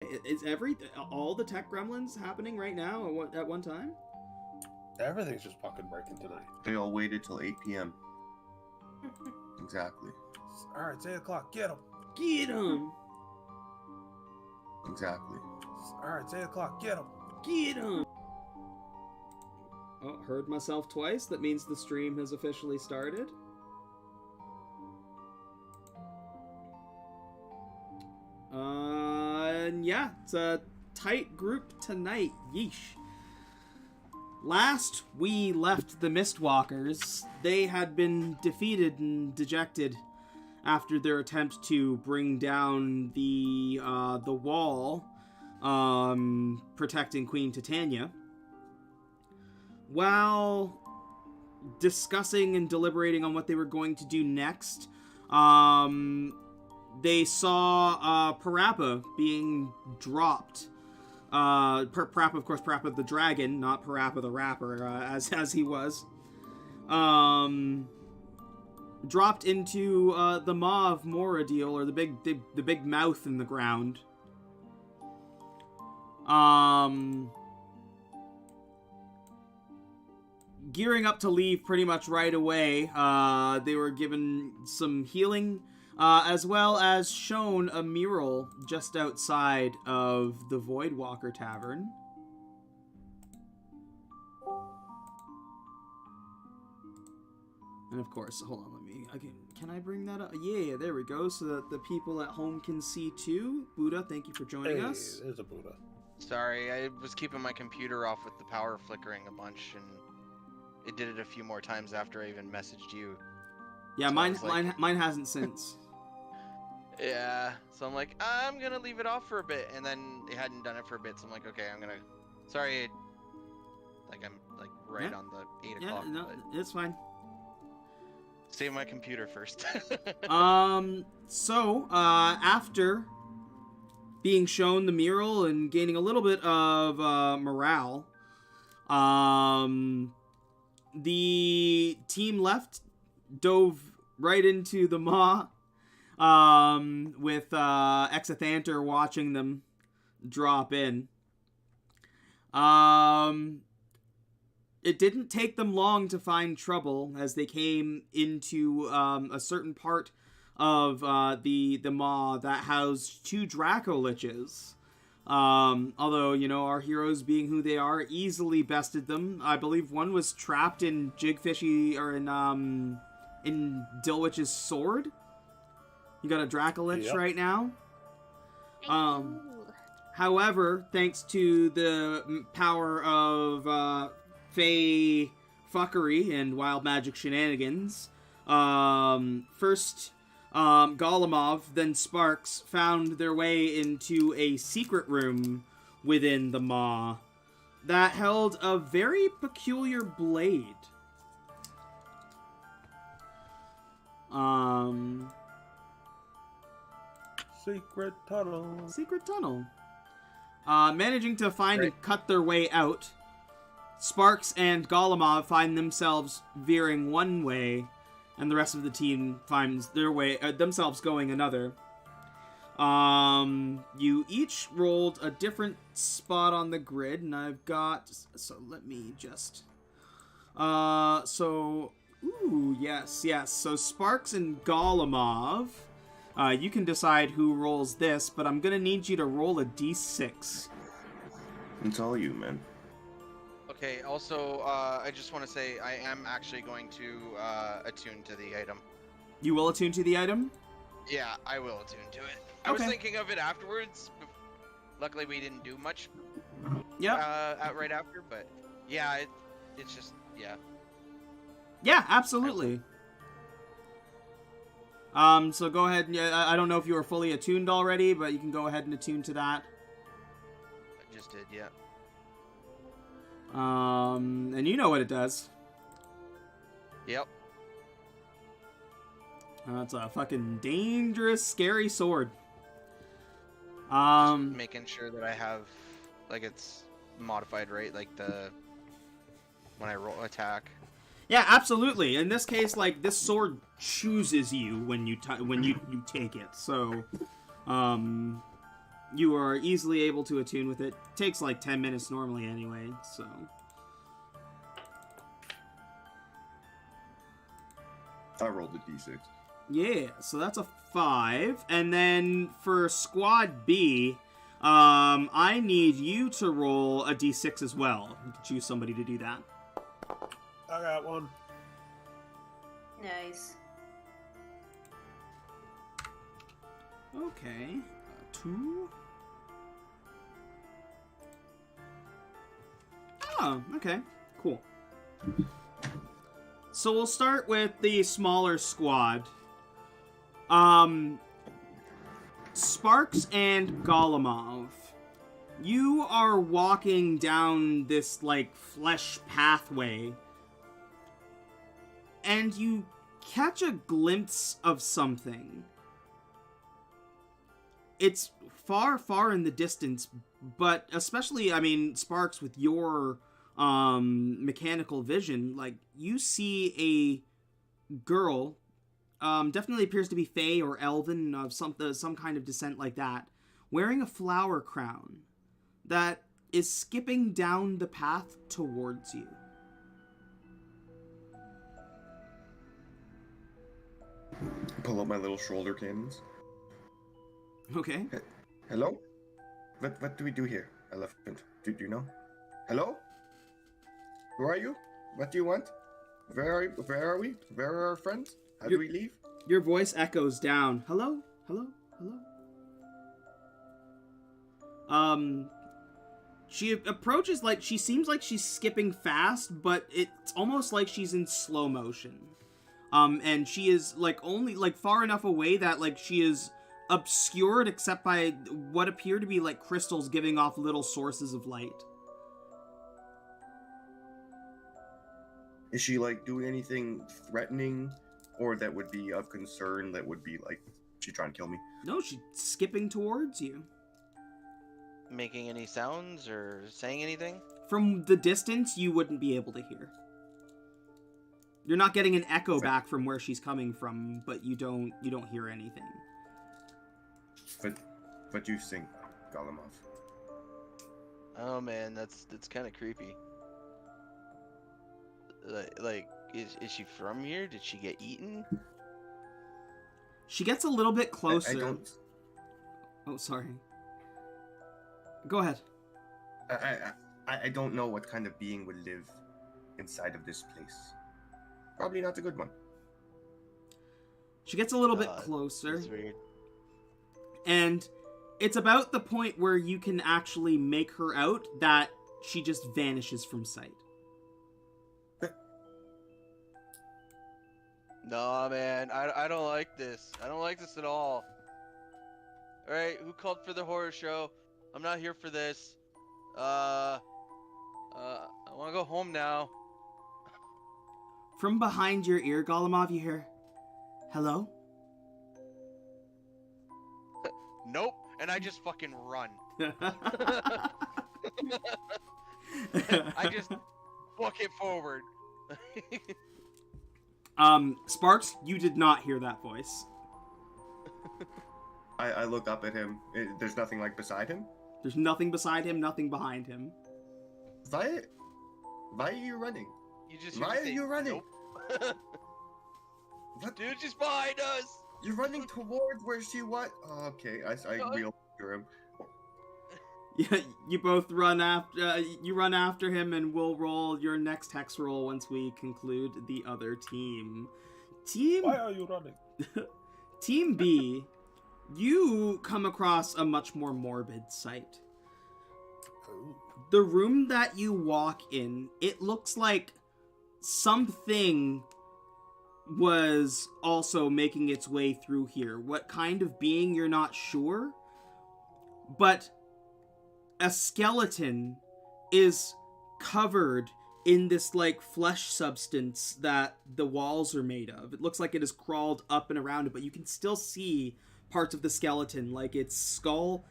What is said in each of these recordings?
Is all the tech gremlins happening right now at one time? Everything's just fucking breaking tonight. They all waited till 8 p.m. Exactly. Alright, it's 8 o'clock. Get him. Get him! Exactly. Alright, it's 8 o'clock. Get him. Get him! Oh, heard myself twice. That means the stream has officially started. And yeah, it's a tight group tonight. Yeesh. Last we left the Mistwalkers, they had been defeated and dejected after their attempt to bring down the wall protecting Queen Titania. While discussing and deliberating on what they were going to do next, they saw Parappa being dropped. Parappa, of course, Parappa the dragon, not Parappa the rapper, as he was. Dropped into the maw of Moradiil, or the big mouth in the ground. Gearing up to leave pretty much right away. They were given some healing, as well as shown a mural just outside of the Voidwalker Tavern. And of course, hold on, can I bring that up? Yeah, there we go, so that the people at home can see too. Buddha, thank you for joining us. There's a Buddha. Sorry, I was keeping my computer off with the power flickering a bunch, and it did it a few more times after I even messaged you. Yeah, so mine hasn't since. Yeah, so I'm like, I'm gonna leave it off for a bit, and then it hadn't done it for a bit, so I'm like, okay, sorry, I'm right on the 8 o'clock. Yeah, no, it's fine. Save my computer first. So, after being shown the mural and gaining a little bit of morale, the team left, dove right into the maw, with Exathanter watching them drop in. It didn't take them long to find trouble as they came into a certain part of the maw that housed 2 Draco Liches. Although, our heroes, being who they are, easily bested them. I believe one was trapped in Jigfishy, or in Dilwitch's sword. You got a Draco Lich right now. However, thanks to the power of Fey fuckery and wild magic shenanigans, first Golemov, then Sparks found their way into a secret room within the maw that held a very peculiar blade. Secret tunnel. Managing to find and cut their way out, Sparks and Golemov find themselves veering one way, and the rest of the team finds their way themselves going another. You each rolled a different spot on the grid, and I've got, so let me just, yes. So Sparks and Golemov, you can decide who rolls this, but I'm gonna need you to roll a d6. It's all you, man. Okay, also, I just want to say I am actually going to attune to the item. You will attune to the item? Yeah, I will attune to it. I was thinking of it afterwards. Luckily, we didn't do much right after, but yeah, it's just, yeah. Yeah, absolutely. So go ahead. I don't know if you were fully attuned already, but you can go ahead and attune to that. I just did, yeah. And you know what it does. Yep. It's a fucking dangerous, scary sword. Just making sure that I have, it's modified, right? When I roll attack. Yeah, absolutely. In this case, this sword chooses you when you take it. So, you are easily able to attune with it. Takes like 10 minutes normally anyway, so... I rolled a d6. Yeah, so that's a 5. And then for Squad B, I need you to roll a d6 as well. You can choose somebody to do that. I got one. Nice. Okay. 2. Oh, okay. Cool. So we'll start with the smaller squad. Sparks and Golemov. You are walking down this, like, flesh pathway. And you catch a glimpse of something. It's far, far in the distance, but especially, I mean, Sparks, with your mechanical vision, like, you see a girl, definitely appears to be Fey or Elven of some kind of descent like that, wearing a flower crown that is skipping down the path towards you. Pull up my little shoulder cannons. Okay. Hello? What do we do here, elephant? Do you know? Hello? Who are you? What do you want? Where are we? Where are our friends? How do we leave? Your voice echoes down. Hello? Hello? Hello? She approaches, like, she seems like she's skipping fast, but it's almost like she's in slow motion. And she is, like, only, like, far enough away that, like, she is obscured except by what appear to be, like, crystals giving off little sources of light. Is she, like, doing anything threatening or that would be of concern, that would be, like, she trying to kill me? No, she's skipping towards you. Making any sounds or saying anything? From the distance, you wouldn't be able to hear. You're not getting an echo back from where she's coming from, but you don't hear anything. But you sing, Golemov. Oh man, that's kind of creepy. Like, is she from here? Did she get eaten? She gets a little bit closer. I don't... Oh, sorry. Go ahead. I don't know what kind of being would live inside of this place. Probably not a good one. She gets a little bit closer. That's weird. And it's about the point where you can actually make her out that she just vanishes from sight. No, man, I don't like this. I don't like this at all. Alright, who called for the horror show? I'm not here for this. I want to go home now. From behind your ear, Golemov, you hear, "Hello?" Nope, and I just fucking run. I just book it forward. Sparks, you did not hear that voice. I look up at him. There's nothing, like, beside him? There's nothing beside him, nothing behind him. Why are you running? Why are you running? Nope. What? Dude, just behind us. You're running towards where she was. Oh, okay, I wheel through him. Yeah, you both run after. You run after him, and we'll roll your next hex roll once we conclude the other team. Why are you running? Team B, you come across a much more morbid sight. Ooh. The room that you walk in, it looks like something was also making its way through here. What kind of being, you're not sure, but a skeleton is covered in this, like, flesh substance that the walls are made of. It looks like it has crawled up and around it, but you can still see parts of the skeleton, like its skull,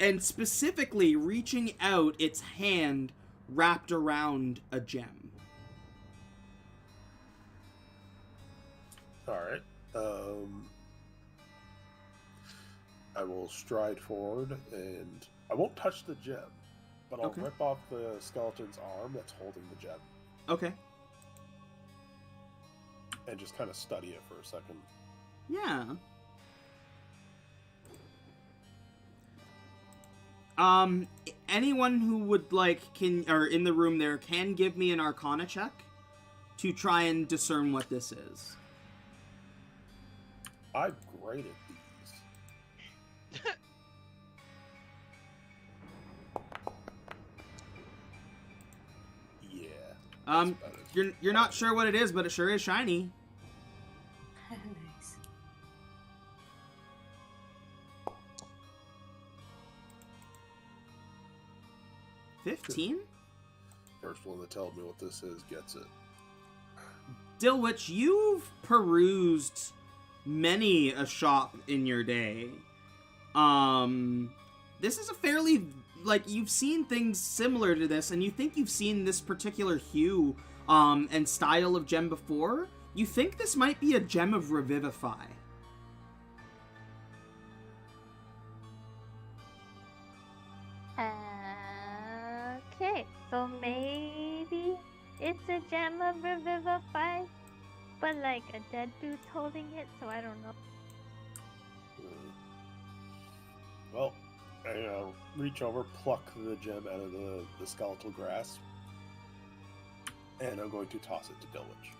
and specifically reaching out its hand wrapped around a gem. Alright. I will stride forward, and I won't touch the gem, but I'll Okay. rip off the skeleton's arm that's holding the gem, Okay. and just kind of study it for a second. Yeah. Anyone who would or in the room there can give me an Arcana check to try and discern what this is. I'm great at these. Yeah. that's about it. You're not sure what it is, but it sure is shiny. Nice. $15? First one that tells me what this is gets it. Dilwich, you've perused many a shop in your day. This is a fairly, you've seen things similar to this, and you think you've seen this particular hue, and style of gem before. You think this might be a gem of Revivify. Okay, so maybe it's a gem of Revivify, but like a dead dude's holding it, so I don't know. Well, I reach over, pluck the gem out of the skeletal grasp, and I'm going to toss it to Dilwich.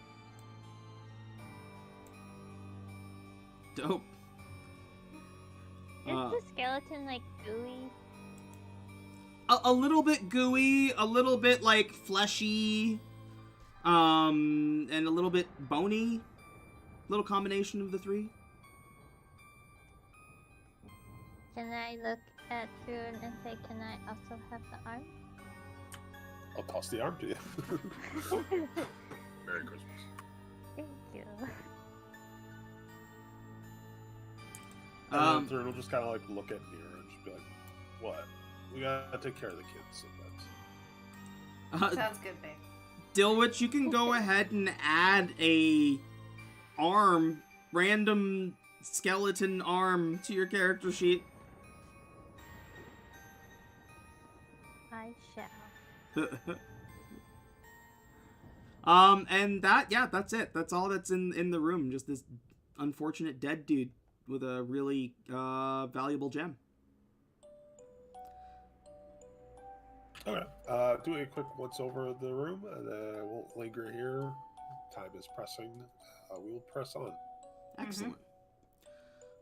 Dope. Is the skeleton like gooey? A little bit gooey, a little bit fleshy, and a little bit bony. Little combination of the three. Can I look at Rune and say, can I also have the arm? I'll toss the arm to you. Merry Christmas. Thank you. And then will just kind of look at me and just be like, "What? We gotta take care of the kids sometimes." Sounds good, babe. Dilwich, you can go ahead and add a random skeleton arm to your character sheet. I shall. And that's it. That's all that's in the room. Just this unfortunate dead dude with a really valuable gem. Okay. Doing a quick once over of the room, and then I won't linger here. Time is pressing. We will press on. Excellent.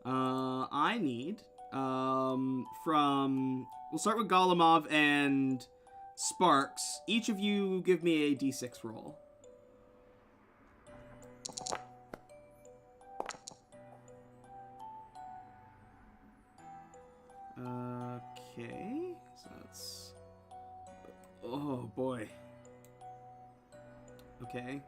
I need we'll start with Golemov and Sparks. Each of you give me a d6 roll. Okay, so that's... Oh, boy. Okay.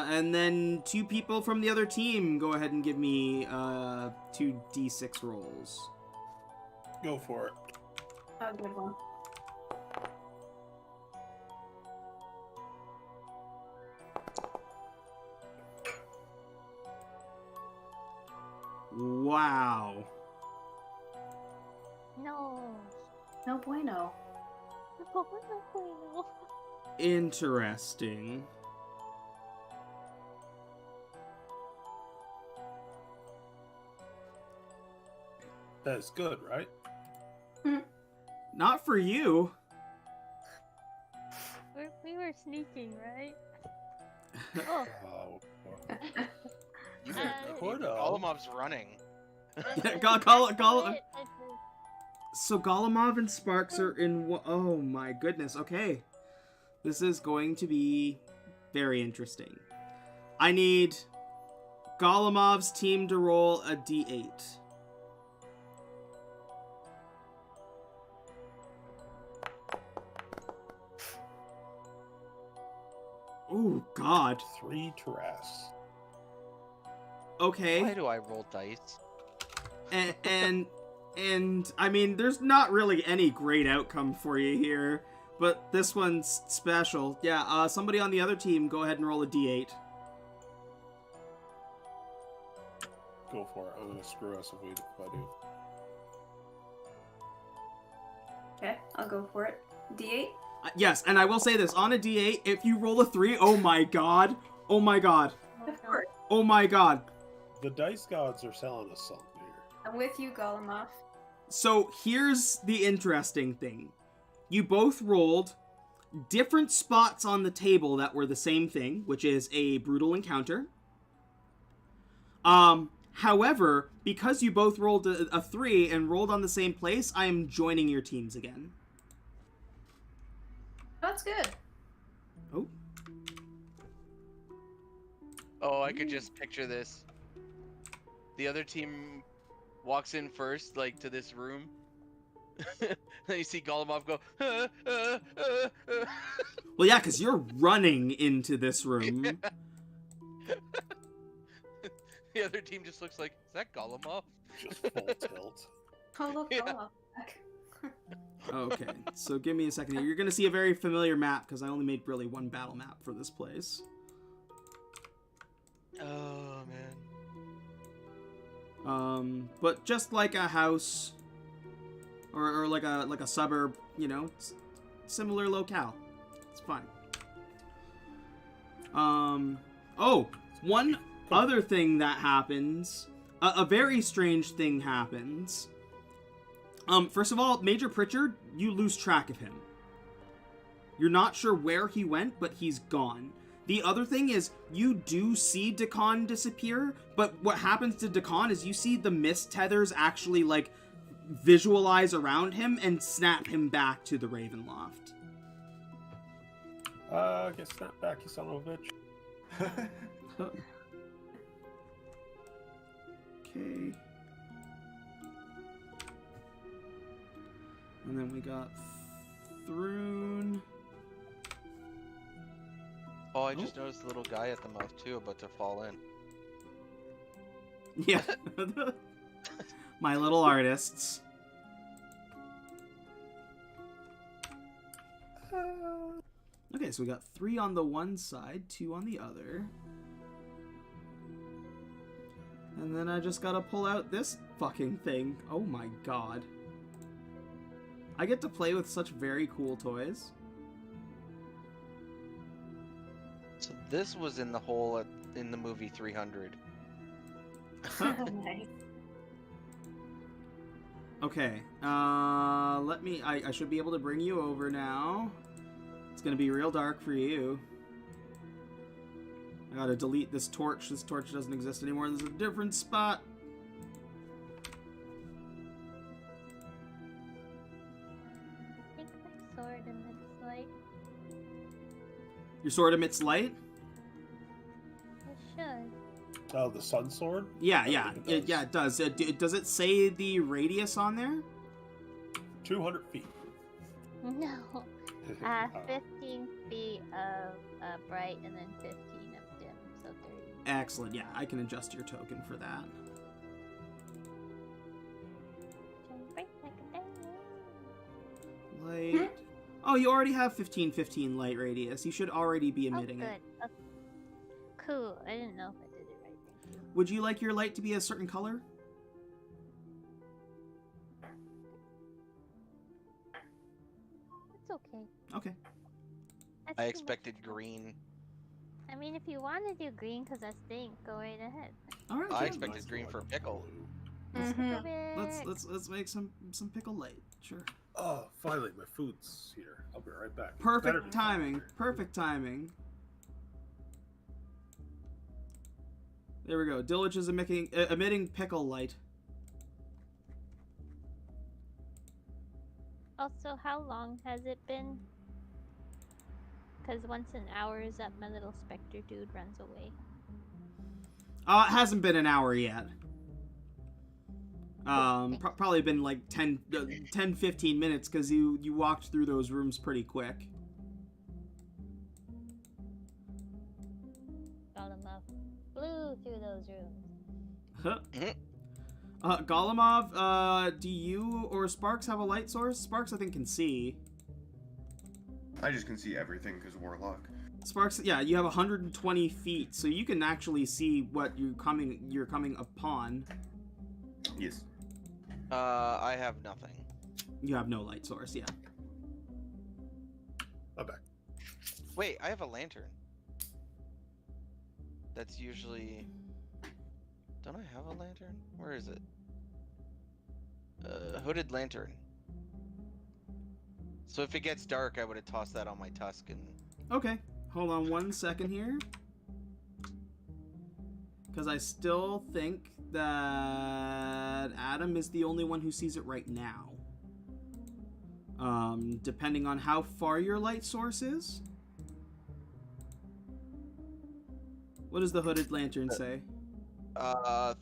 And then 2 people from the other team, go ahead and give me 2 d6 rolls. Go for it. Oh, good one. Wow. No. No bueno. No, no. Interesting. That's good, right? Not for you. We were sneaking, right? Oh. You Could Golomov's running. Yeah, So Golemov and Sparks are in... Oh my goodness, okay. This is going to be very interesting. I need Golemov's team to roll a d8. Oh, God. 3 Taras. Okay. Why do I roll dice? and I mean, there's not really any great outcome for you here, but this one's special. Yeah, somebody on the other team, go ahead and roll a d8. Go for it. I'm gonna screw us if I do. Okay, I'll go for it. D8? Yes, and I will say this, on a d8, if you roll a 3, oh my god. Oh my god. Of course. Oh my god. The dice gods are selling us something here. I'm with you, Golemoff. So here's the interesting thing. You both rolled different spots on the table that were the same thing, which is a brutal encounter. However, because you both rolled a 3 and rolled on the same place, I am joining your teams again. That's good. Oh. Oh, I could just picture this. The other team walks in first, like, to this room. Then you see Golemov go, Well, yeah, because you're running into this room. The other team just looks like, is that Golemov? Just full tilt. Oh, look, Yeah. Golemoff back. Okay, so give me a second here. You're going to see a very familiar map, because I only made really one battle map for this place. Oh, man. But just like a house, or like a suburb, you know, similar locale. It's fine. Oh, one other thing that happens, a very strange thing happens. First of all, Major Pritchard, you lose track of him. You're not sure where he went, but he's gone. The other thing is, you do see Dakan disappear, but what happens to Dakan is you see the mist tethers actually, like, visualize around him and snap him back to the Ravenloft. Get snapped back, you son of a bitch. Okay. And then we got Thrune. Oh, I just noticed the little guy at the mouth, too, about to fall in. Yeah. My little artists. Okay, so we got 3 on the one side, 2 on the other. And then I just gotta pull out this fucking thing. Oh my god. I get to play with such very cool toys. So this was in the hole in the movie 300. Nice. Okay, I should be able to bring you over now. It's gonna be real dark for you. I gotta delete this torch. This torch doesn't exist anymore. There's a different spot. I think my sword emits light. Your sword emits light? It should. Oh, the sun sword? Yeah, I yeah. believe It does. Does it say the radius on there? 200 feet. No. 15 feet of bright and then 15 of dim, so 30. Excellent. Yeah, I can adjust your token for that. Bright like a diamond. Light. Oh, you already have 15 light radius. You should already be emitting oh, it. good. Oh, cool. I didn't know if I did it right. Thank you. Would you like your light to be a certain color? It's okay. Okay. That's I too expected much. green. I mean, if you want to do green because that's stink, go right ahead. All right. I yeah, expected Let's green go for like a pickle. blue. Mm-hmm. Let's make some pickle light. Sure. Oh, finally, my food's here. I'll be right back. Better Perfect be timing. faster. Perfect timing. There we go. Dillage is emitting pickle light. Also, how long has it been? Because once an hour is up, my little specter dude runs away. It hasn't been an hour yet. Probably been like 10, 15 minutes because you walked through those rooms pretty quick. Got him up. Flew through those rooms. Huh. Golemov, do you or Sparks have a light source? Sparks, I think, can see. I just can see everything because Warlock. Sparks, yeah, you have 120 feet, so you can actually see what you're coming upon. Yes. I have nothing. You have no light source, yeah. I'm back. Wait, I have a lantern. That's usually... Don't I have a lantern? Where is it? Hooded lantern. So if it gets dark, I would have tossed that on my tusk and... Okay, hold on 1 second here. Because I still think that Adam is the only one who sees it right now. Depending on how far your light source is. What does the hooded lantern say? What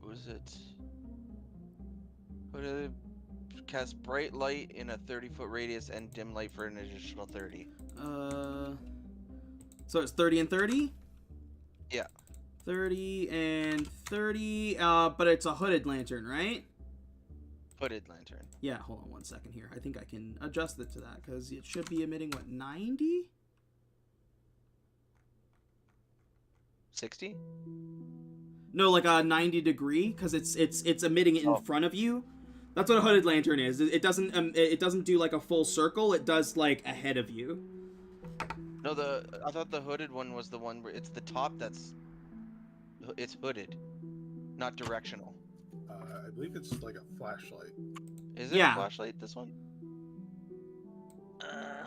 was it? Hooded cast bright light in a 30-foot radius and dim light for an additional 30. So it's 30 and 30? Yeah. 30 and 30, but it's a hooded lantern, right? Hooded lantern. Yeah, hold on 1 second here. I think I can adjust it to that, because it should be emitting, what, 90? 60? No, like a 90 degree, because it's emitting it in front of you. That's what a hooded lantern is. It doesn't do like a full circle. It does like ahead of you. No, I thought the hooded one was the one where it's the top it's hooded, not directional. I believe it's like a flashlight. Is it Yeah. a flashlight, this one? I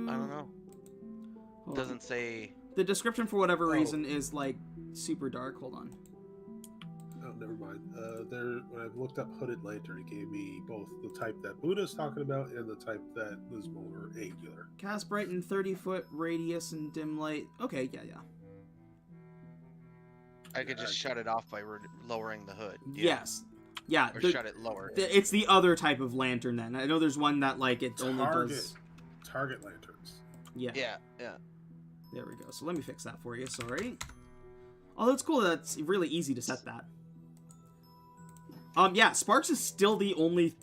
don't know. Hold Doesn't on. say... The description for whatever Oh. reason is like super dark. Hold on. Oh, never mind. When I looked up hooded lantern, it gave me both the type that Buddha's talking about and the type that was more angular. Cast bright in 30-foot radius and dim light. Okay, yeah. I could just shut it off by lowering the hood. Yes. Yeah. Or shut it lower. It's the other type of lantern then. I know there's one that like it only does... Target lanterns. Yeah. Yeah. There we go. So let me fix that for you. Sorry. Oh, that's cool. That's really easy to set that. Yeah, Sparks is still the only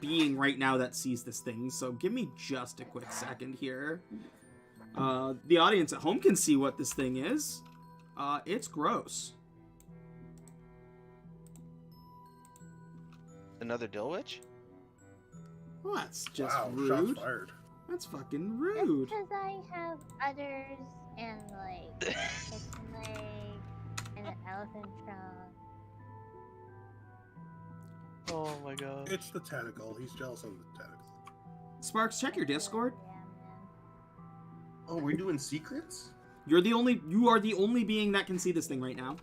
being right now that sees this thing. So give me just a quick second here. The audience at home can see what this thing is. It's gross. Another Dillwitch? Well, that's just Wow, rude. shots fired. That's fucking It's rude. because I have udders and like chicken leg and an elephant trunk. Oh my god. It's the tentacle. He's jealous of the tentacle. Sparks, check your Discord. Yeah, man. Oh, we're doing secrets? You are the only being that can see this thing right now.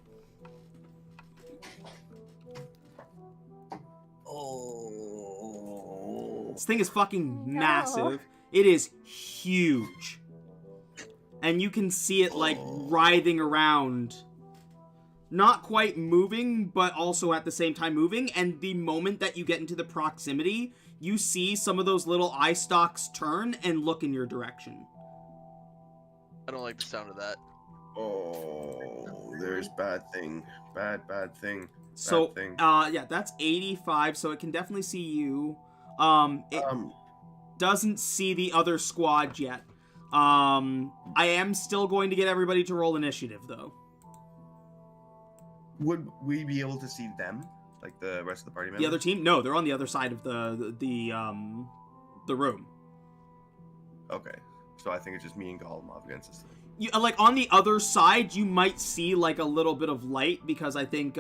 Oh. This thing is fucking massive. It is huge. And you can see it like writhing around. Not quite moving, but also at the same time moving. And the moment that you get into the proximity, you see some of those little eye stalks turn and look in your direction. I don't like the sound of that. Oh, there's bad thing. Bad thing. So, Bad thing. yeah, that's 85, so it can definitely see you. It doesn't see the other squad yet. I am still going to get everybody to roll initiative, though. Would we be able to see them? Like the rest of the party members? The other team? No, they're on the other side of the room. Okay. So I think it's just me and Golemov against this thing. You, like, on the other side, you might see, like, a little bit of light, because I think,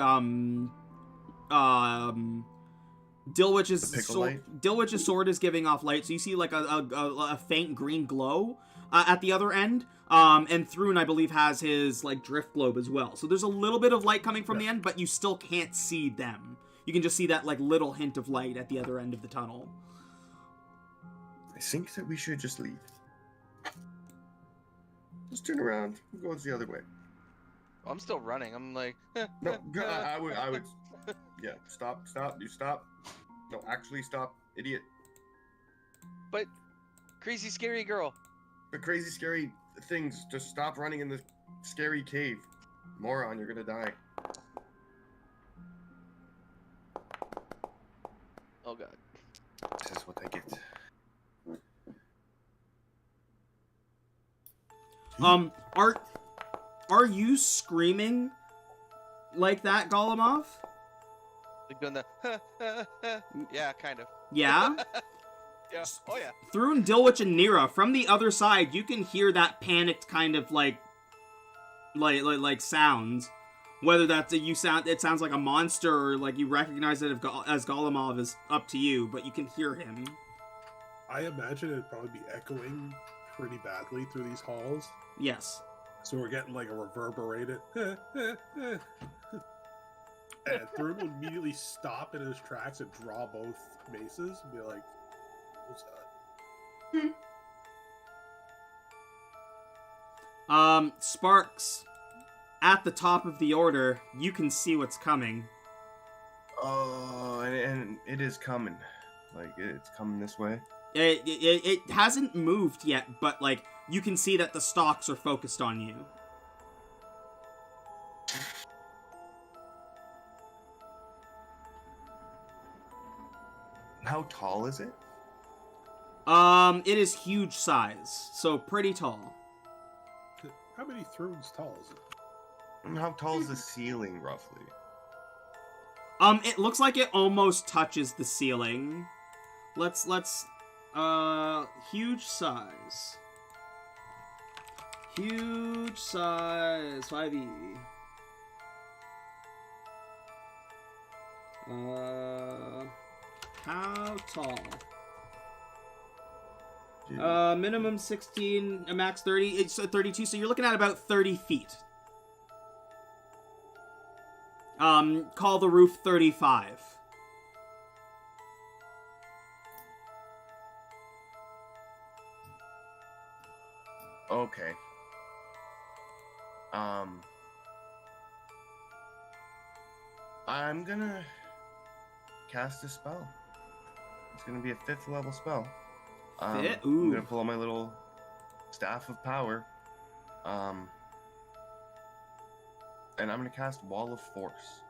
Dillwitch's sword is giving off light, so you see, like, a faint green glow at the other end. And Thrun, I believe, has his, like, drift globe as well. So there's a little bit of light coming from the end, but you still can't see them. You can just see that, like, little hint of light at the other end of the tunnel. I think that we should just leave. Just turn around and go the other way. I'm still running. I'm like... No, I would... Yeah, stop, you stop. No, actually stop, idiot. But... Crazy scary girl. The crazy scary things, just stop running in the scary cave. Moron, you're gonna die. Oh god. This is what I get. Are you screaming like that, Golemov? Like doing the yeah, kind of. Yeah? Yeah. Oh yeah. Thrun, Dilwich, and Nira, from the other side, you can hear that panicked kind of like sounds. Whether that's it sounds like a monster or like you recognize it as Golemov is up to you, but you can hear him. I imagine it'd probably be echoing pretty badly through these halls. Yes. So we're getting like a reverberated. And Thrun will immediately stop in his tracks and draw both maces and be like, what's that? Sparks, at the top of the order, you can see what's coming. Oh, and it is coming. Like, it's coming this way. It hasn't moved yet, but like you can see that the stalks are focused on you. How tall is it? It is huge size, so pretty tall. How many Thruns tall is it? And how tall is the ceiling, roughly? It looks like it almost touches the ceiling. Let's huge size. Huge size, 5e. How tall? Minimum 16, a max 30. It's 32, so you're looking at about 30 feet. Call the roof 35. Okay. I'm gonna cast a spell. It's gonna be a 5th level spell. Ooh. I'm gonna pull out my little staff of power. And I'm gonna cast Wall of Force.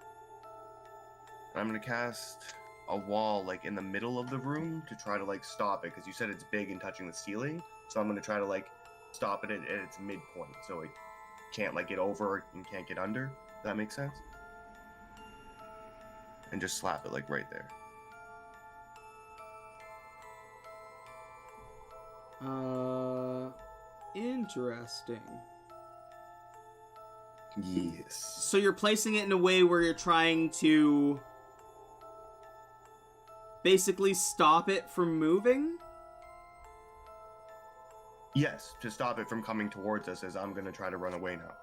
And I'm gonna cast a wall like in the middle of the room to try to like stop it, because you said it's big and touching the ceiling. So I'm gonna try to like stop it at its midpoint, so it can't like get over and can't get under. Does that make sense? And just slap it like right there. Interesting. Yes. So you're placing it in a way where you're trying to basically stop it from moving? Yes, to stop it from coming towards us as I'm gonna try to run away now.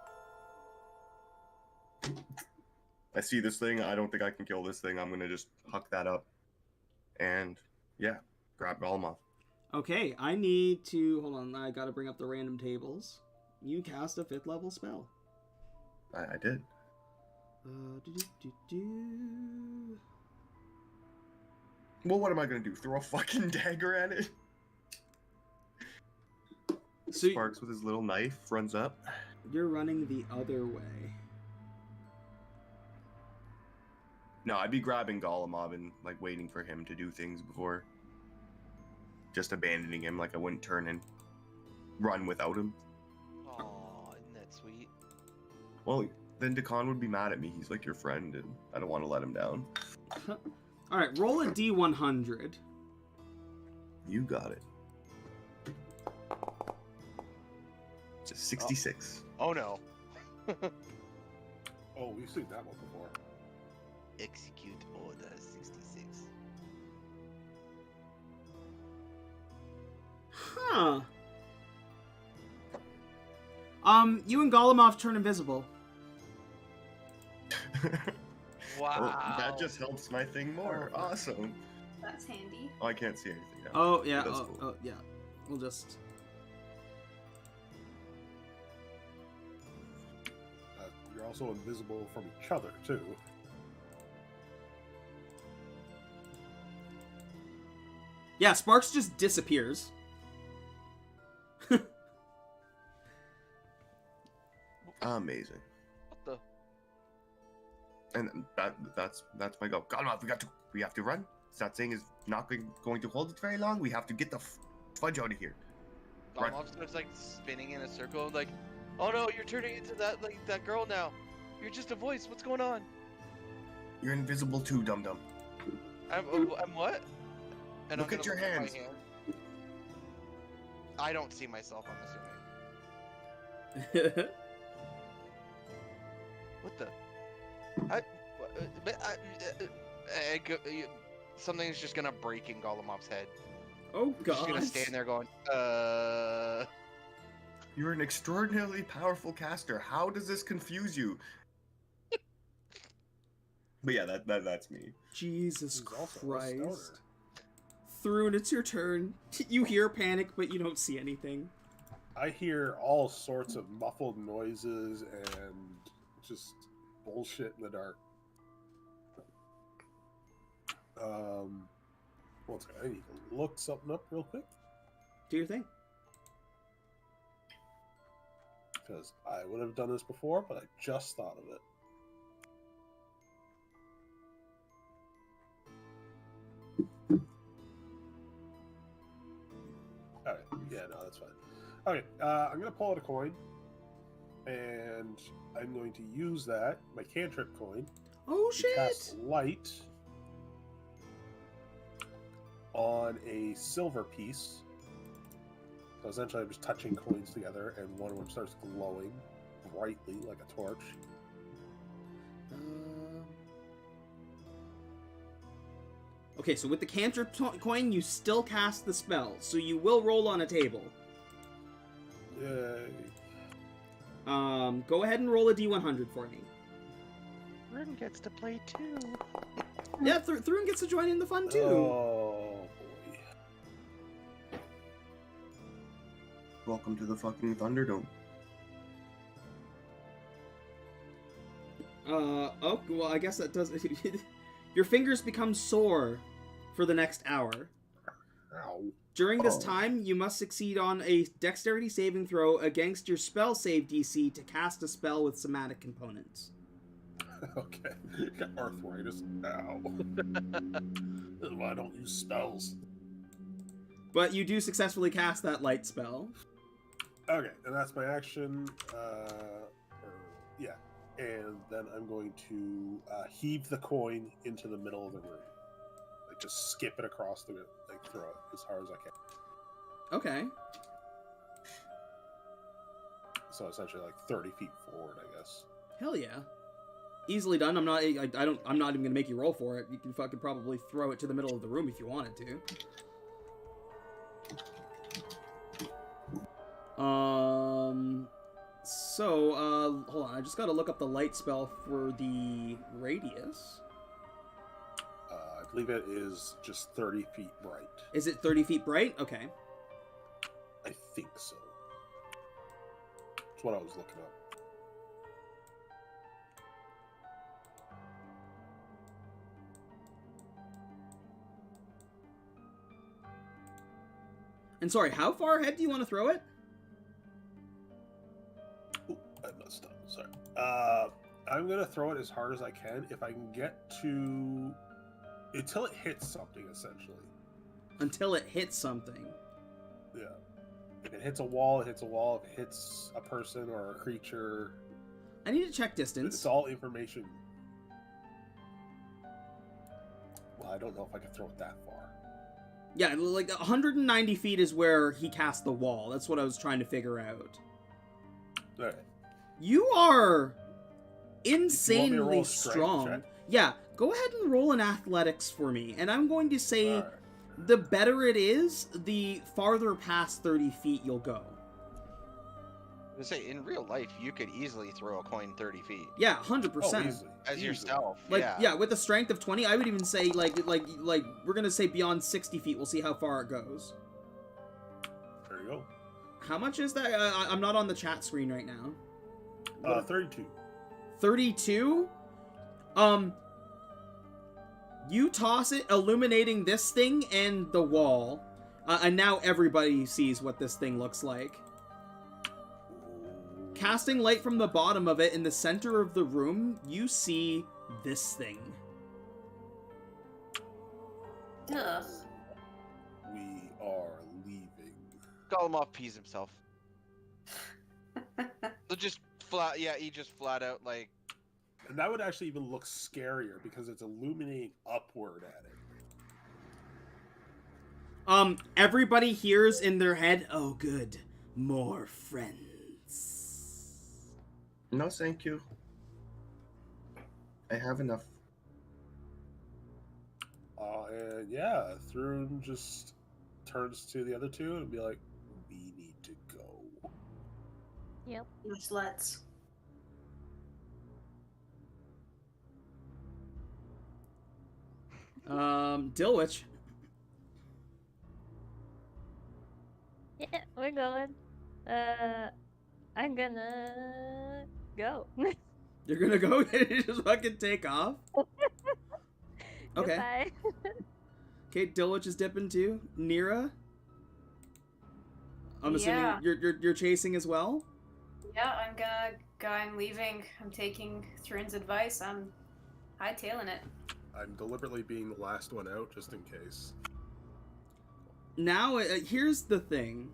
I see this thing, I don't think I can kill this thing, I'm gonna just huck that up. And, yeah, grab Golemov. Okay, I need to... Hold on, I gotta bring up the random tables. You cast a 5th level spell. I did. Well, what am I gonna do? Throw a fucking dagger at it? So Sparks with his little knife runs up. you're running the other way. No, I'd be grabbing Golemov and like waiting for him to do things before just abandoning him. Like I wouldn't turn and run without him. Oh, isn't that sweet? Well, then Dakan would be mad at me. He's like your friend, and I don't want to let him down. Alright, roll a d100. You got it. It's a 66. Oh no. Oh, we've seen that one before. Execute order 66. Huh. You and Golemov turn invisible. Wow. Well, that just helps my thing more. Awesome. That's handy. Oh, I can't see anything now. Oh, yeah, That's oh, cool. oh, yeah. We'll just... You're also invisible from each other, too. Yeah, Sparks just disappears. Amazing. What the? And that's my goal. God, we have to run. That thing is not going to hold it very long. We have to get the fudge out of here. Run. Mom starts like spinning in a circle, like, oh no, you're turning into that girl now. You're just a voice. What's going on? You're invisible too, dum dum. I'm what? And Look at your look at my hands. hand. I don't see myself, I'm assuming. What the? Something's just gonna break in Golomov's head. Oh He's just god. gonna stand there going, You're an extraordinarily powerful caster. How does this confuse you? But yeah, that's me. Jesus He's also a stoner. Christ. Thrune, it's your turn. You hear panic, but you don't see anything. I hear all sorts of muffled noises and just bullshit in the dark. One second, I need to look something up real quick Do your thing. because I would have done this before, but I just thought of it. Alright, yeah, no, that's fine. Okay, I'm going to pull out a coin, and I'm going to use that, my cantrip coin, Oh to shit! cast light on a silver piece. So essentially I'm just touching coins together, and one of them starts glowing brightly like a torch. Okay, so with the cantrip coin, you still cast the spell, so you will roll on a table. Yay. Go ahead and roll a d100 for me. Rin gets to play too. Yeah, Thrune gets to join in the fun too. Oh boy. Welcome to the fucking Thunderdome. Oh, well, I guess that does... Your fingers become sore for the next hour. Ow. During this Oh. time, you must succeed on a dexterity saving throw against your spell save DC to cast a spell with somatic components. Okay. Got arthritis. Ow. This is why I don't use spells. But you do successfully cast that light spell. Okay, and that's my action. Yeah. And then I'm going to heave the coin into the middle of the room. Like, just skip it across the room. Like, throw it as hard as I can. Okay. So essentially, like 30 feet forward, I guess. Hell yeah. Easily done. I'm not even gonna make you roll for it. You can fucking probably throw it to the middle of the room if you wanted to. So, hold on. I just gotta look up the light spell for the radius. I believe it is just 30 feet bright. Is it 30 feet bright? Okay. I think so. That's what I was looking up. And sorry, how far ahead do you want to throw it? Ooh, I messed up. Sorry. I'm gonna throw it as hard as I can. If I can get to until it hits something, essentially. Until it hits something. Yeah. If it hits a wall, it hits a wall. If it hits a person or a creature, I need to check distance. it's all information. Well, I don't know if I can throw it that far. Yeah, like 190 feet is where he cast the wall. That's what I was trying to figure out. All right. You are You want me to insanely roll a strength strong. check? Yeah, go ahead and roll an athletics for me. And I'm going to say All right. the better it is, the farther past 30 feet you'll go. I say, in real life, you could easily throw a coin 30 feet. Yeah, 100%. Oh, easily. As Easily. yourself, Like, yeah. yeah, with a strength of 20, I would even say, like, we're gonna say beyond 60 feet. We'll see how far it goes. There you go. How much is that? I'm not on the chat screen right now. 32. 32? You toss it, illuminating this thing and the wall. And now everybody sees what this thing looks like. casting light from the bottom of it in the center of the room, you see this thing. Ugh. We are leaving. Golemov pees himself. So just flat, yeah, he just flat out like. And that would actually even look scarier because it's illuminating upward at it. Everybody hears in their head, oh good, more friends. No, thank you. I have enough. And yeah, Thrun just turns to the other two and be like, we need to go. Yep. Yes, let's. Dilwich. Yeah, we're going. I'm gonna go. You're gonna go and you just fucking take off? Okay. Goodbye. Okay, Dilwich is dipping too. Nira? I'm assuming Yeah. you're chasing as well? Yeah, I'm gonna go. I'm leaving. I'm taking Thrun's advice. I'm hightailing it. I'm deliberately being the last one out just in case. Now, here's the thing.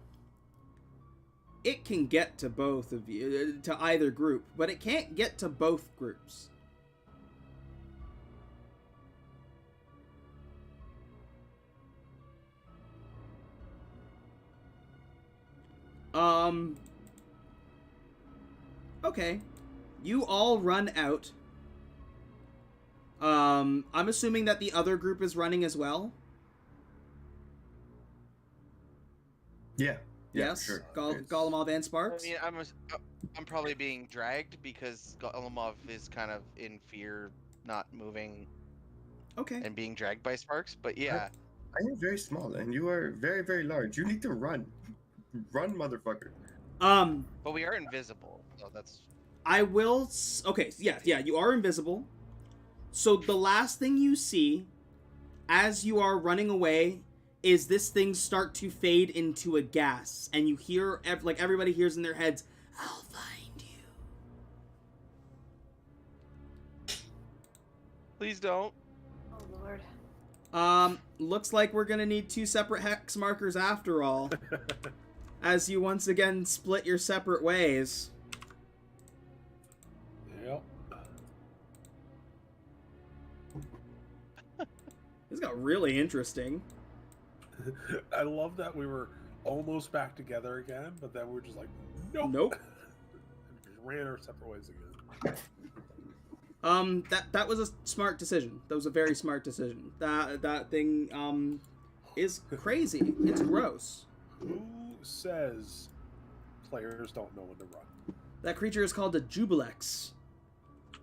It can get to both of you, to either group, but it can't get to both groups. Okay. You all run out. I'm assuming that the other group is running as well? Yeah. Yeah, Yes? sure. Golemov and Sparks? I mean, I'm probably being dragged because Golemov is kind of in fear, not moving, Okay. and being dragged by Sparks. But yeah, I am very small, and you are very, very large. You need to run. Run, motherfucker. but we are invisible, so that's. I will... Okay, yeah, you are invisible. So the last thing you see, as you are running away, is this thing start to fade into a gas. And you hear, like everybody hears in their heads, I'll find you. Please don't. Oh lord. Looks like we're gonna need 2 separate hex markers after all. As you once again split your separate ways. Yep. This got really interesting. I love that we were almost back together again, but then we were just like, nope. Nope. And just ran our separate ways again. That was a smart decision. That was a very smart decision. That thing, is crazy. It's gross. Who says players don't know when to run? That creature is called a Jubilex. Ugh.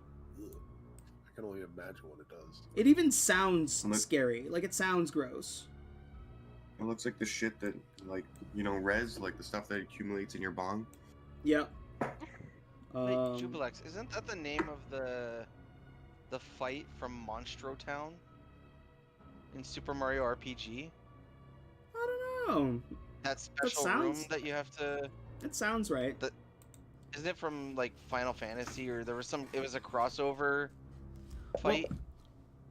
I can only imagine what it does. It even sounds Look- scary. Like, it sounds gross. It looks like the shit that, like, res, like the stuff that accumulates in your bong. Yep. Wait, Jubilex, isn't that the name of the fight from Monstro Town in Super Mario RPG? I don't know. That special room sounds- that you have to. It sounds right. Isn't it from like Final Fantasy or there was some? It was a crossover fight.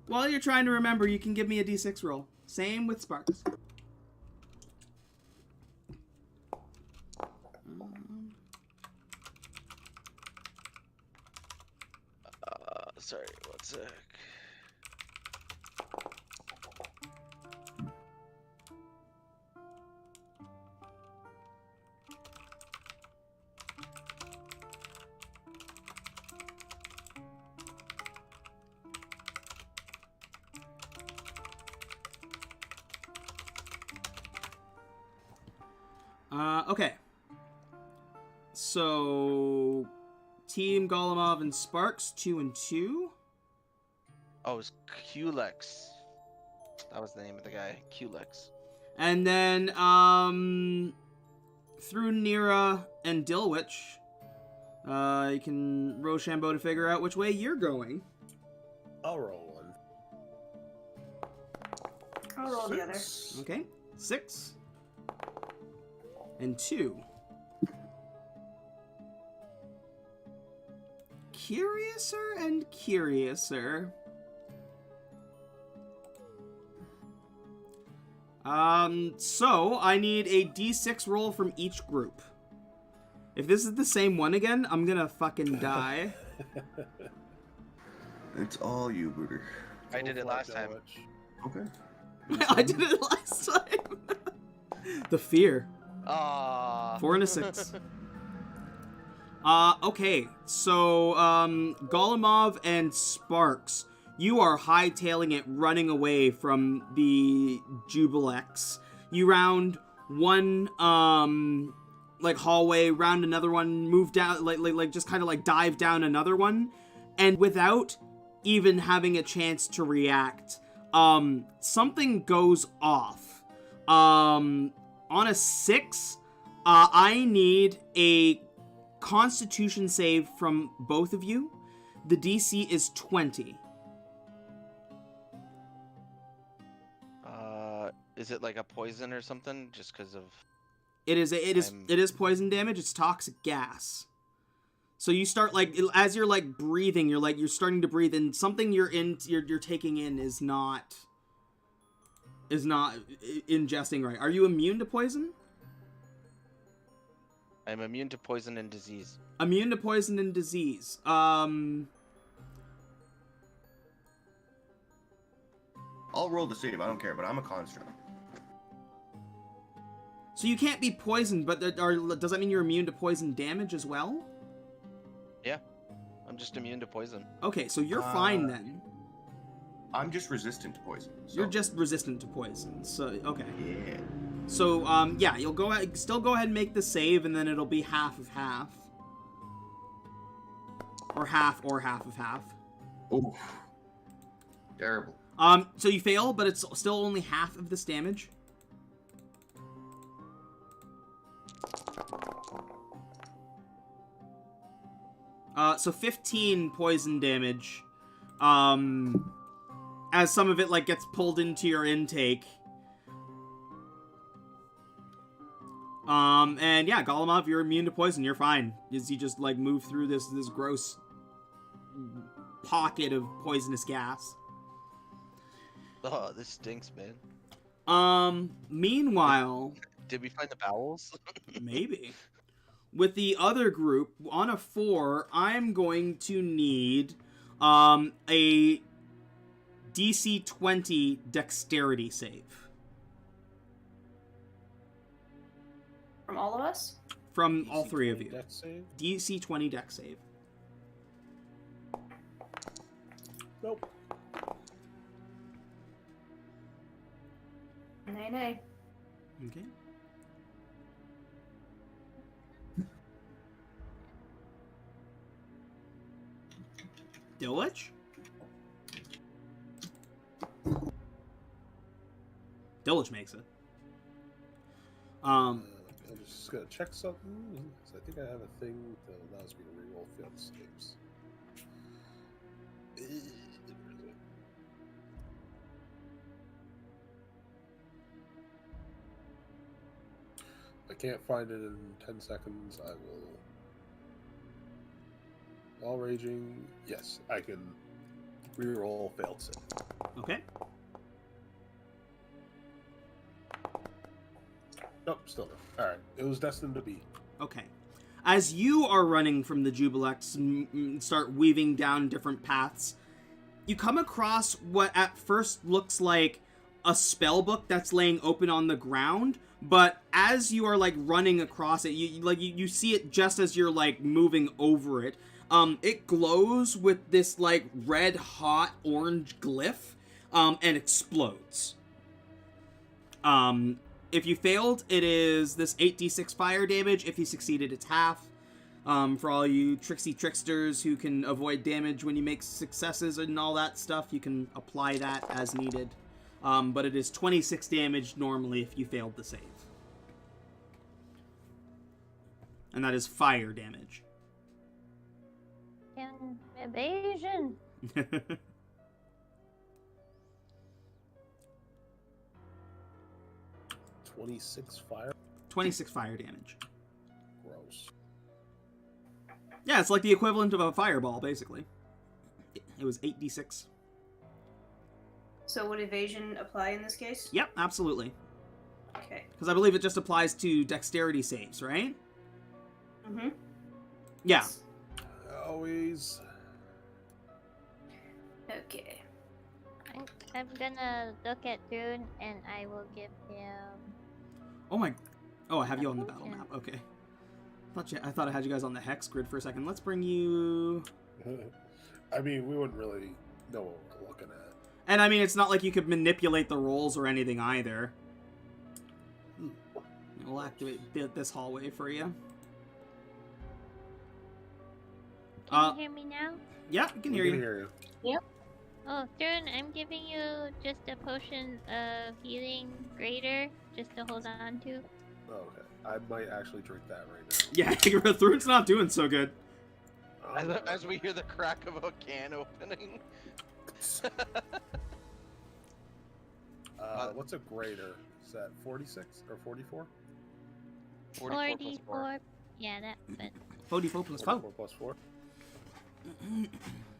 While you're trying to remember, you can give me a d6 roll. Same with Sparks. Sorry, one sec. Okay. So, Team Golemov and Sparks, 2 and 2. Oh, it was Culex. That was the name of the guy, Culex. And then, through Nira and Dilwich, you can Rochambeau to figure out which way you're going. I'll roll one. I'll roll the other. 6. Okay, 6 and 2. curiouser and curiouser. So I need a d6 roll from each group. If this is the same one again, I'm gonna fucking die. It's all you, Booter. I did it last time. Okay. I did it last time. The fear. Ah. 4 and a 6. Okay, so, Golemov and Sparks, you are hightailing it, running away from the Jubilex. You round one, like, hallway, round another one, move down, like just kind of, like, dive down another one, and without even having a chance to react, something goes off. On a 6, I need a Constitution save from both of you. The DC is 20. Is it like a poison or something? Just because of... It is poison damage. It's toxic gas. So you start, like, as you're, like, breathing, you're starting to breathe, and something you're taking in is not ingesting right. Are you immune to poison? I'm immune to poison and disease. Immune to poison and disease. I'll roll the save. I don't care, but I'm a construct. So you can't be poisoned, but does that mean you're immune to poison damage as well? Yeah, I'm just immune to poison. Okay, so you're fine then. I'm just resistant to poison. So. You're just resistant to poison. So okay. Yeah. So yeah, you'll go ahead and make the save, and then it'll be half of half, or half of half. Oh, terrible. So you fail, but it's still only half of this damage. So 15 poison damage. As some of it, like, gets pulled into your intake. And yeah, Golemov, you're immune to poison. You're fine. As you just, like, move through this gross pocket of poisonous gas. Oh, this stinks, man. Meanwhile... Did we find the bowels? Maybe. With the other group, on a 4, I'm going to need, a DC 20 dexterity save. From all of us? From DC all three of 20 you. dex save? DC 20 dex save. Nope. Nay. Okay. Dillich? Dillich makes it. I'm just gonna check something. 'Cause I think I have a thing that allows me to reroll failed saves. Where is it? If I can't find it in 10 seconds, I will. While raging, yes, I can reroll failed save. Okay. Nope, still no. Alright, it was destined to be. Okay. As you are running from the Jubilex and start weaving down different paths, you come across what at first looks like a spell book that's laying open on the ground, but as you are, like, running across it, you see it just as you're, like, moving over it. It glows with this, like, red hot orange glyph, and explodes. If you failed, it is this 8d6 fire damage. If you succeeded, it's half. For all you tricksy tricksters who can avoid damage when you make successes and all that stuff, you can apply that as needed. But it is 26 damage normally if you failed the save. And that is fire damage. And evasion. 26 fire. 26 fire damage. Gross. Yeah, it's like the equivalent of a fireball, basically. It was 8d6. So would evasion apply in this case? Yep, absolutely. Okay. Because I believe it just applies to dexterity saves, right? Mm-hmm. Yeah. Always. Okay. I'm gonna look at Dune and I will give him. Oh my... Oh, I have you on the battle map. Okay. I thought I had you guys on the hex grid for a second. Let's bring you... I mean, we wouldn't really know what we're looking at. And I mean, it's not like you could manipulate the rolls or anything either. We'll activate this hallway for you. Can you hear me now? Yeah, I can hear you. Oh, Dune, I'm giving you just a potion of healing greater just to hold on to. Oh, okay. I might actually drink that right now. Yeah, Thrune's not doing so good. As we hear the crack of a can opening. What's a greater? Is that 46 or 44? 44 plus 4. Yeah, that. But 44 plus 4. 44 plus 4.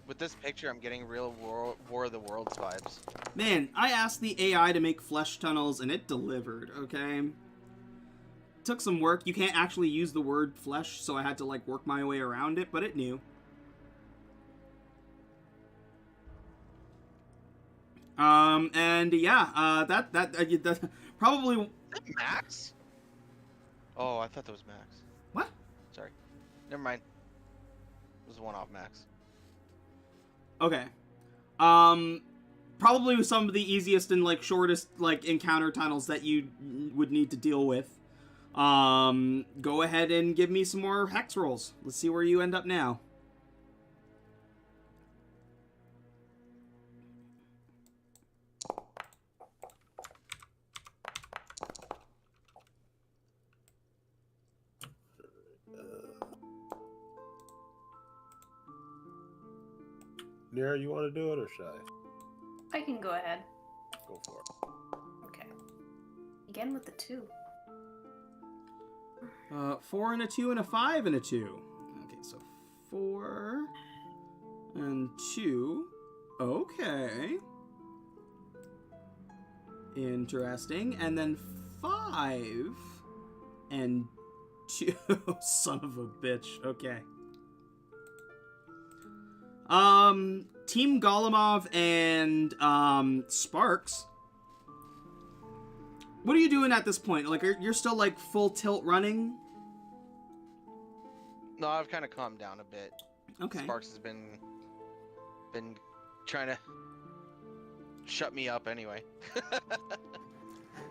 With this picture, I'm getting real War of the Worlds vibes. Man, I asked the AI to make flesh tunnels, and it delivered, okay? Took some work. You can't actually use the word flesh, so I had to, like, work my way around it, but it knew. And yeah, that probably... Is that Max? Oh, I thought that was Max. What? Sorry. Never mind. It was a one-off Max. Okay. Probably some of the easiest and, like, shortest, like, encounter tunnels that you would need to deal with. Go ahead and give me some more hex rolls. Let's see where you end up now. Nira, you want to do it or should I? I can go ahead. Go for it. Okay. Again with the 2. 4 and a 2 and a 5 and a 2. Okay, so 4 and 2. Okay. Interesting. And then 5 and 2. Son of a bitch. Okay. Team Golemov and, Sparks. What are you doing at this point? Like, you're still, like, full tilt running? No, I've kind of calmed down a bit. Okay. Sparks has been trying to shut me up anyway.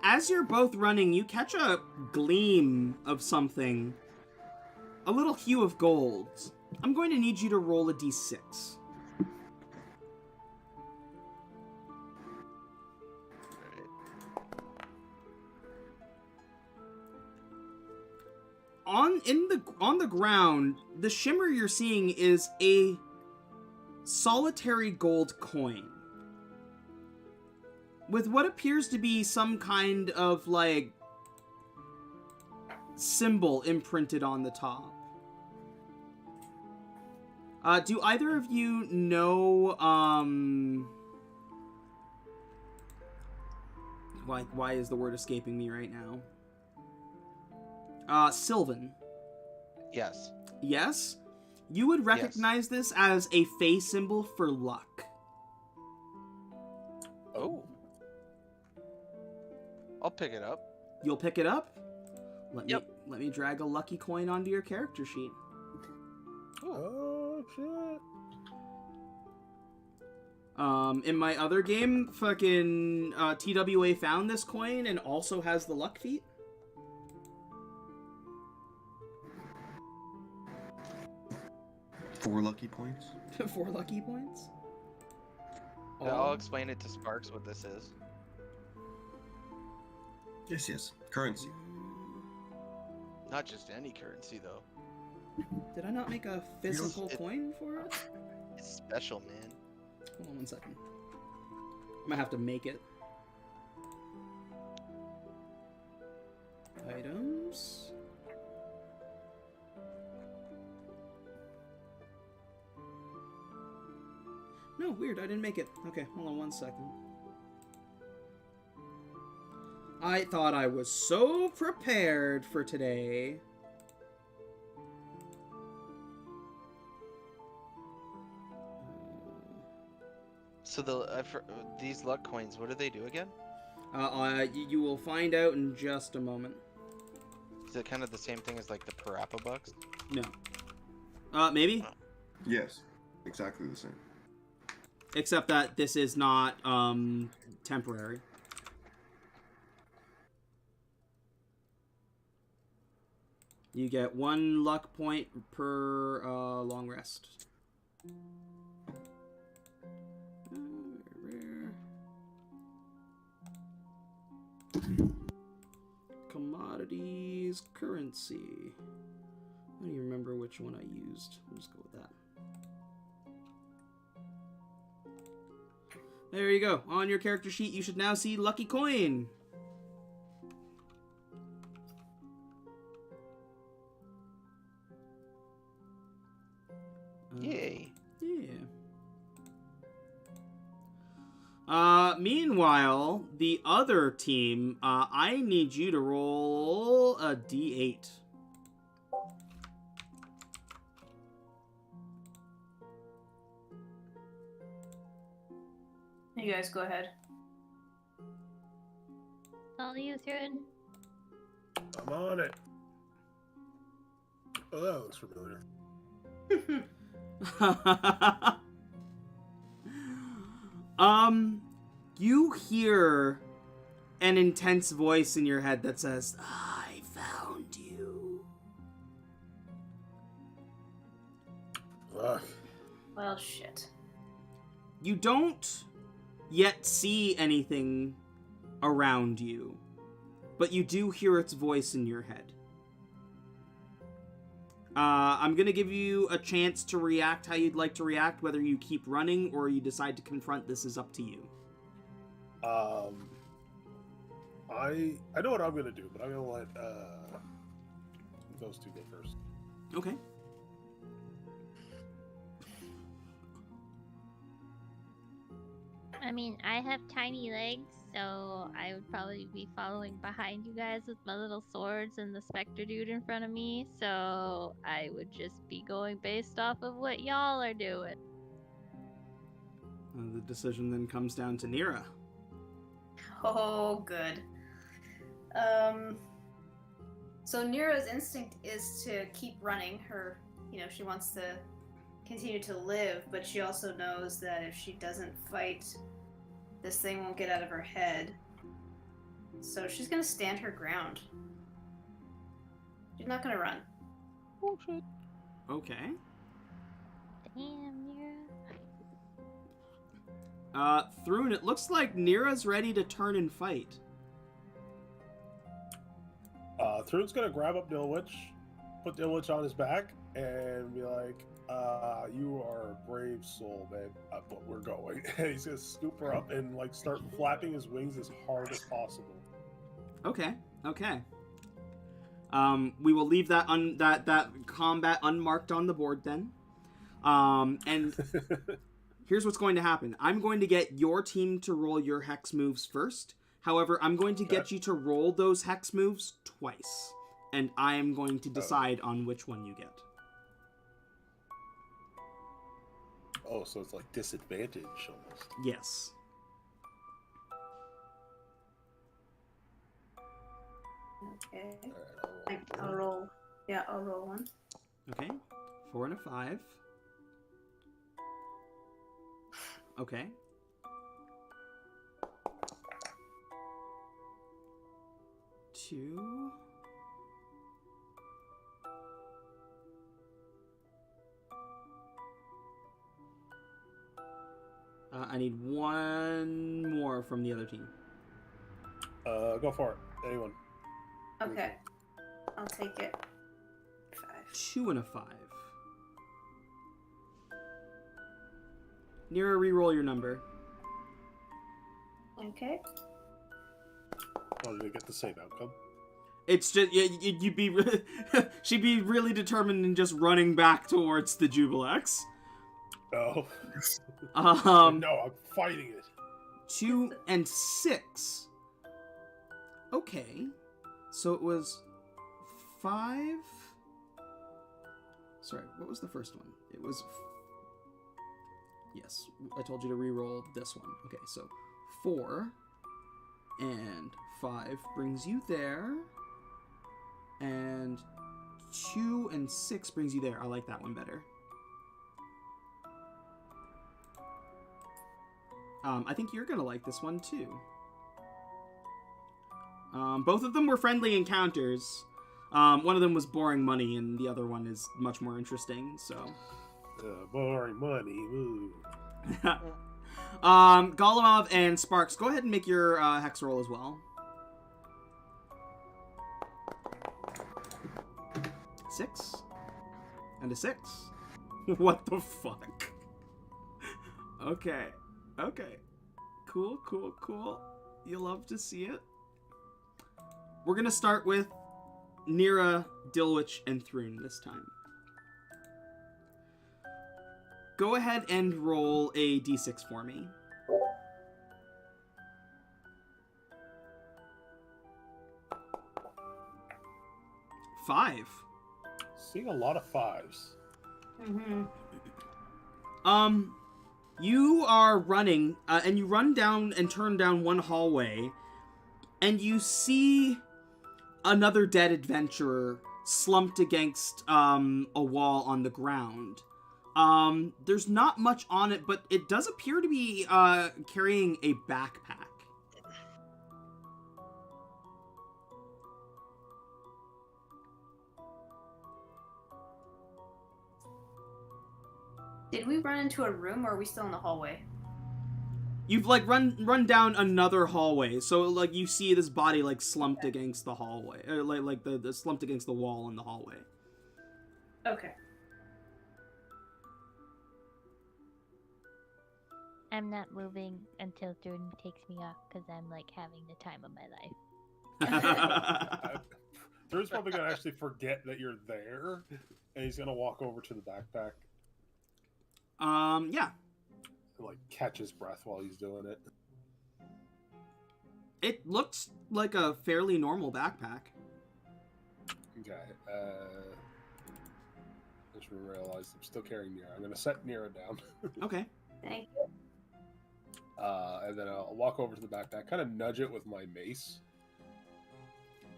As you're both running, you catch a gleam of something. A little hue of gold. I'm going to need you to roll a d6. On the ground, the shimmer you're seeing is a solitary gold coin with what appears to be some kind of, like, symbol imprinted on the top. Do either of you know, why is the word escaping me right now? Sylvan. Yes. Yes? You would recognize this as a fey symbol for luck. Oh. I'll pick it up. You'll pick it up? Let Yep. me drag a lucky coin onto your character sheet. Oh, shit. In my other game, fucking TWA found this coin and also has the luck feat. 4 lucky points. 4 lucky points? I'll explain it to Sparks what this is. Yes. Currency. Not just any currency, though. Did I not make a physical coin for it? It's special, man. Hold on 1 second. I might have to make it. Items. weird. I didn't make it. Okay, hold on 1 second. I thought I was so prepared for today. So these luck coins, what do they do again? You will find out in just a moment. Is it kind of the same thing as like the Parappa bucks? No. Maybe? Yes, exactly the same. Except that this is not, temporary. You get 1 luck point per, long rest. Rare. Commodities, currency. I don't even remember which one I used. I'll just go with that. There you go. On your character sheet, you should now see Lucky Coin. Yay. Yeah. Meanwhile, the other team, I need you to roll a d8. You guys go ahead. All you, Thrun. I'm on it. Oh, that looks familiar. You hear an intense voice in your head that says, I found you. Fuck. Well, shit. You don't yet see anything around you, but you do hear its voice in your head. I'm gonna give you a chance to react how you'd like to react. Whether you keep running or you decide to confront, this is up to you. I know what I'm gonna do, but I'm gonna let those two go first. Okay. I mean, I have tiny legs, so I would probably be following behind you guys with my little swords and the specter dude in front of me, so I would just be going based off of what y'all are doing. The decision then comes down to Nira. Oh, good. So Nira's instinct is to keep running. She wants to continue to live, but she also knows that if she doesn't fight, this thing won't get out of her head. So she's gonna stand her ground. She's not gonna run. Oh shit. Okay. Damn, Nira. Thrun, it looks like Nira's ready to turn and fight. Thrun's gonna grab up Dilwich, put Dilwich on his back, and be like, you are a brave soul, babe, but we're going. And he's gonna scoop her up and like start flapping his wings as hard as possible. Okay. We will leave that that combat unmarked on the board then. And here's what's going to happen. I'm going to get your team to roll your hex moves first. However, I'm going to get you to roll those hex moves twice. And I am going to decide on which one you get. Oh, so it's like disadvantage almost. Yes. Okay. Alright, I'll roll. Yeah, I'll roll one. Okay. 4 and a 5. Okay. Two. I need one more from the other team. Go for it. Anyone. Okay. I'll take it. 5. 2 and a 5. Nira, re-roll your number. Okay. Oh, did they get the same outcome? It's just you'd be she'd be really determined in just running back towards the Jubilex. Oh. No, I'm fighting it. 2 and 6. Okay. So it was 5. Sorry, what was the first one? It was. Yes, I told you to re-roll this one. Okay, so 4 and 5 brings you there. And 2 and 6 brings you there. I like that one better. I think you're gonna like this one too. Both of them were friendly encounters. One of them was boring money, and the other one is much more interesting. So, Boring money. Ooh. Golemov and Sparks, go ahead and make your hex roll as well. 6 and a 6. What the fuck? Okay. Cool. You love to see it. We're gonna start with Nira, Dilwich, and Thrun this time. Go ahead and roll a d6 for me. Five. Seeing a lot of 5s. Mm-hmm. You are running, and you run down and turn down one hallway, and you see another dead adventurer slumped against a wall on the ground. There's not much on it, but it does appear to be carrying a backpack. Did we run into a room, or are we still in the hallway? You've like run down another hallway, so like you see this body like slumped against the hallway, like the slumped against the wall in the hallway. Okay. I'm not moving until Jordan takes me off because I'm like having the time of my life. Drew's probably gonna actually forget that you're there, and he's gonna walk over to the backpack. Yeah. And, like, catch his breath while he's doing it. It looks like a fairly normal backpack. Okay. Just realized I'm still carrying Nira. I'm gonna set Nira down. Okay. Thank you. And then I'll walk over to the backpack, kind of nudge it with my mace.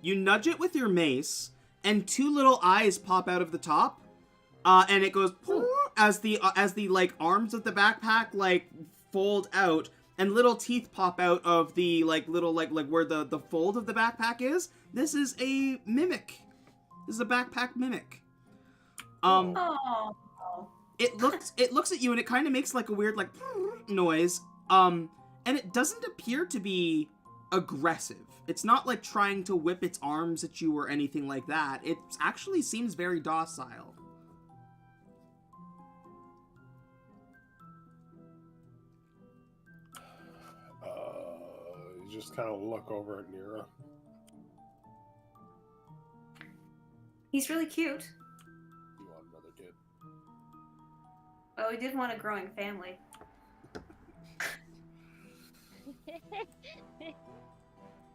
You nudge it with your mace, and 2 little eyes pop out of the top, and it goes as the like arms of the backpack like fold out, and little teeth pop out of the like little like where the fold of the backpack is. This is a mimic. This is a backpack mimic. Oh. It looks at you, and it kind of makes like a weird like noise. And it doesn't appear to be aggressive. It's not like trying to whip its arms at you or anything like that. It actually seems very docile. You just kind of look over at Nira. He's really cute. You want another kid? Oh, we did want a growing family.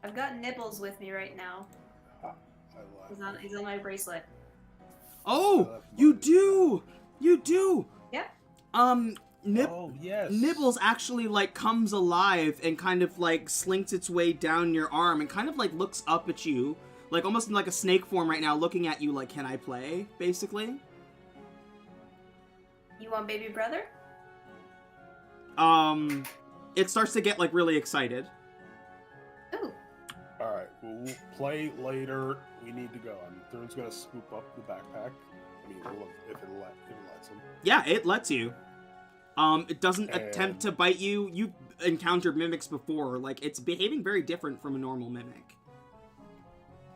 I've got Nibbles with me right now. I left. He's on my bracelet. Oh, you do! You do! Yeah. Oh, yes. Nibbles actually like comes alive and kind of like slinks its way down your arm and kind of like looks up at you, like almost in like a snake form right now, looking at you like, can I play, basically? You want baby brother? It starts to get like really excited. Ooh. Alright, we'll play later. We need to go. Thurne's gonna scoop up the backpack. I mean, if it lets him. Yeah, it lets you. It doesn't attempt to bite you. You've encountered mimics before. Like, it's behaving very different from a normal mimic.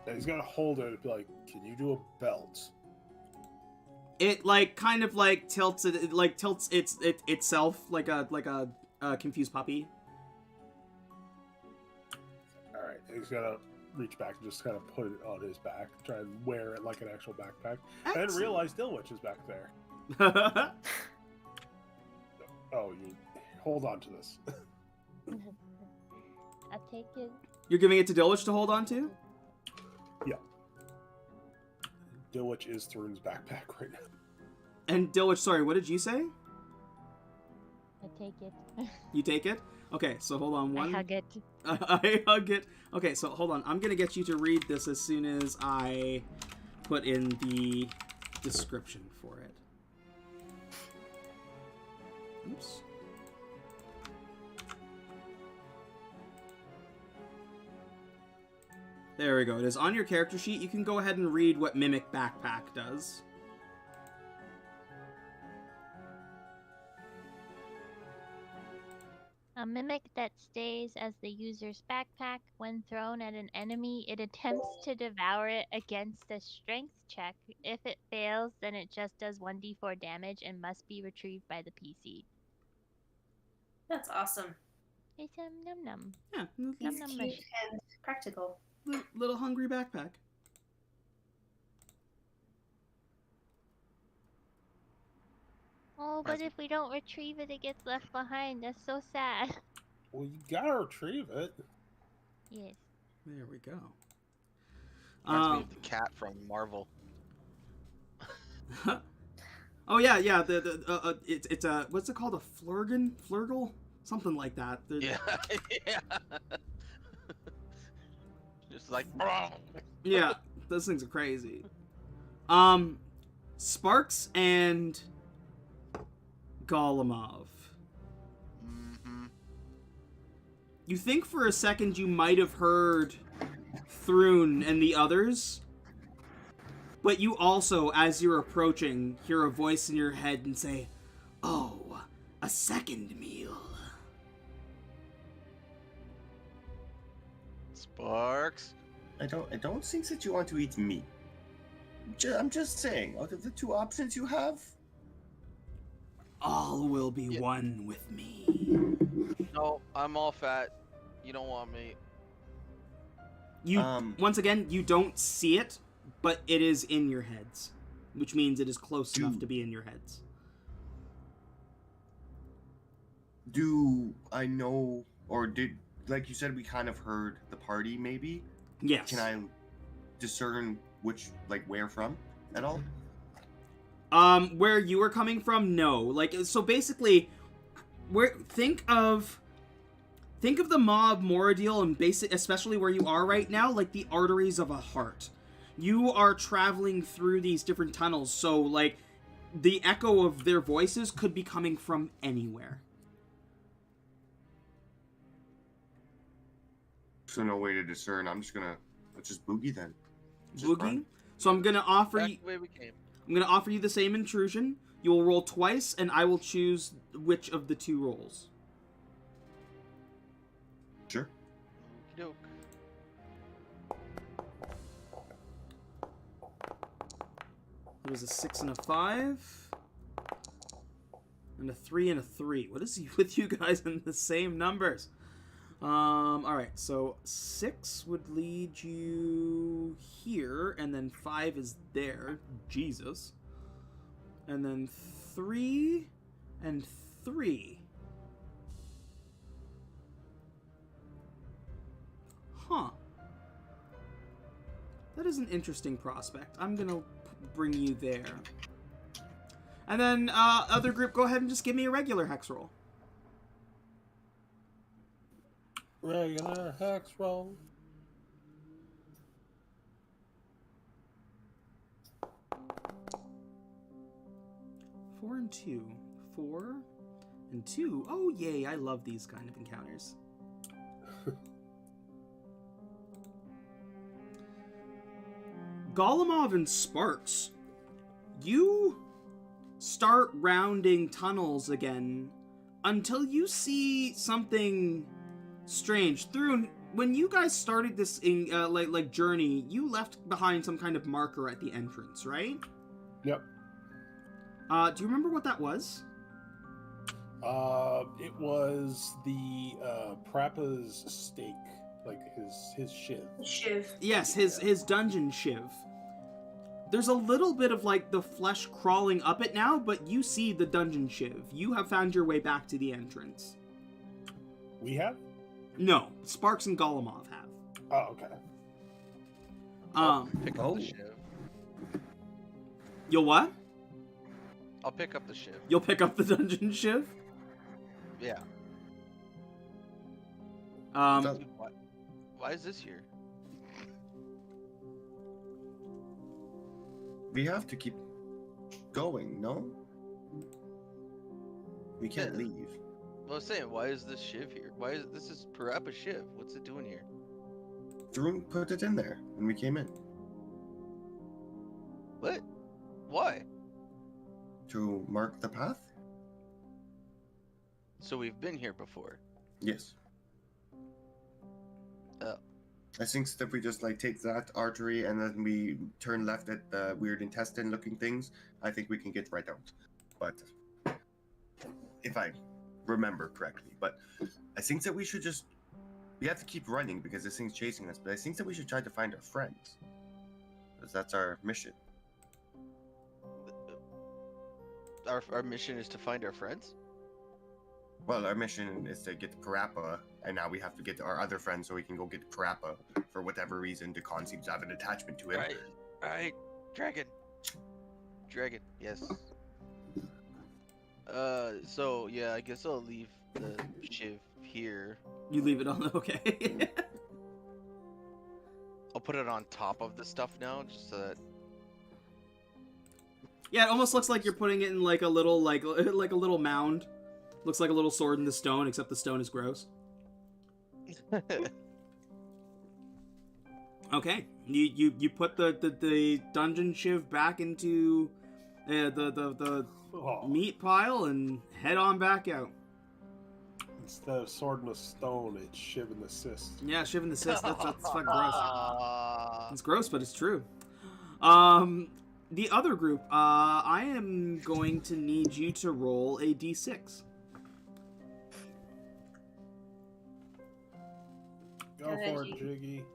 And he's gonna hold it and be like, can you do a belt? It like kind of like tilts itself like a confused puppy. Alright, he's gonna reach back and just kind of put it on his back, try and wear it like an actual backpack. Excellent. And realize Dilwich is back there. Oh, you hold on to this. I'll take it. You're giving it to Dulwich to hold on to? Dillwich is Thrun's backpack right now. And Dulwich, sorry, what did you say? I take it. You take it? Okay, so hold on one. I hug it. I hug it. Okay, so hold on. I'm gonna get you to read this as soon as I put in the description for it. Oops. There we go. It is on your character sheet. You can go ahead and read what Mimic Backpack does. A mimic that stays as the user's backpack. When thrown at an enemy, it attempts to devour it against a strength check. If it fails, then it just does 1d4 damage and must be retrieved by the PC. That's awesome. It's a num num. Yeah, Num It's num cute mush. and practical. little hungry backpack. Oh, but if we don't retrieve it, it gets left behind. That's so sad. Well, you gotta retrieve it. Yes. There we go. Reminds me of the cat from Marvel. Oh yeah. It's a what's it called? A flurgle, something like that. Yeah, yeah. Just like. Yeah, those things are crazy. Sparks and Golemov. Mm-hmm. You think for a second you might have heard Thrun and the others, but you also, as you're approaching, hear a voice in your head and say, "Oh, a second meal." Sparks. I don't think that you want to eat meat. I'm just saying, out of the two options you have, All will be Yeah. one with me. No, I'm all fat. You don't want me. You once again, you don't see it, but it is in your heads, which means it is close enough to be in your heads. do I know, or did, like you said, we kind of heard the party, maybe? Yes. Can I discern which, like, where from at all? Where you were coming from, no. Like, so basically, think of the mob Moradiil and especially where you are right now, like the arteries of a heart. You are traveling through these different tunnels, so like the echo of their voices could be coming from anywhere. So no way to discern. Let's just boogie then. Just Boogie. run. So I'm gonna offer Back you. the way we came. I'm gonna offer you the same intrusion. You will roll twice, and I will choose which of the two rolls. Sure. Okey-doke. It was a 6 and a 5. And a 3 and a 3. What is with you guys in the same numbers? Alright, so 6 would lead you here, and then 5 is there. Jesus. And then 3 and 3. Huh. That is an interesting prospect. I'm gonna bring you there. And then, other group, go ahead and just give me a regular hex roll. Regular hex roll. Four and 2. 4 and 2. Oh, yay, I love these kind of encounters. Golemov and Sparks, you start rounding tunnels again until you see something strange. When you guys started this journey, you left behind some kind of marker at the entrance, right? Yep. Do you remember what that was? It was the Prappa's stake, like his shiv. Shiv. Yes, his dungeon shiv. There's a little bit of like the flesh crawling up it now, but you see the dungeon shiv. You have found your way back to the entrance. We have? No, Sparks and Golemov have. Oh, okay. Pick up the shiv. You'll what? I'll pick up the shiv. You'll pick up the dungeon shiv? Yeah. So- Why is this here? We have to keep going, no? We can't leave. Well, I was saying, why is this shiv here? This is Parappa shiv? What's it doing here? Thrun put it in there when we came in What? Why? to mark the path. So we've been here before. Yes. Oh. I think that we just like take that artery and then we turn left at the weird intestine-looking things. I think we can get right out. But if I remember correctly, but I think that we should we have to keep running because this thing's chasing us. But I think that we should try to find our friends because that's our mission. Our mission is to find our friends? Well, our mission is to get Parappa, and now we have to get our other friends so we can go get Parappa. For whatever reason, Decon seems to have an attachment to him. Right. Dragon, yes. So, yeah, I guess I'll leave the shiv here. You leave it on, okay. I'll put it on top of the stuff now, just so that... Yeah, it almost looks like you're putting it in like a little, like a little mound. Looks like a little sword in the stone, except the stone is gross. Okay, you put the dungeon shiv back into the meat pile and head on back out. Instead of sword in the stone, it's shiv in the cyst. Yeah, shiv in the cyst. That's fucking gross. It's gross, but it's true. The other group, I am going to need you to roll a d6. Go for it, Jiggy.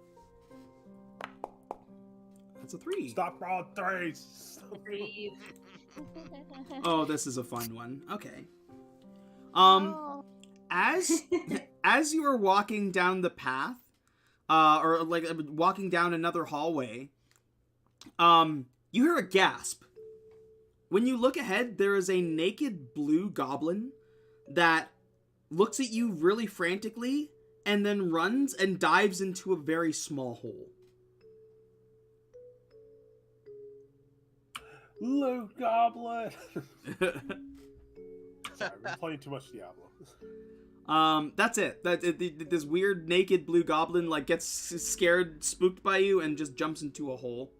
That's a 3. Stop rolling threes. Breathe. Oh, this is a fun one. Okay. Oh. As you are walking down the path, or like walking down another hallway, you hear a gasp. When you look ahead, there is a naked blue goblin that looks at you really frantically and then runs and dives into a very small hole. Blue Goblin. Sorry, we're playing too much Diablo. That's it. This weird naked blue goblin like gets scared, spooked by you, and just jumps into a hole.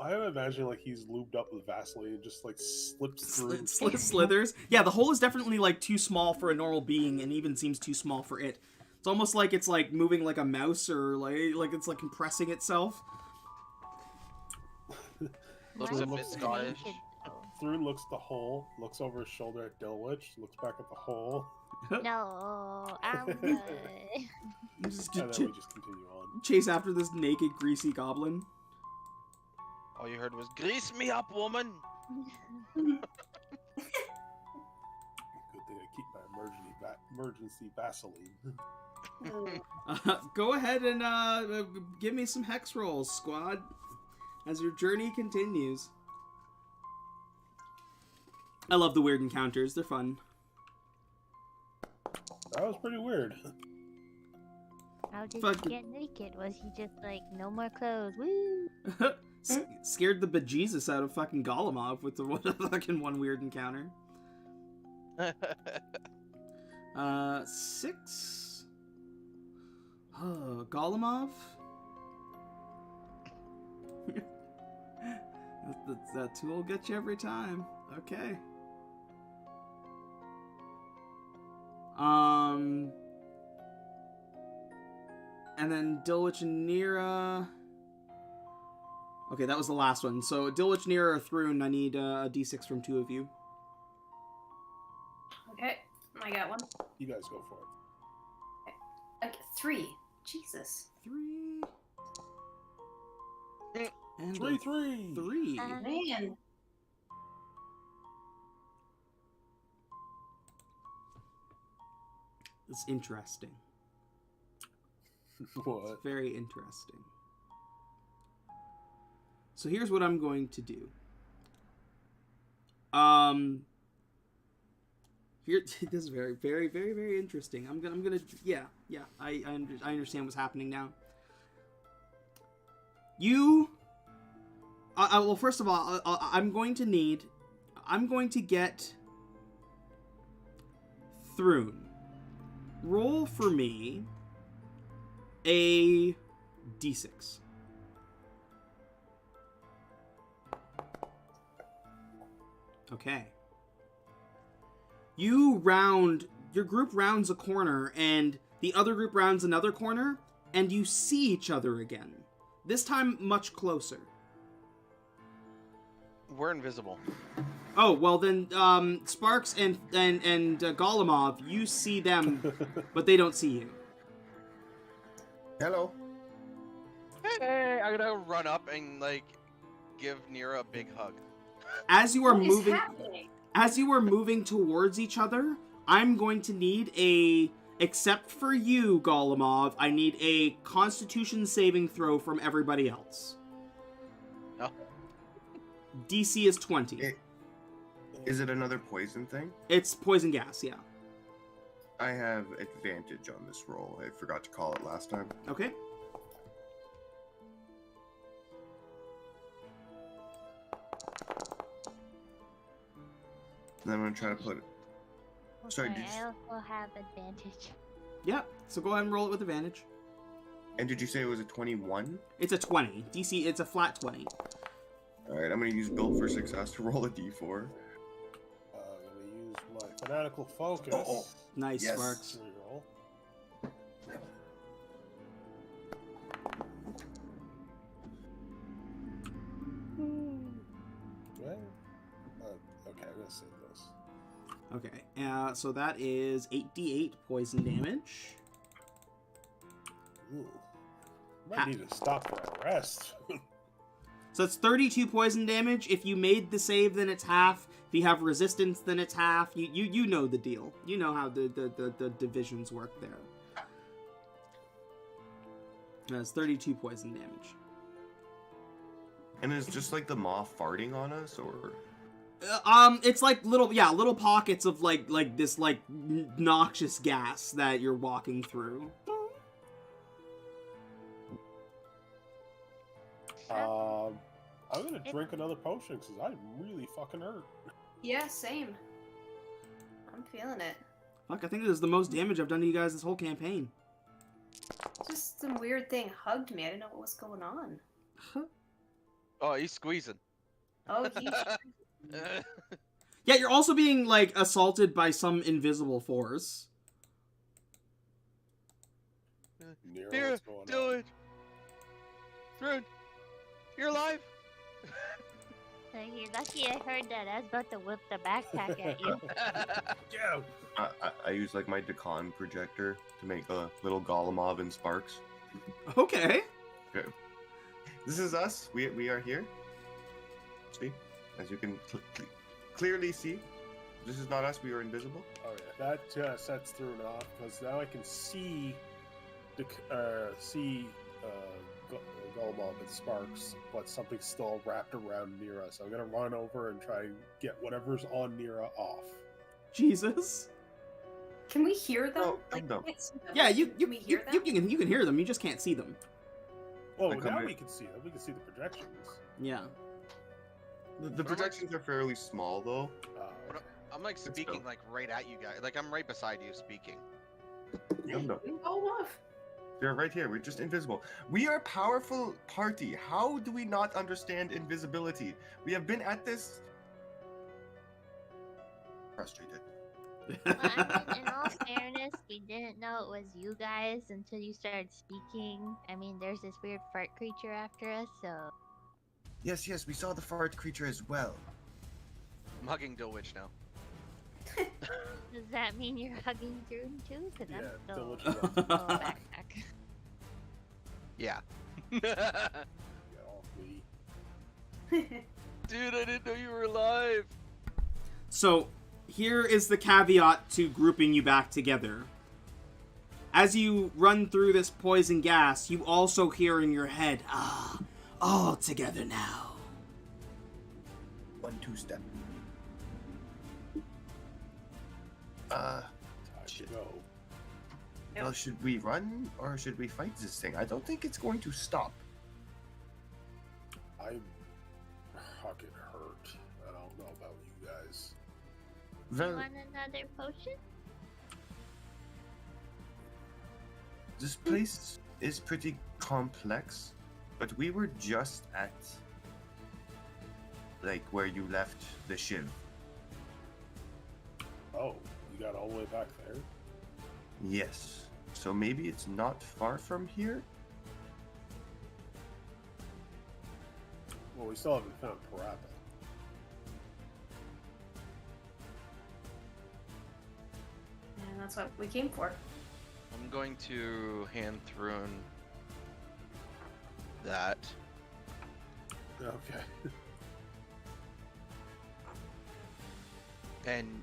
I imagine like he's lubed up with Vaseline and just like slips through. Slithers. Yeah, the hole is definitely like too small for a normal being, and even seems too small for it. It's almost like it's like moving like a mouse, or like it's like compressing itself. Looks a bit Scottish. Thrun looks at the hole, looks over his shoulder at Dilwich, looks back at the hole, No, I'm good. Just and then we just continue on. chase after this naked, greasy goblin. All you heard was, "Grease me up, woman!" Good thing I keep my emergency Vaseline. Go ahead and give me some hex rolls, squad, as your journey continues. I love the weird encounters. They're fun. That was pretty weird. How did Fuck. he get naked? Was he just like, no more clothes? Woo! Scared the bejesus out of fucking Golemov with the fucking one weird encounter. 6. Oh, Golemov? that tool will get you every time. Okay. And then Dilwich and Nira. Okay, that was the last one. So Dilwich, Nira, or Thrun, I need a d6 from 2 of you. Okay, I got one. You guys go for it. Okay, 3. Jesus. 3. And 3-3. 3. Man. It's interesting. What? It's very interesting. So here's what I'm going to do. Here, this is very, very, very, very interesting. I'm gonna, yeah. I understand what's happening now. Well, first of all, I'm going to get Thrune. Roll for me a d6. Okay. Your group rounds a corner, and the other group rounds another corner, and you see each other again. This time, much closer. We're invisible. Oh, well then, Sparks and Golemov, you see them, but they don't see you. Hello. Hey, I'm gonna run up and like give Nira a big hug. As you are What is moving, happening? as you are moving towards each other, I'm going to need except for you, Golemov, I need a Constitution saving throw from everybody else. Oh. DC is 20. Is it another poison thing? It's poison gas, yeah. I have advantage on this roll. I forgot to call it last time. Okay. And I'm gonna try to put it. Sorry, Okay, did I you... also have advantage. Yeah, so go ahead and roll it with advantage. And did you say it was a 21? It's a 20. DC, it's a flat 20. Alright, I'm gonna use Built for Success to roll a d4. I'm gonna use my fanatical focus. Oh. Nice, Yes. Sparks. Reroll. Well, okay, I'm gonna save those. Okay, so that is 8d8 poison damage. Ooh. Might need to stop for a rest. So it's 32 poison damage. If you made the save, then it's half. If you have resistance, then it's half. You know the deal. You know how the divisions work there. That's 32 poison damage. And is just like the maw farting on us, or? It's like little pockets of like this noxious gas that you're walking through. I'm gonna drink another potion because I'm really fucking hurt. Yeah, same. I'm feeling it. Fuck, I think this is the most damage I've done to you guys this whole campaign. Just some weird thing hugged me. I didn't know what was going on. Oh, he's squeezing. Oh, he. Yeah, you're also being like assaulted by some invisible force. Nero, Here, what's going do on? it. Thrune, you're alive. So you're lucky I heard that. I was about to whip the backpack at you. Yeah. I use like my Decon projector to make a little Golemov and Sparks. Okay. This is us. We are here. See? As you can clearly see, this is not us. We are invisible. Oh yeah, that sets through it off because now I can see the Golemov and Sparks, but something's still wrapped around Nira. So I'm gonna run over and try and get whatever's on Nira off. Jesus. Can we hear them? Oh, Like, no. can't see them. Yeah, you Can we hear them? you can hear them. You just can't see them. Oh, I come now in. we can see them. We can see the projections. Yeah. The projections are fairly small though. I'm like speaking go. like right at you guys. Like I'm right beside you speaking. No. Go off. They're right here. We're just invisible. We are a powerful party. How do we not understand invisibility? We have been at this. Frustrated. Well, I mean, in all fairness, we didn't know it was you guys until you started speaking. I mean, there's this weird fart creature after us, so... Yes, we saw the fart creature as well. I'm hugging Dillwitch now. Does that mean you're hugging Drune too? Because Yeah, I'm still... Dillwitch Oh, backpack. Yeah. Get off me. Dude, I didn't know you were alive. So, here is the caveat to grouping you back together. As you run through this poison gas, you also hear in your head, all together now. 1-2 step. Time to Shit. go. Well, should we run or should we fight this thing? I don't think it's going to stop. I'm fucking hurt. I don't know about you guys. You Well, want another potion? this place is pretty complex, but we were just at, like, where you left the shiv. Oh, you got all the way back there? Yes. So maybe it's not far from here? Well, we still haven't found Parappa. And that's what we came for. I'm going to hand Thrun that. Okay. And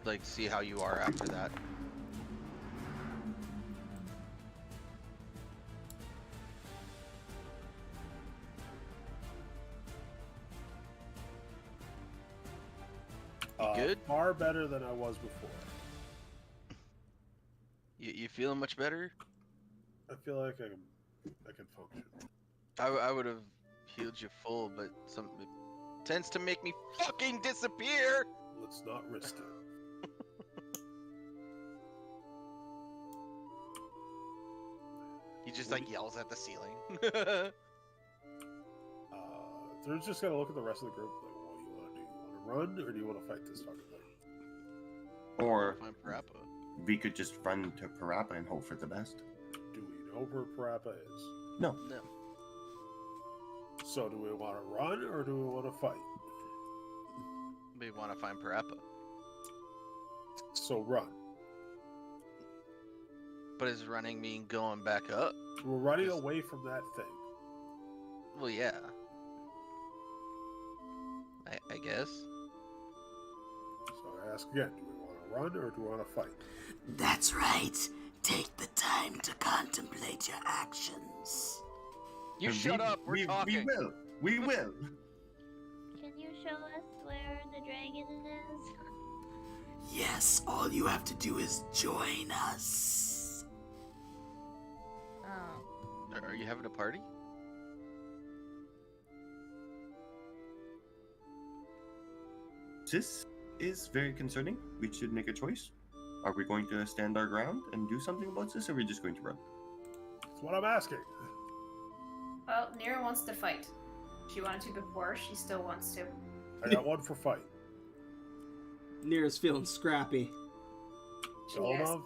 like see how you are after that. Good? Far better than I was before. You feeling much better? I feel like I can function. I would have healed you full, but it tends to make me fucking disappear. Let's not risk it. He just like yells at the ceiling. They're just gonna look at the rest of the group. Like, what do you want to do? You want to run, or do you want to fight this fucking thing? Or Find Parappa. we could just run to Parappa and hope for the best. Do we know where Parappa is? No. No. So, do we want to run, or do we want to fight? We want to find Parappa. So run. But is running mean going back up? We're running Yes. away from that thing. Well, yeah. I guess. So I ask again: do we want to run, or do we want to fight? That's right. Take the time to contemplate your actions. You We- shut up. We're talking. We will. We will. Can you show us where the dragon is? Yes, all you have to do is join us. Oh. Are you having a party? This is very concerning. We should make a choice. Are we going to stand our ground and do something about this, or are we just going to run? That's what I'm asking. Well, Nira wants to fight. She wanted to before, she still wants to. I got one for fight. Nira's feeling scrappy. Yes. Solonov,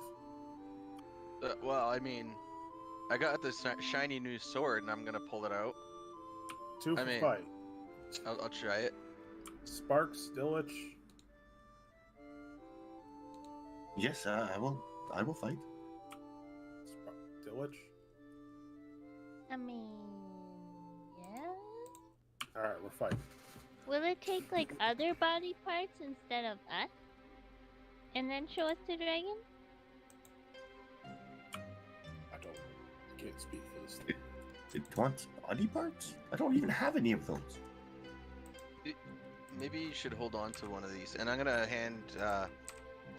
Well, I mean, I got this shiny new sword, and I'm gonna pull it out. 2 I for mean- fight. I'll try it. Sparks, Dillich. Yes, I will. I will fight. Dillich. I mean, yeah. All right, we're fighting. Will it take like other body parts instead of us? And then show us the dragon? I can't speak for this thing. It wants body parts? I don't even have any of those. Maybe you should hold on to one of these, and I'm gonna hand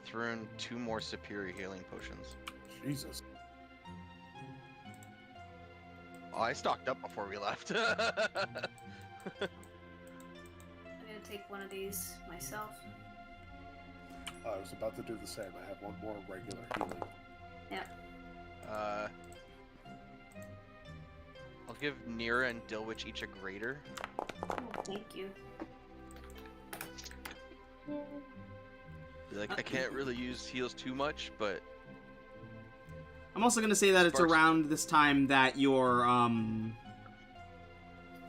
Thrun 2 more superior healing potions. Jesus. Oh, I stocked up before we left. I'm gonna take one of these myself. I was about to do the same. I have one more regular healing. I'll give Nira and Dilwich each a greater. Oh, thank you. Like, I can't really use heals too much, but I'm also gonna say that it's Sparks. around this time that your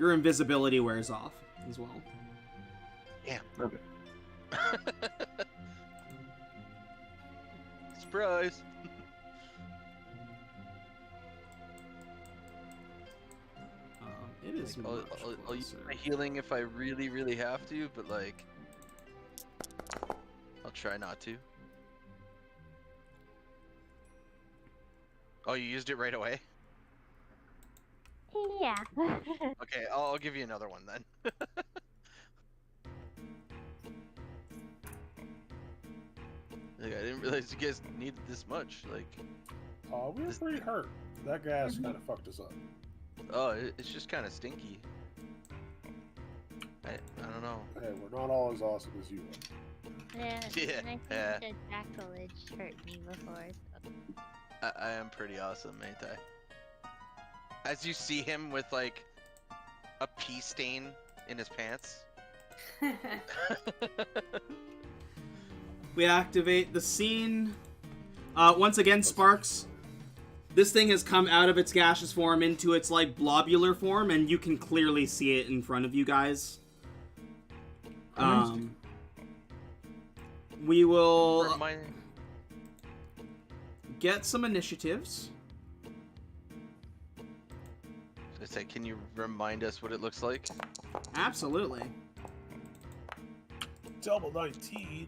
invisibility wears off as well. Okay. surprise. It is Like, much I'll use closer. my healing if I really, really have to, but like, I'll try not to. Oh, you used it right away? Yeah. Okay, I'll give you another one then. Like, I didn't realize you guys needed this much. Like, We were This- pretty hurt. That gas kind of fucked us up. oh, it's just kind of stinky. I don't know. Hey, we're not all as awesome as you are. Yeah, Yeah, and I think yeah. the jackalage hurt me before. So. I am pretty awesome, ain't I? As you see him with like a pee stain in his pants. We activate the scene. Once again, Sparks. This thing has come out of its gaseous form into its like blobular form, and you can clearly see it in front of you guys. We will get some initiatives. I say, can you remind us what it looks like? Absolutely. Double 19.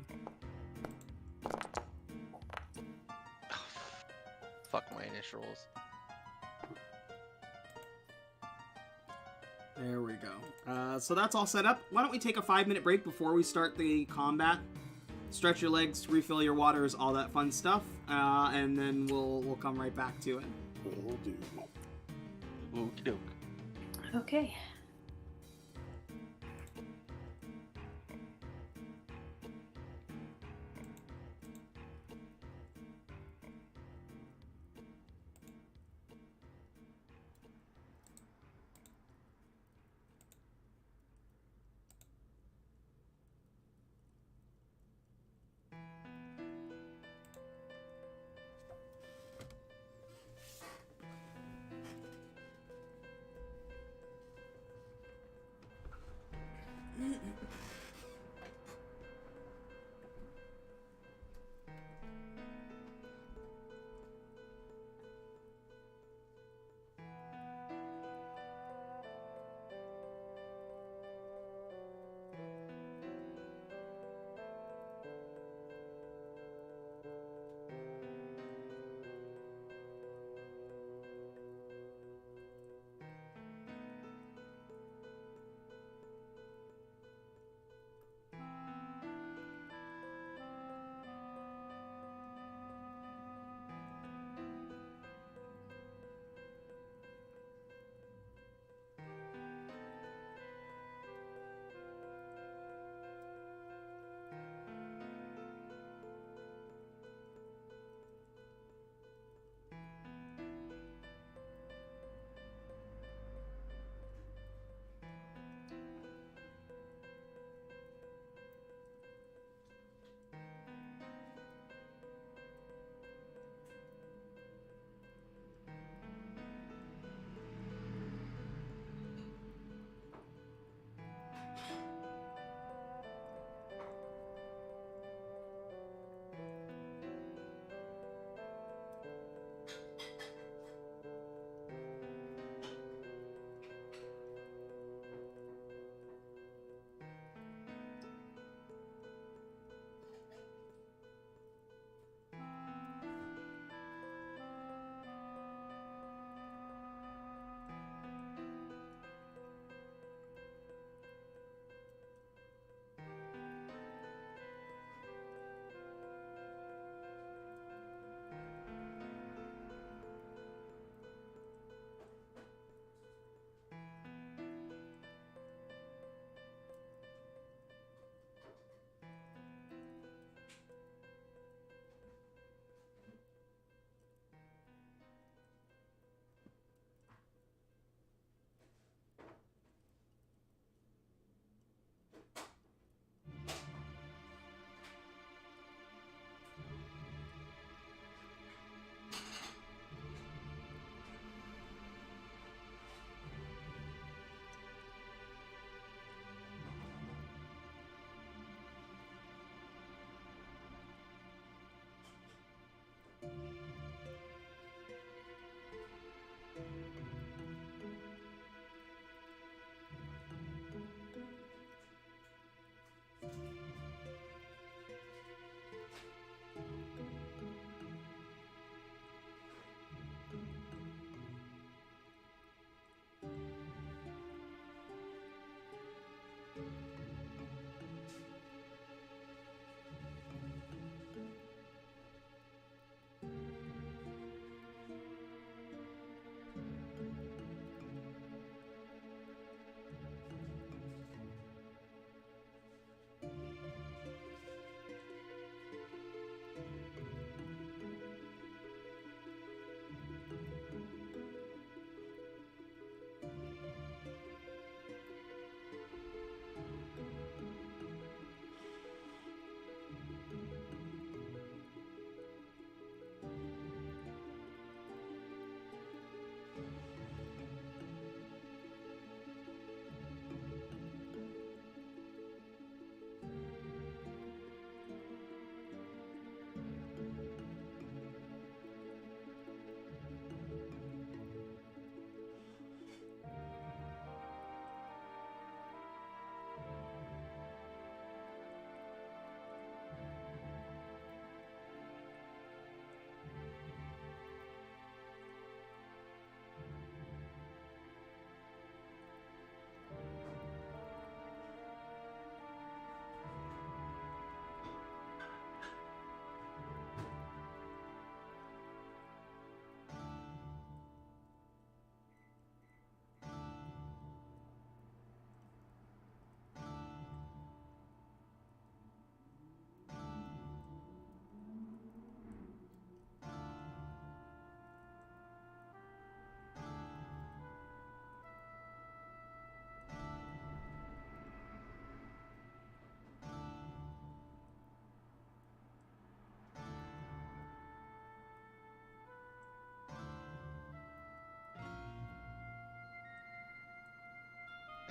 Fuck my initials. There we go. So that's all set up. Why don't we take a 5-minute break before we start the combat? Stretch your legs, refill your waters, all that fun stuff, and then we'll come right back to it. Will do. Okie doke. Okay.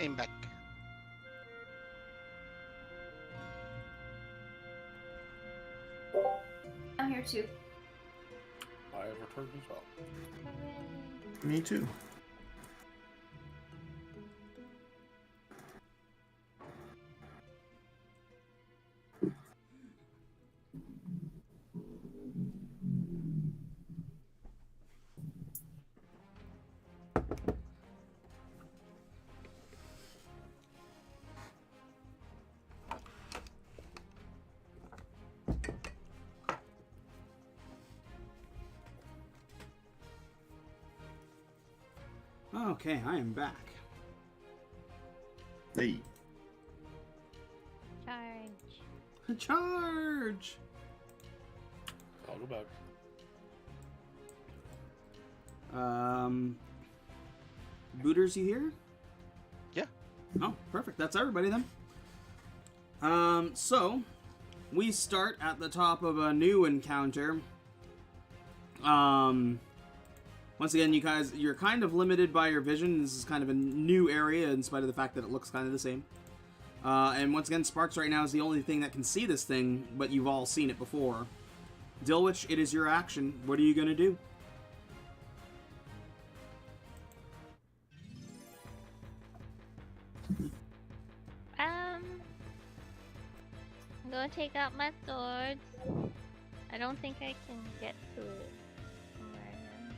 I'm back. I'm here too. I have returned as well. Me too. Okay, I am back. Hey. Charge. Charge! I'll go back. Booters, you here? Yeah. Oh, perfect. That's everybody then. So we start at the top of a new encounter. Once again, you guys, you're kind of limited by your vision. This is kind of a new area in spite of the fact that it looks kind of the same. And once again, Sparks right now is the only thing that can see this thing, but you've all seen it before. Dilwich, it is your action. What are you going to do? I'm gonna take out my swords. I don't think I can get to it from where I am.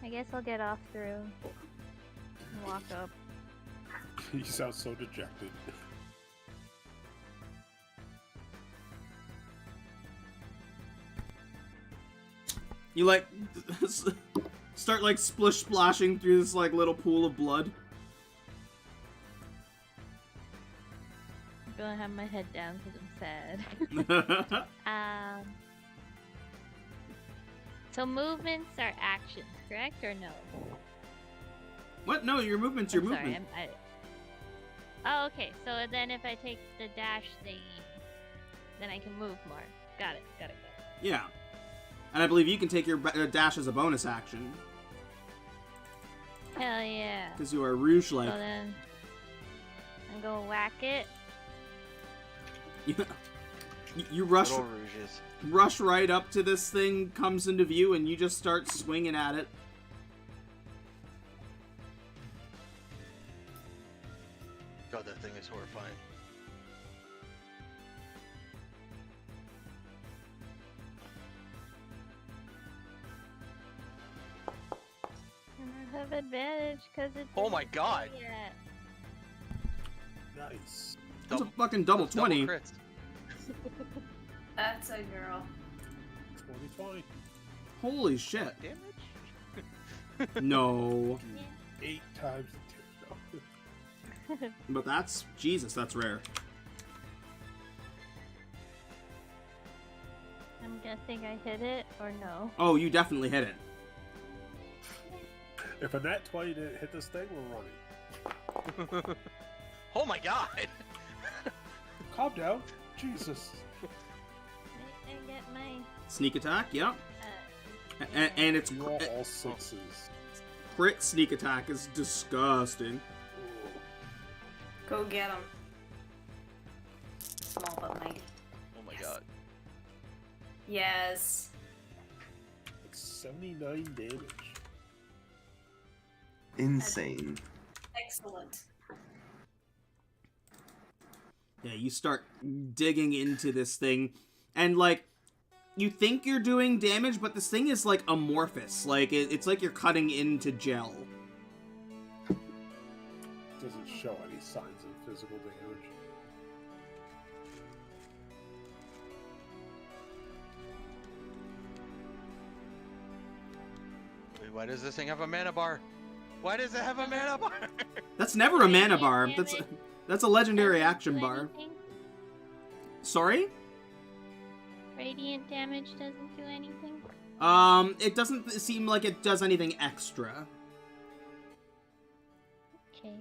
I guess I'll get off through and walk up. You sound so dejected. You like start like splish splashing through this like little pool of blood. I'm gonna have my head down because I'm sad. So movements are actions, correct or no? What? No, your movement's your I'm movement. Sorry, Oh, okay. So then if I take the dash thingy, then I can move more. Got it. Yeah. And I believe you can take your dash as a bonus action. Hell yeah. Because you are rouge-like. So then I'm gonna whack it. You rush, Little rouges. rush right up to this thing, comes into view, and you just start swinging at it. God, that thing is horrifying. And I have advantage because it's. Oh my God. Yet. Nice. That's a fucking double 20. crits. That's a girl. 2020. Holy shit. Damage? No. 8 times the 10. But that's... Jesus, that's rare. I'm guessing I hit it or no. Oh, you definitely hit it. If a nat 20 didn't hit this thing, we're running. Oh my God! Calm down. Jesus. I get my. Sneak attack, yep. And it's... You roll all 6s. Crit sneak attack is disgusting. Go get him. Small but mighty. Oh my Yes. God. Yes. Like 79 damage. Insane. Excellent. Yeah, you start digging into this thing, and, like, you think you're doing damage, but this thing is, like, amorphous. Like, it's like you're cutting into gel. Doesn't show any signs of physical damage. Wait, why does this thing have a mana bar? Why does it have a mana bar? That's never a mana Radiant bar. damage. That's a legendary Doesn't action do bar. anything? Sorry? Radiant damage doesn't do anything. It doesn't seem like it does anything extra. Okay.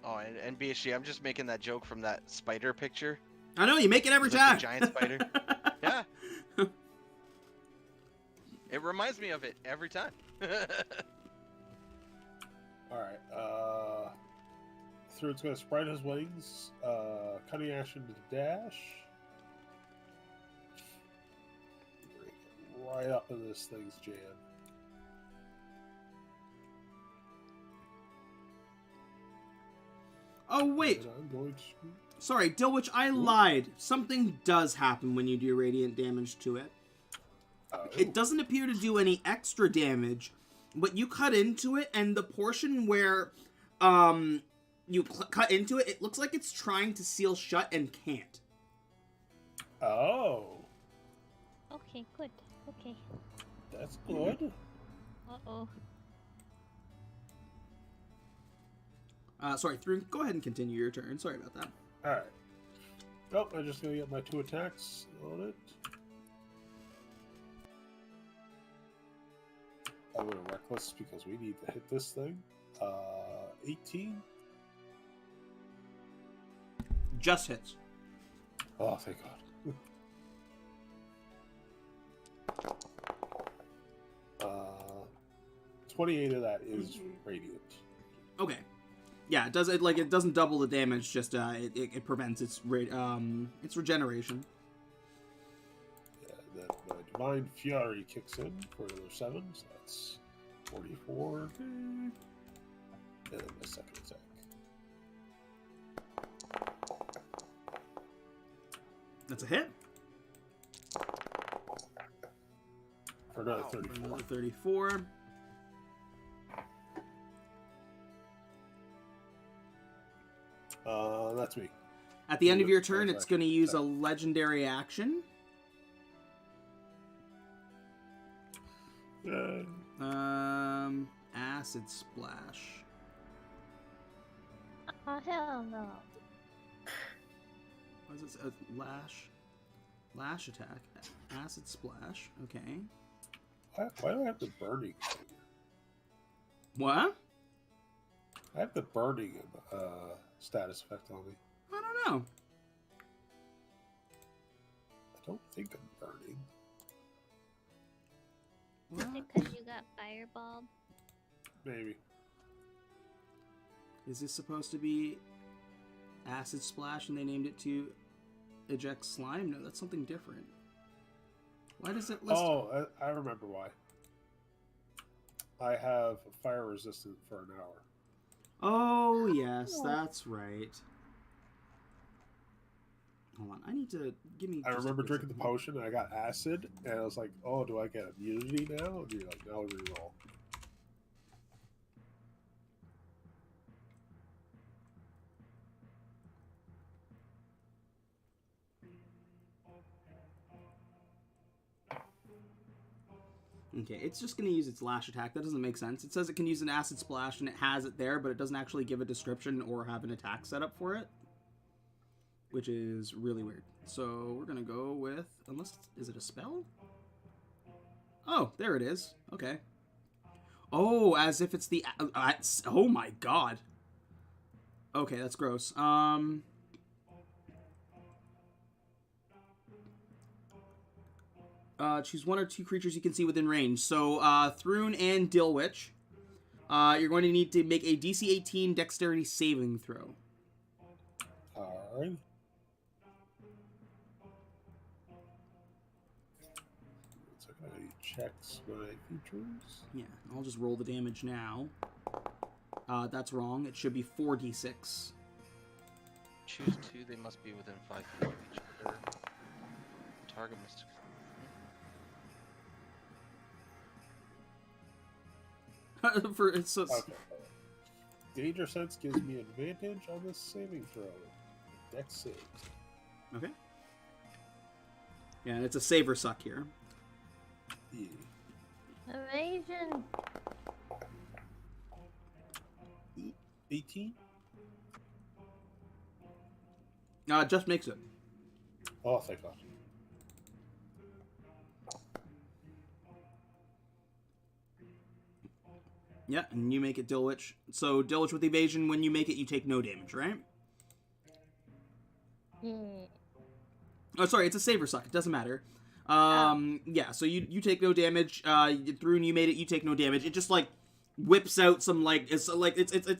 Oh, and BSG, I'm just making that joke from that spider picture. I know, you make it every It's like time. the giant spider. Yeah. It reminds me of it every time. Alright, Throug's gonna spread his wings, cutting action to dash. Right up in this thing's jam. Oh, wait. And I'm going to... Sorry, Dilwich, I lied. Something does happen when you do radiant damage to it. It doesn't appear to do any extra damage, but you cut into it, and the portion where you cut into it, it looks like it's trying to seal shut and can't. Oh, Okay, good. Okay. that's good. Uh-oh. Sorry, Thrun, go ahead and continue your turn. Sorry about that. Alright. Oh, I'm just gonna get my 2 attacks on it. I'm gonna reckless because we need to hit this thing. 18. Just hits. Oh, thank God. 28 of that is radiant. Okay. Yeah, it does. It doesn't double the damage. Just it prevents its regeneration. Yeah, then my Divine Fury kicks in for another 7, so that's 44. And then my second attack. That's a hit. For another For 34. another 34. That's me. At the end of your Bonus turn, it's action. going to use a legendary action. Yay. Acid Splash. Oh, hell no. What is this? Lash attack. Acid Splash. Okay. Why do I have the burning? What? I have the burning status effect on me. I don't know. I don't think I'm burning. Is it because you got fireballed? Maybe. Is this supposed to be Acid Splash and they named it to eject slime? No, that's something different. Why does it list... Oh, I remember why. I have fire resistant for an hour. Oh, yes, that's right. Hold on, I need to... Give me... I just a remember quick drinking the second. potion and I got acid, and I was like, oh, do I get immunity now? And you're like, no, reroll. Okay, it's just going to use its lash attack. That doesn't make sense. It says it can use an acid splash, and it has it there, but it doesn't actually give a description or have an attack set up for it, which is really weird. So we're going to go with... Unless... Is it a spell? Oh, there it is. Okay. Oh, as if it's the... oh my god. Okay, that's gross. Choose one or two creatures you can see within range. So, Thrun and Dilwich, you're going to need to make a DC 18 Dexterity saving throw. Alright. So I checks my features. Yeah, I'll just roll the damage now. That's wrong. It should be 4d6. Choose 2, they must be within 5 feet of each other. Target must... So, Okay. Danger sense gives me advantage on this saving throw. Dex saves. okay. Yeah, and it's a save or suck here. Yeah. Evasion! 18? Just makes it. Oh, thank God. Yeah, and you make it Dilwich. So, Dilwich with evasion, when you make it, you take no damage, right? Yeah. Oh, sorry, it's a save or suck. It doesn't matter. Yeah, so you take no damage. Thrune, you made it, you take no damage. It just, like, whips out some, like, it's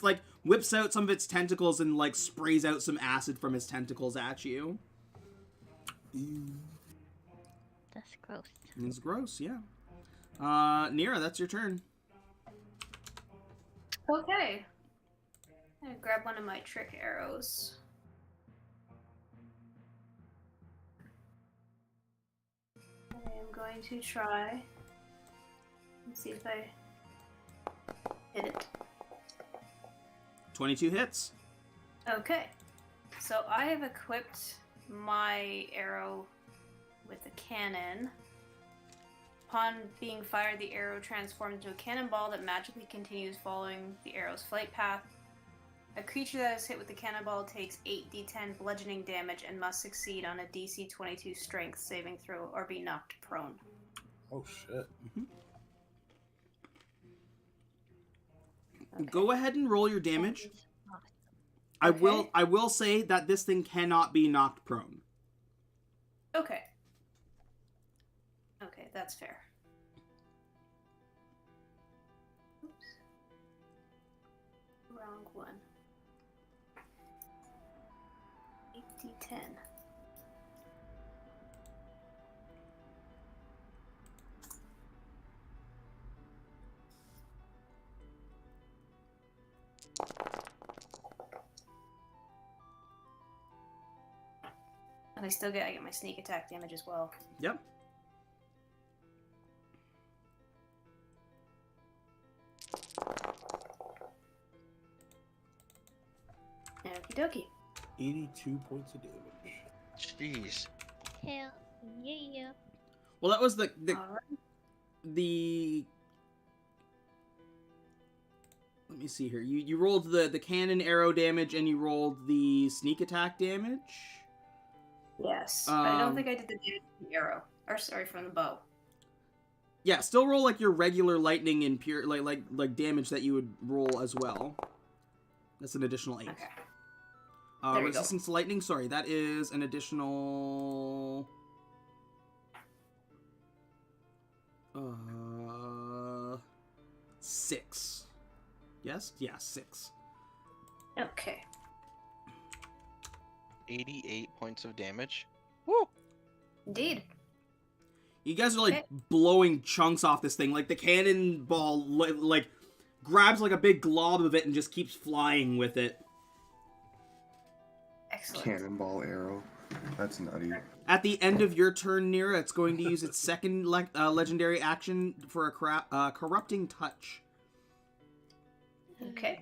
like, whips out some of its tentacles and, like, sprays out some acid from its tentacles at you. That's gross. It's gross, yeah. Nira, that's your turn. Okay. I'm gonna grab one of my trick arrows. I am going to try and see if I hit it. 22 hits. Okay. So I have equipped my arrow with a cannon. Upon being fired, the arrow transforms into a cannonball that magically continues following the arrow's flight path. A creature that is hit with the cannonball takes 8d10 bludgeoning damage and must succeed on a DC 22 strength saving throw or be knocked prone. Oh shit. Okay. Go ahead and roll your damage. That is awesome. I will say that this thing cannot be knocked prone. Okay. Okay, that's fair. Oops. Wrong one. 8d10. And I get my sneak attack damage as well. Yep. Okie dokie. 82 points of damage. Jeez. Hell yeah. Well, that was the Alright. let me see here. You rolled the cannon arrow damage and you rolled the sneak attack damage. Yes. I don't think I did the damage from the arrow. Or sorry, from the bow. Yeah, still roll like your regular lightning and pure like damage that you would roll as well. That's an additional 8. Okay. There we go. Resistance to lightning, sorry, that is an additional 6. Yes? Yeah, 6. Okay. 88 points of damage. Woo! Indeed. You guys are like Okay. blowing chunks off this thing. Like the cannonball like grabs like a big glob of it and just keeps flying with it. Excellent. Cannonball arrow. That's nutty. At the end of your turn, Nira, it's going to use its second legendary action for a corrupting touch. Okay.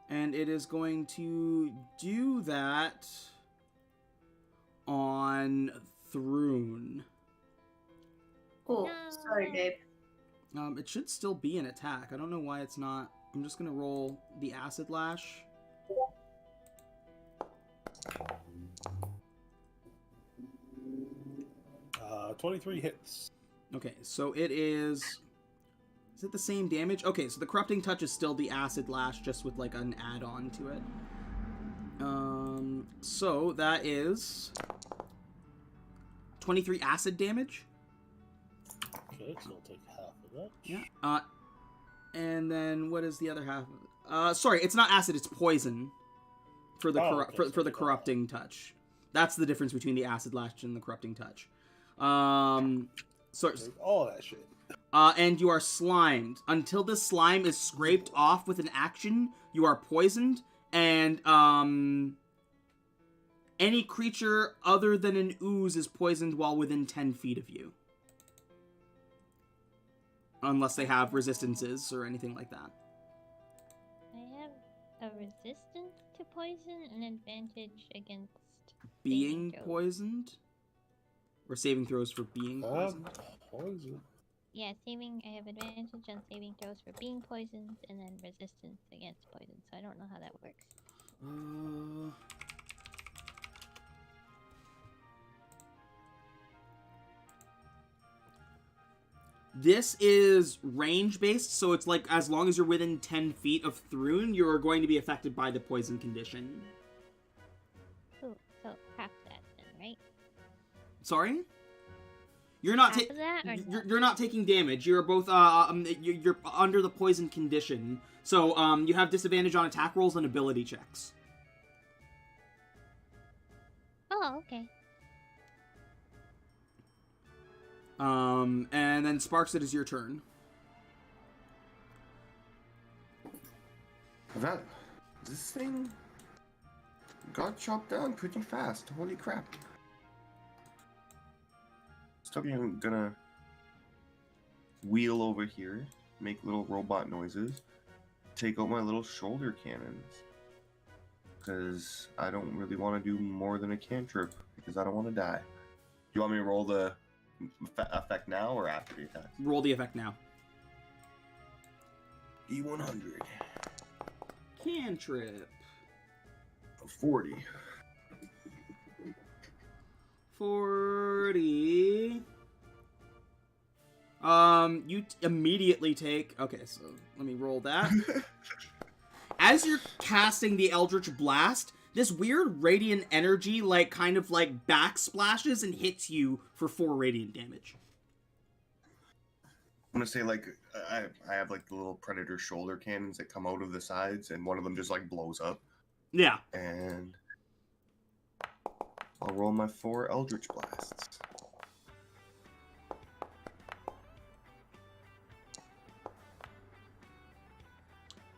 And it is going to do that on Thrune. Cool. No. Sorry, babe. It should still be an attack. I don't know why it's not. I'm just gonna roll the acid lash. Uh, 23 hits. Okay, so it is. Is it the same damage? Okay, so the corrupting touch is still the acid lash, just with like an add-on to it. So that is 23 acid damage. Okay, so I'll take half of that. Yeah. And then what is the other half? Sorry, it's not acid, it's poison. For the for the corrupting touch. That's the difference between the acid lash and the corrupting touch. So Take all that shit. and you are slimed. Until this slime is scraped off with an action, you are poisoned, and any creature other than an ooze is poisoned while within 10 feet of you. Unless they have resistances or anything like that. I have a resistance to poison and advantage against Being saving throws. poisoned? Or saving throws for being poisoned? Poison. Yeah, I have advantage on saving throws for being poisoned and then resistance against poison, so I don't know how that works. This is range based, so it's like as long as you're within 10 feet of Thrune, you're going to be affected by the poison condition. Cool, so half that then, Sorry? You're not Half of that or no? you're not taking damage. You're both you're under the poison condition. So you have disadvantage on attack rolls and ability checks. Oh, okay. And then Sparks, it is your turn. This thing got chopped down pretty fast. Holy crap. Still gonna wheel over here, make little robot noises, take out my little shoulder cannons. Because I don't really want to do more than a cantrip, because I don't want to die. Do you want me to roll the effect now or after the attack? Roll the effect now. D100. Cantrip. 40. 40. You immediately take... Okay, so let me roll that. As you're casting the Eldritch Blast, this weird radiant energy, kind of backsplashes and hits you for 4 radiant damage. I'm gonna say, I have, the little Predator shoulder cannons that come out of the sides, and one of them just, blows up. Yeah. And I'll roll my 4 Eldritch Blasts.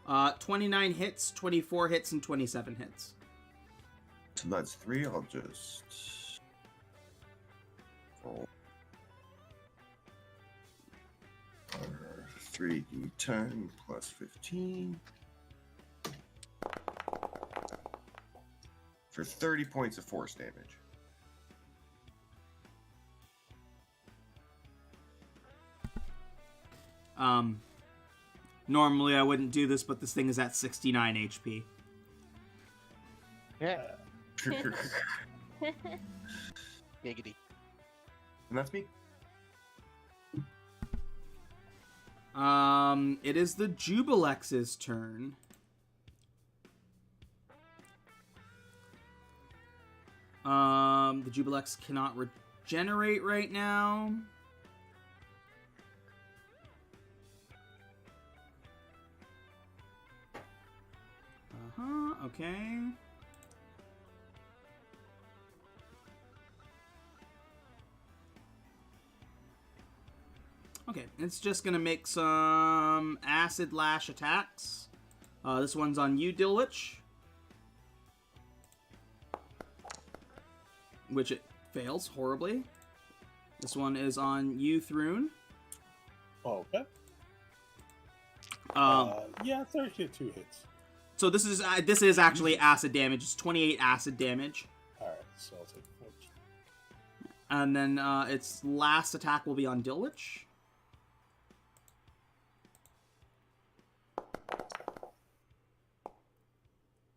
Uh, 29 hits, 24 hits, and 27 hits. So that's 3. I'll just roll 3d10 plus 15 for 30 points of force damage. Normally I wouldn't do this, but this thing is at 69 HP. Yeah. And Giggity. that's me. It is the Jubilex's turn. The Jubilex cannot regenerate right now. Okay. Okay, it's just gonna make some Acid Lash attacks. This one's on you, Dilwich. Which it fails horribly. This one is on you, Thrune. Okay. Yeah, 32 hits. So this is actually acid damage. It's 28 acid damage. Alright, so I'll take 14. And then its last attack will be on Dilwich.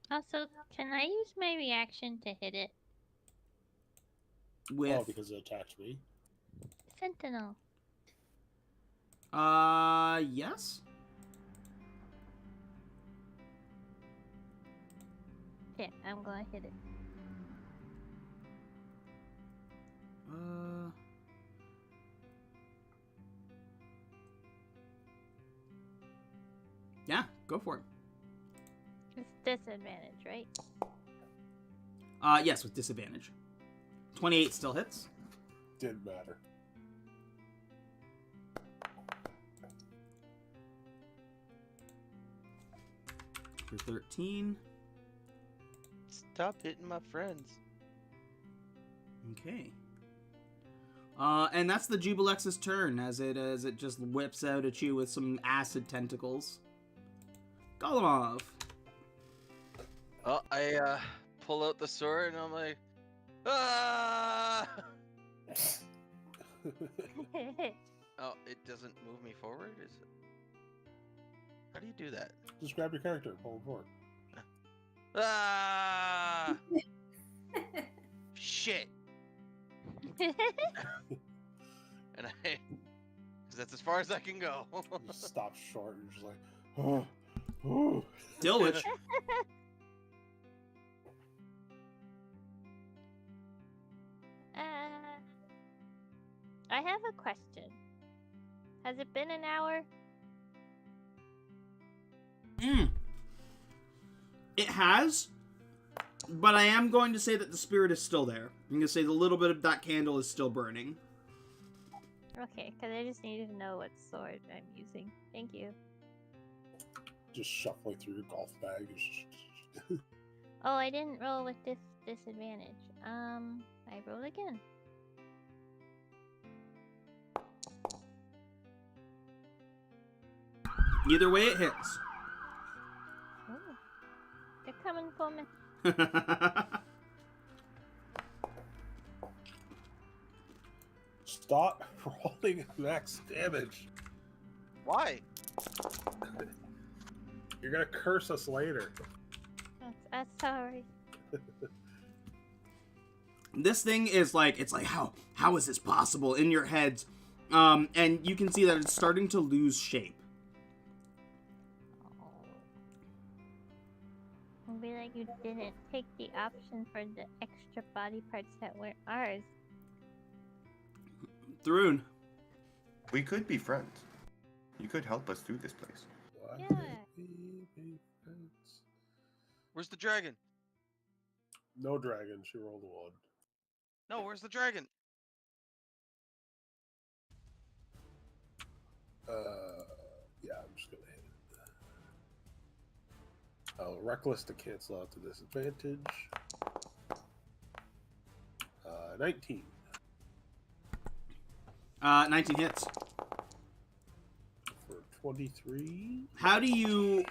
Also, can I use my reaction to hit it? With Oh, because it attacked me? Sentinel. Yes. Okay, I'm gonna hit it. Yeah, go for it. It's disadvantage, right? Yes, with disadvantage. 28 still hits. Didn't matter. For 13. Stop hitting my friends. Okay. And that's the Jubilex's turn as it just whips out at you with some acid tentacles. Golemov. Oh, I pull out the sword and I'm like, ah! Oh, it doesn't move me forward, is it? How do you do that? Just grab your character and pull him forward. Ah! Shit! And because that's as far as I can go. You just stop short and you're just like, oh, oh. Dilwich. have a question. Has it been an hour? It has, but I am going to say that the spirit is still there. I'm going to say the little bit of that candle is still burning. Okay, because I just needed to know what sword I'm using. Thank you. Just shuffling through your golf bag. Oh, I didn't roll with this disadvantage. I roll again. Either way, it hits. Oh, they're coming for me. Stop rolling max damage. Why? You're gonna curse us later. I'm sorry. This thing is like, it's like, how is this possible in your heads? And you can see that it's starting to lose shape. Oh. It'll be like you didn't take the option for the extra body parts that weren't ours. Thrune. We could be friends. You could help us through this place. Why Yeah. can't we be friends? Where's the dragon? No dragon. She rolled a 1. No, where's the dragon? Yeah, I'm just gonna hit it. Reckless to cancel out the disadvantage. 19. 19 hits. For 23. How do you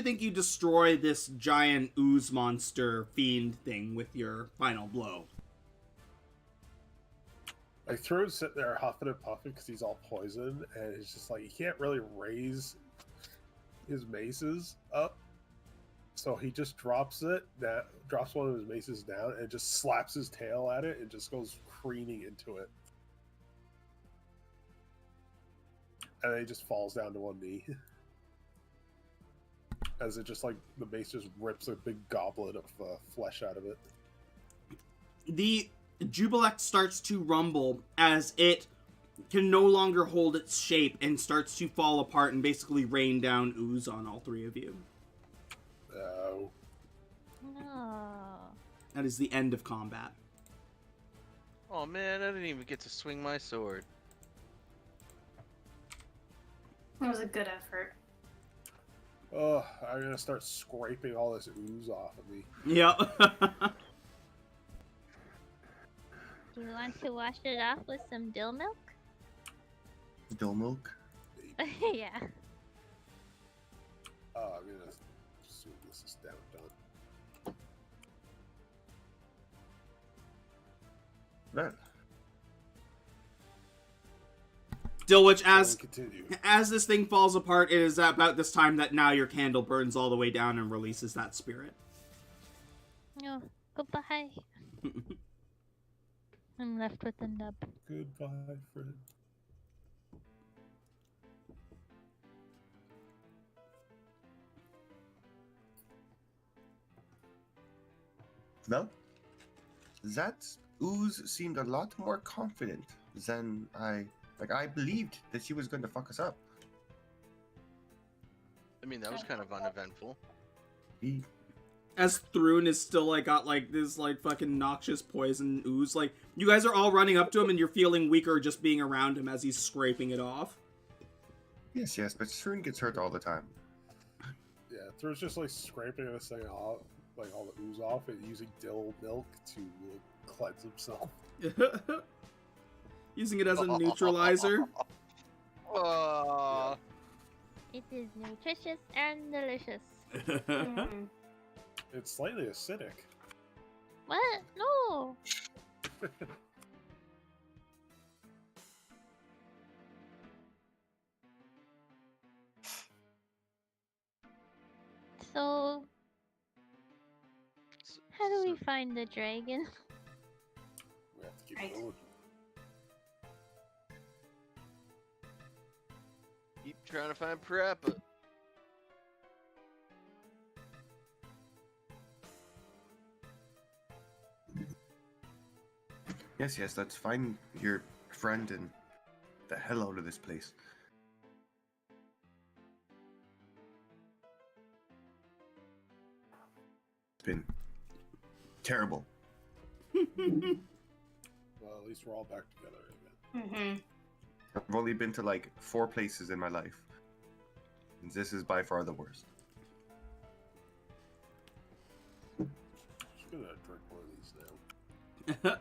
think you destroy this giant ooze monster fiend thing with your final blow? Like, Throne's sitting there huffing and puffing because he's all poisoned, and it's just like he can't really raise his maces up, so he just drops one of his maces down and just slaps his tail at it and just goes careening into it, and then he just falls down to one knee as it just like the mace just rips a big goblet of flesh out of it. The Jubilex starts to rumble as it can no longer hold its shape and starts to fall apart and basically rain down ooze on all three of you. Oh. No. That is the end of combat. Oh man, I didn't even get to swing my sword. It was a good effort. Oh, I'm gonna start scraping all this ooze off of me. Yep. Do you want to wash it off with some dill milk? Dill milk? Yeah. I'm gonna assume this is down done. Then. Dilwich, So we continue. as this thing falls apart, it is about this time that now your candle burns all the way down and releases that spirit. Oh, goodbye. I'm left with the nub. Goodbye, friend. Well, that ooze seemed a lot more confident than I believed that she was going to fuck us up. I mean, that was kind of uneventful. As Thrune is still like got like this like fucking noxious poison ooze, like you guys are all running up to him and you're feeling weaker just being around him as he's scraping it off. Yes, but Shrun gets hurt all the time. Yeah, Throne's just like scraping this thing off, like all the ooze off, and using dill milk to cleanse himself. Using it as a neutralizer. It is nutritious and delicious. Mm. It's slightly acidic. What? No. So, how do we find the dragon? We have to keep Right. going. Keep trying to find Parappa. Yes, let's find your friend and the hell out of this place. It's been terrible. Well, at least we're all back together again. Mm-hmm. I've only been to like 4 places in my life. And this is by far the worst. Just gonna drink one of these now.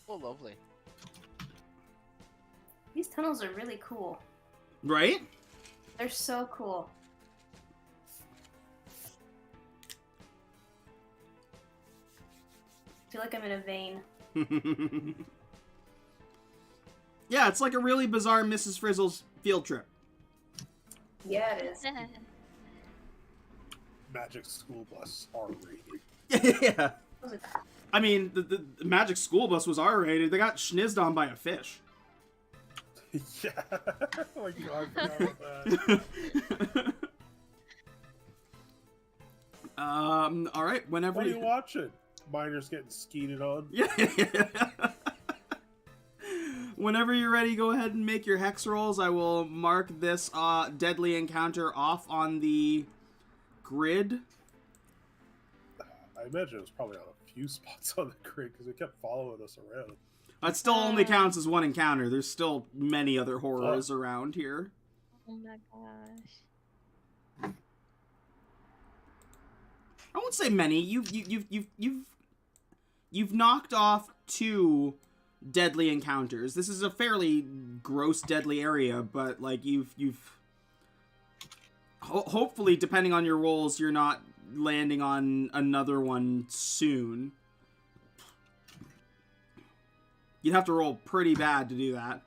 Oh, lovely. These tunnels are really cool. Right? They're so cool. I feel like I'm in a vein. Yeah, it's like a really bizarre Mrs. Frizzle's field trip. Yeah, it is. Magic school bus R-rated. Yeah. I mean, the Magic School Bus was R-rated. They got schnizzed on by a fish. Yeah. Oh my god, I forgot about that. All right. Whenever What are you watching? Miners getting skeeted on. Yeah. Whenever you're ready, go ahead and make your hex rolls. I will mark this deadly encounter off on the grid. I imagine it was probably on a few spots on the grid because it kept following us around. It still only counts as one encounter. There's still many other horrors around here. Oh my gosh. I won't say many. You've knocked off 2 deadly encounters. This is a fairly gross, deadly area, but like hopefully, depending on your rolls, you're not landing on another one soon. You'd have to roll pretty bad to do that.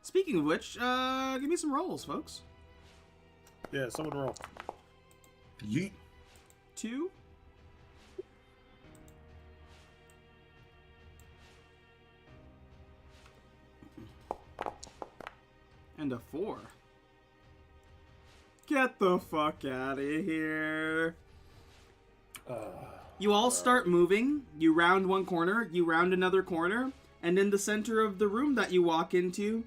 Speaking of which, give me some rolls, folks. Yeah, someone roll. Yeet. 2. And a 4. Get the fuck out of here. You all start moving. You round one corner, you round another corner, and in the center of the room that you walk into,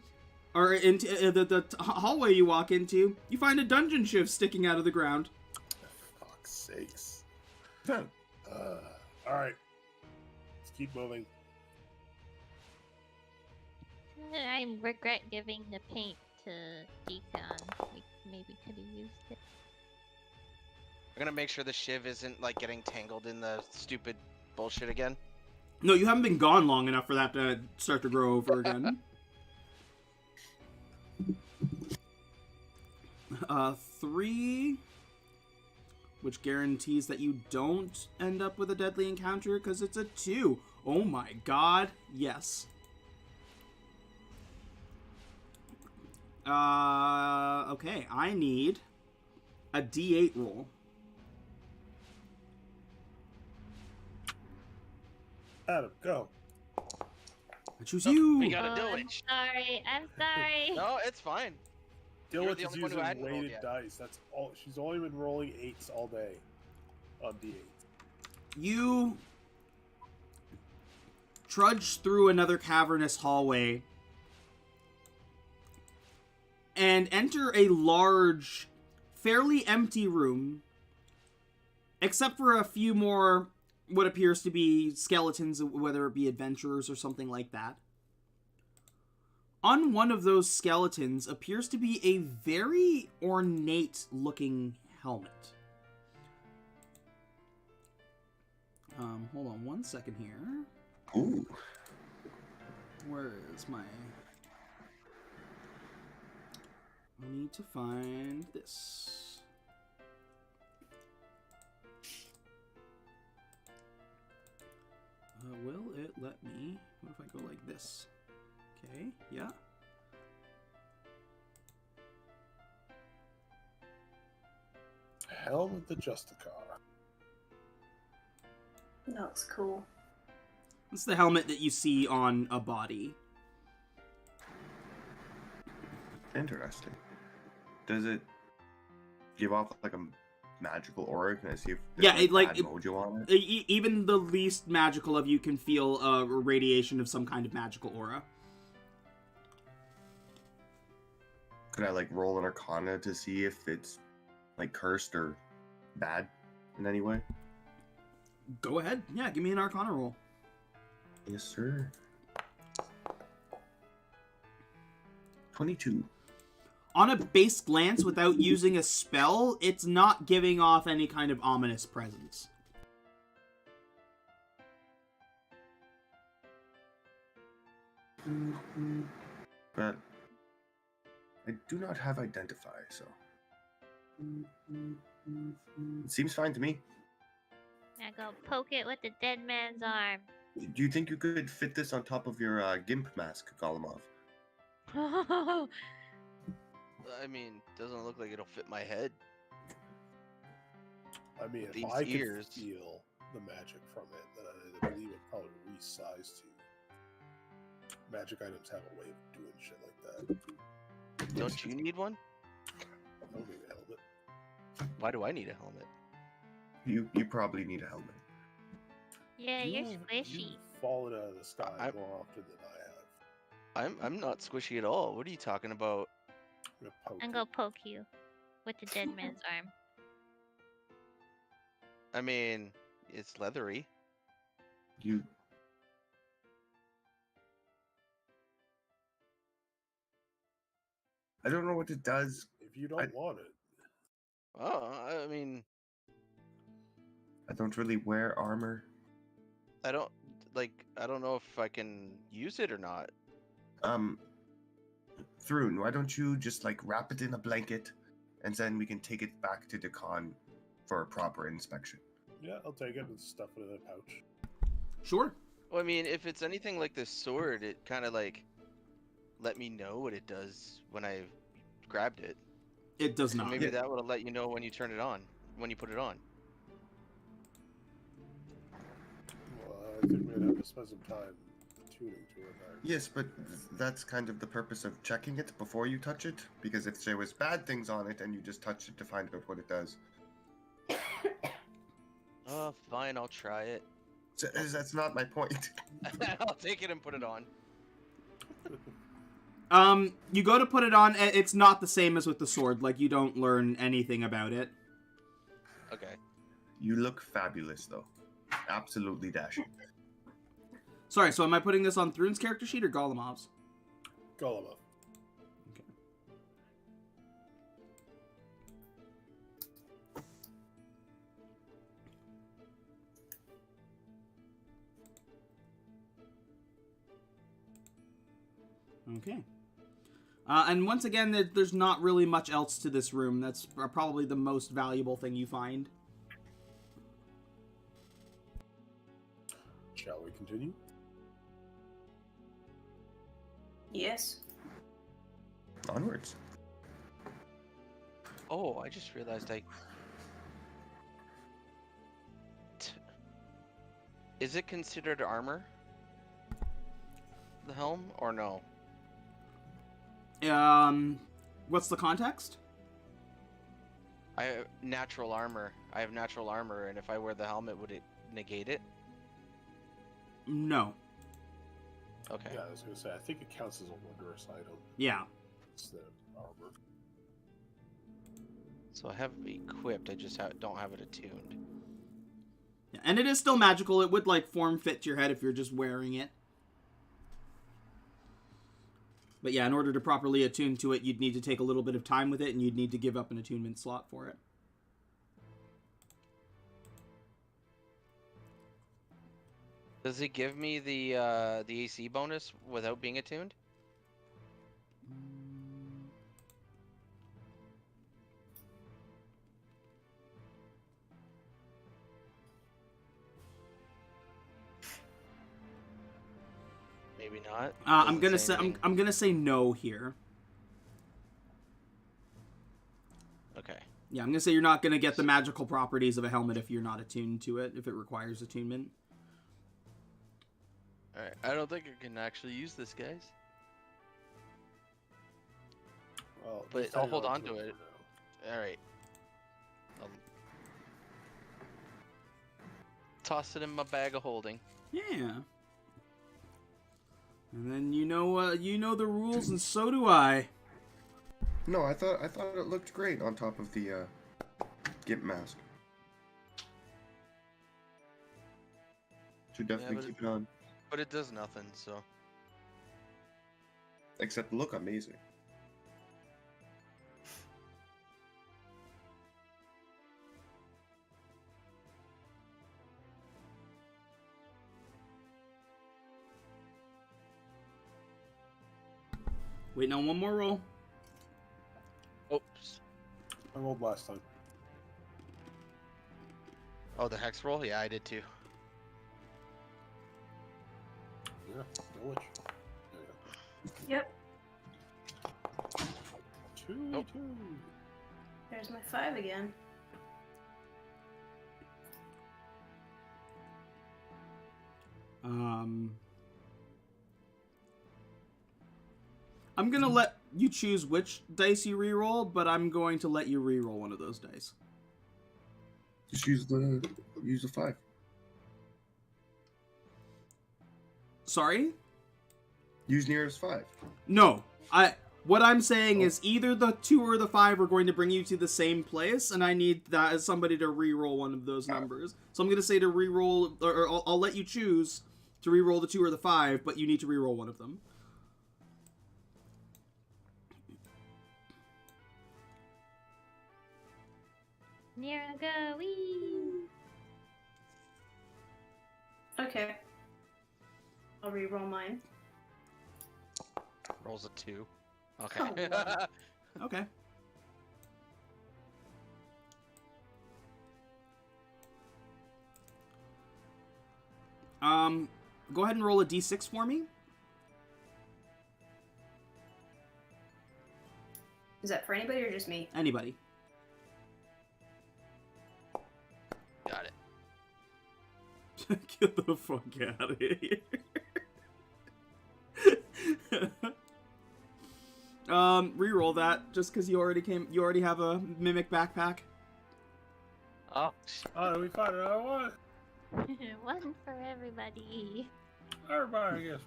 or into the hallway you walk into, you find a dungeon shiv sticking out of the ground. Fuck's sakes. Huh. Alright. Let's keep moving. I regret giving the paint to Deacon. We maybe could have used it. We're gonna make sure the shiv isn't like getting tangled in the stupid bullshit again. No, you haven't been gone long enough for that to start to grow over again. 3, which guarantees that you don't end up with a deadly encounter because it's a 2. Oh my god, yes. Okay, I need a D8 roll. Adam, go. I choose you. We got a I'm Dillwich. sorry. I'm sorry. No, it's fine. You're Dillwich the is only one who using hadn't rolled weighted yet. dice. That's all. She's only been rolling 8s all day on D8. You trudge through another cavernous hallway and enter a large, fairly empty room, except for a few more what appears to be skeletons, whether it be adventurers or something like that. On one of those skeletons appears to be a very ornate-looking helmet. Hold on one second here. Ooh. Where is my... I need to find this. Will it let me... What if I go like this? Okay, yeah. Helm of the Justicar. That looks cool. It's the helmet that you see on a body. Interesting. Does it give off like a magical aura? Can I see if Yeah, there's it, like, bad mojo on it? Even the least magical of you can feel a radiation of some kind of magical aura. Could I like roll an arcana to see if it's like cursed or bad in any way? Go ahead. Yeah, give me an arcana roll. Yes, sir. 22. On a base glance, without using a spell, it's not giving off any kind of ominous presence. But I do not have identify, so it seems fine to me. I go poke it with the dead man's arm. Do you think you could fit this on top of your gimp mask, Golemov? I mean, doesn't look like it'll fit my head. I mean, These if I ears. could feel the magic from it, then I believe it probably resized to. Magic items have a way of doing shit like that. Don't you need one? I don't need a helmet. Why do I need a helmet? You probably need a helmet. Yeah, you're You've squishy. fallen out of the sky I- more often than I have. I'm not squishy at all. What are you talking about? I'm gonna poke I'm it. gonna poke you with the dead man's arm. I mean, it's leathery. You. I don't know what it does. If you don't want it, Oh, I mean, I don't really wear armor. I don't know if I can use it or not. Thrun, why don't you just like wrap it in a blanket, and then we can take it back to Decon for a proper inspection. yeah, I'll take it and stuff it in a pouch. Sure. Well, I mean, if it's anything like this sword, it kind of like let me know what it does when I grabbed it. It does So not. maybe that would let you know when you turn it on, when you put it on. Well, I think we're gonna have to spend some time tuning to it. Yes, but that's kind of the purpose of checking it before you touch it, because if there was bad things on it and you just touched it to find out what it does, Oh, fine, I'll try it. so, that's not my point. I'll take it and put it on. You go to put it on, it's not the same as with the sword, like, you don't learn anything about it. Okay. You look fabulous, though. Absolutely dashing. Sorry, so am I putting this on Thrun's character sheet or Golemov's? Golemov. Okay. And once again, there's not really much else to this room. That's probably the most valuable thing you find. Shall we continue? Yes. Onwards. Oh, I just realized Is it considered armor? The helm, or no? What's the context? I have natural armor. I have natural armor, and if I wear the helmet, would it negate it? No. Okay. Yeah, I was gonna say, I think it counts as a wondrous item Yeah. instead of armor. So I have it equipped. I just don't have it attuned. Yeah, and it is still magical. It would, like, form fit to your head if you're just wearing it. But yeah, in order to properly attune to it, you'd need to take a little bit of time with it, and you'd need to give up an attunement slot for it. Does it give me the AC bonus without being attuned? Maybe not. I'm Doesn't gonna say anything. I'm gonna say no here. Okay. Yeah, I'm gonna say you're not gonna get the magical properties of a helmet if you're not attuned to it, if it requires attunement. All right. I don't think I can actually use this, guys. Well, But just I'll hang hold on it to it. for now. All right. Toss it in my bag of holding. Yeah. And then you know the rules, and so do I. No, I thought it looked great on top of the gimp mask. Should definitely but keep it on. But it does nothing, so. Except look amazing. Waiting on one more roll. Oops. I rolled last time. Oh, the hex roll? Yeah, I did too. Yeah, no witch. Yep. 2-2. There's my 5 again. I'm gonna let you choose which dice you reroll, but I'm going to let you reroll one of those dice. Just use the 5. Sorry? Use nearest 5. No. What I'm saying is either the 2 or the 5 are going to bring you to the same place, and I need that as somebody to reroll one of those numbers. So I'm gonna say to reroll, or I'll let you choose to reroll the 2 or the 5, but you need to reroll one of them. Near go, wee. Okay. I'll re-roll mine. Rolls a 2. Okay. Oh, wow. Okay. Go ahead and roll a d6 for me. Is that for anybody or just me? Anybody. Got it. Get the fuck out of here. Reroll that just because you already have a mimic backpack. Oh, Oh, we find another one. One for everybody. Everybody gets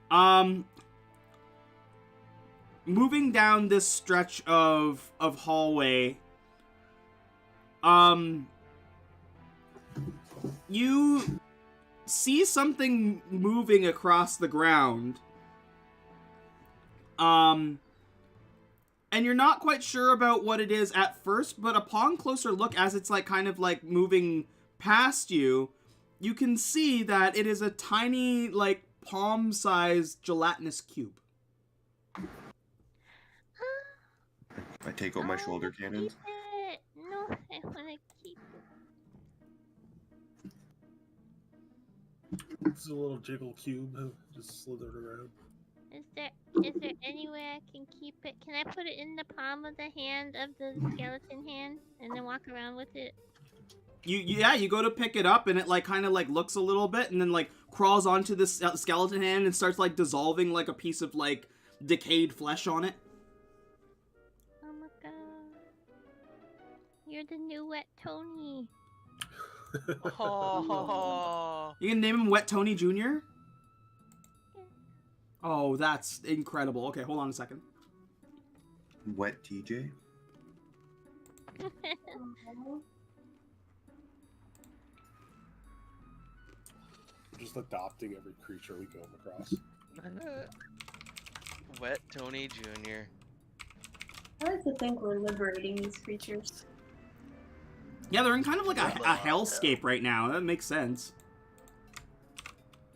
one. Moving down this stretch of hallway, you see something moving across the ground. And you're not quite sure about what it is at first, but upon closer look, as it's like kind of like moving past you, you can see that it is a tiny, like, palm-sized gelatinous cube. I take out my shoulder cannons. Keep it. No, I want to keep it. It's a little jiggle cube just slithered around. Is there any way I can keep it? Can I put it in the palm of the hand of the skeleton hand and then walk around with it? You go to pick it up and it like kind of like looks a little bit and then like crawls onto the skeleton hand and starts like dissolving like a piece of like decayed flesh on it. Oh my god. You're the new Wet Tony. oh. You can name him Wet Tony Jr.? Oh, that's incredible. Okay, hold on a second. Wet TJ? Just adopting every creature we come across. Wet Tony Jr. I like to think we're liberating these creatures. Yeah, they're in kind of like a hellscape right now. That makes sense.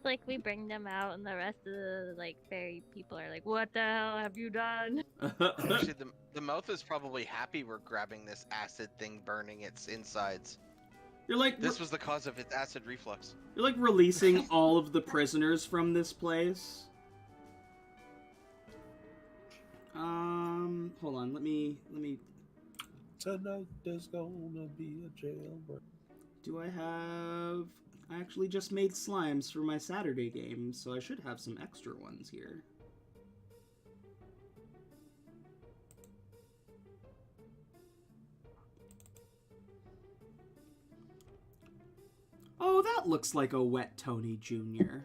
Like we bring them out and the rest of the like fairy people are like, what the hell have you done? Actually, the mouth is probably happy we're grabbing this acid thing burning its insides. You're like This was the cause of its acid reflux. you're like releasing all of the prisoners from this place. Hold on. Let me. Tonight there's gonna be a jailbreak. Do I have? I actually just made slimes for my Saturday game, so I should have some extra ones here. Oh, that looks like a wet Tony Jr.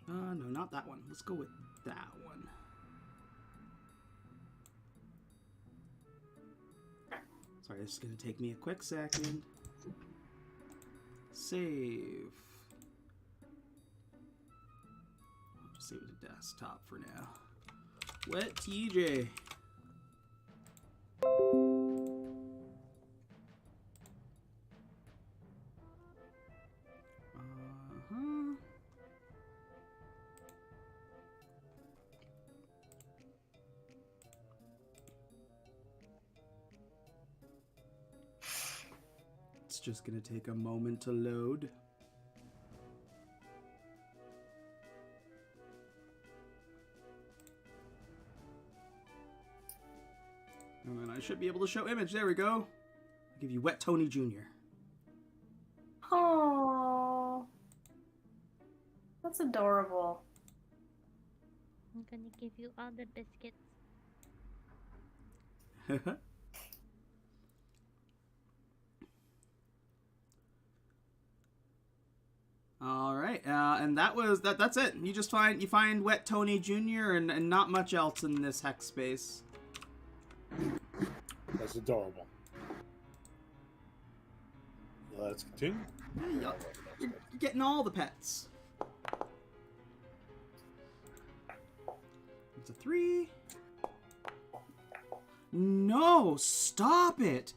No, not that one. Let's go with that one. Sorry, this is going to take me a quick second. Save. I'll just save it to desktop for now. Wet TJ. It's just gonna take a moment to load. And then I should be able to show image. There we go. I'll give you Wet Tony Jr. Oh, that's adorable. I'm gonna give you all the biscuits. All right, and that's it. You find Wet Tony Jr. and not much else in this hex space. That's adorable. Let's continue. Yeah, you're getting all the pets. It's a 3. No, stop it.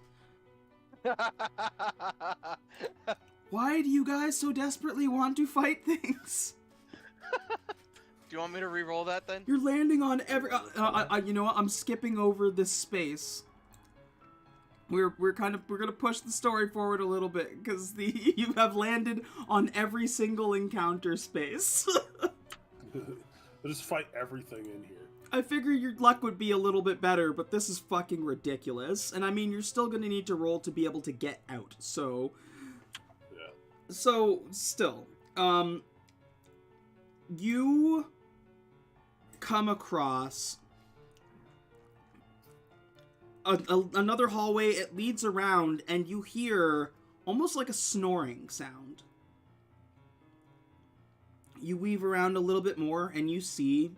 Why do you guys so desperately want to fight things? Do you want me to re-roll that then? You're landing on every. You know what? I'm skipping over this space. We're gonna push the story forward a little bit because you have landed on every single encounter space. We'll just fight everything in here. I figure your luck would be a little bit better, but this is fucking ridiculous. And I mean, you're still gonna need to roll to be able to get out. So. Yeah. So still, you come across another hallway. It leads around, and you hear almost like a snoring sound. You weave around a little bit more, and you see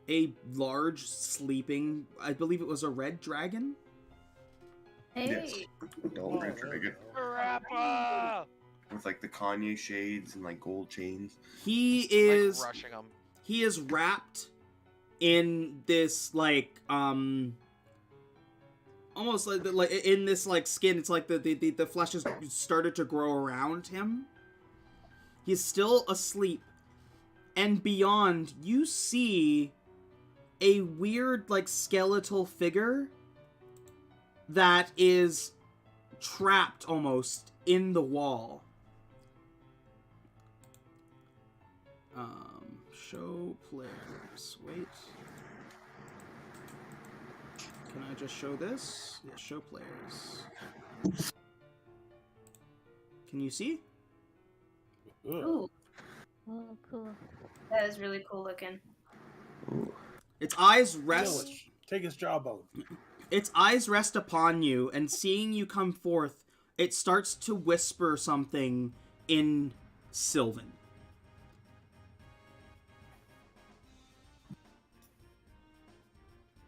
a large sleeping, I believe it was a red dragon. Hey. Yes. Adult red dragon. Grappa! With like the Kanye shades and like gold chains. He is Like rushing him. he is wrapped in this like almost like in this like skin. It's like the flesh has started to grow around him. He's still asleep, and beyond you see a weird like skeletal figure that is trapped almost in the wall. Show players. Wait. Can I just show this? Yeah, show players. Can you see? Ugh. Ooh, Oh, cool. that is really cool looking. Ooh. Its eyes rest. Village, take his jawbone. Its eyes rest upon you, and seeing you come forth, it starts to whisper something in Sylvan.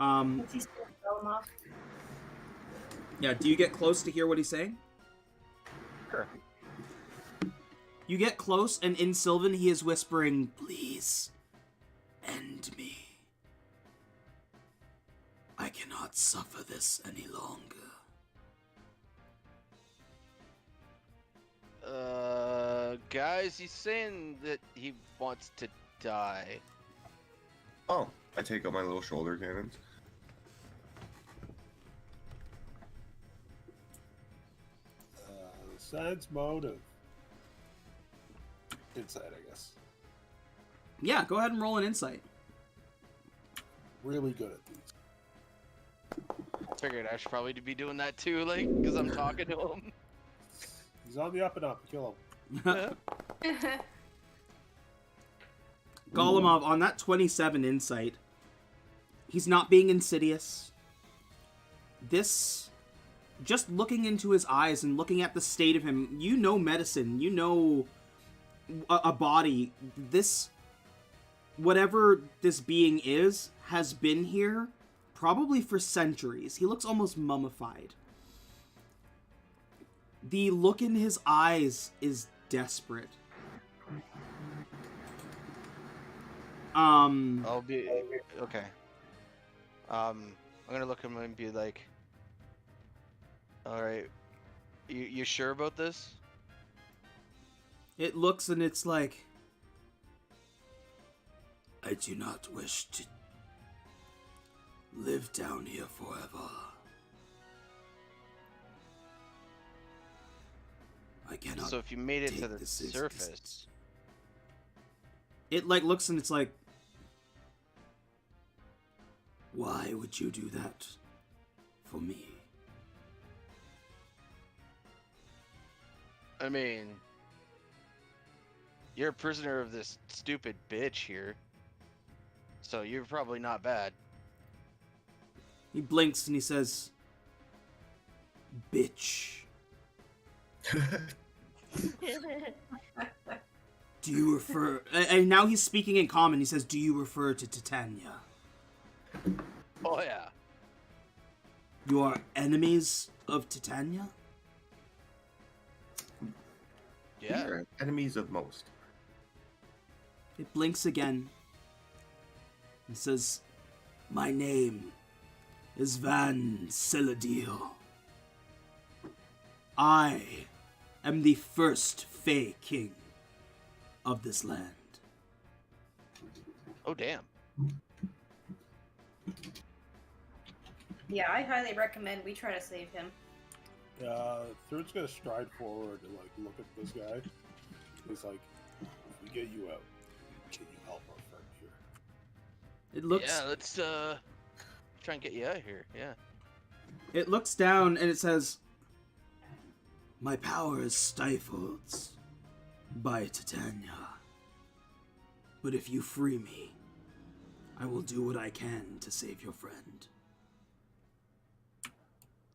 Is he still throw him off? Yeah, do you get close to hear what he's saying? Sure. You get close, and in Sylvan, he is whispering, "Please, end me. I cannot suffer this any longer." Guys, he's saying that he wants to die. Oh, I take out my little shoulder cannons. Sense motive. Inside, I guess. Yeah, go ahead and roll an insight. Really good at these. Figured I should probably be doing that too, like, because I'm talking to him. He's on the up and up. Kill him. Golemov, on that 27 insight, He's not being insidious. This, just looking into his eyes and looking at the state of him, you know medicine, you know a body. This, whatever this being is, has been here probably for centuries. He looks almost mummified. The look in his eyes is desperate. I'll be okay. I'm gonna look at him and be like, "All right, you sure about this?" It looks and it's like, I do not wish to live down here forever. I cannot. So if you made it to take the this surface, existence. It like looks and it's like, why would you do that for me? I mean, you're a prisoner of this stupid bitch here, so you're probably not bad. He blinks and he says, bitch. Do you refer... And now he's speaking in common. He says, do you refer to Titania? Oh yeah. You are enemies of Titania? Yeah. We're enemies of most. It blinks again. He says, my name is Van Siladiel. I am the first Fey King of this land. Oh damn. Yeah, I highly recommend we try to save him. Thrude's gonna stride forward and like look at this guy. He's like, if we get you out, can you help our friend here? It looks... Yeah, let's try and get you out of here. Yeah. It looks down and it says, my power is stifled by Titania. But if you free me, I will do what I can to save your friend.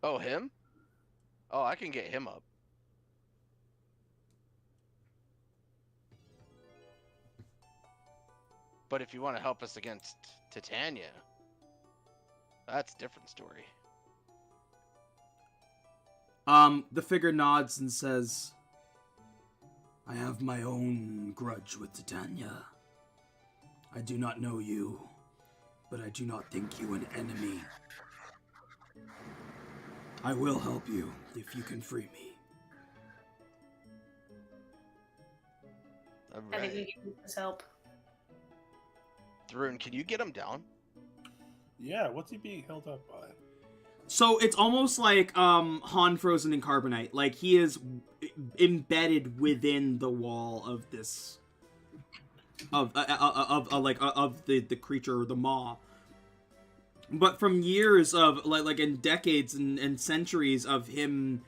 Oh, him? Oh, I can get him up. But if you want to help us against Titania, that's a different story. The figure nods and says, I have my own grudge with Titania. I do not know you, but I do not think you an enemy. I will help you if you can free me. All I think right. we can use his help. Thrun, can you get him down? Yeah, what's he being held up by? So it's almost like Han frozen in carbonite. Like he is embedded within the wall of this of the creature, the maw. But from years of like in decades and centuries of him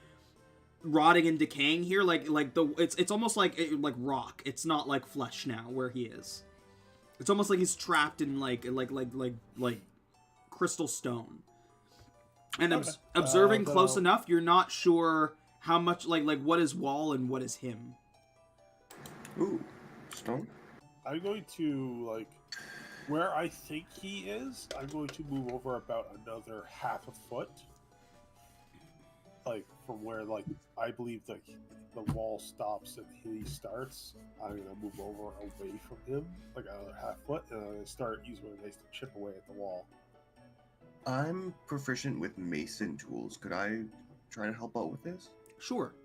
rotting and decaying here, it's almost like rock. It's not like flesh now where he is. It's almost like he's trapped in like crystal stone. And Okay. observing close I'll- enough, you're not sure how much like what is wall and what is him. Ooh, stone. I'm going to like where I think he is. I'm going to move over about another half a foot, like from where like I believe like the wall stops and he starts. I'm gonna move over away from him, like another half foot, and I'm gonna start using my mace to chip away at the wall. I'm proficient with mason tools. Could I try to help out with this? Sure.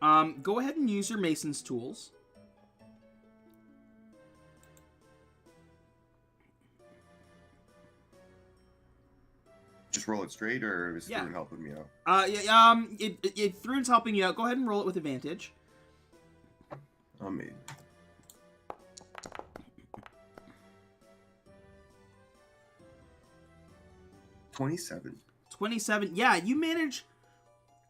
Go ahead and use your mason's tools. Just roll it straight, or is Yeah. Thrun helping me out? If Thrun's helping you out, go ahead and roll it with advantage. Amazing. 27. 27. Yeah, you manage,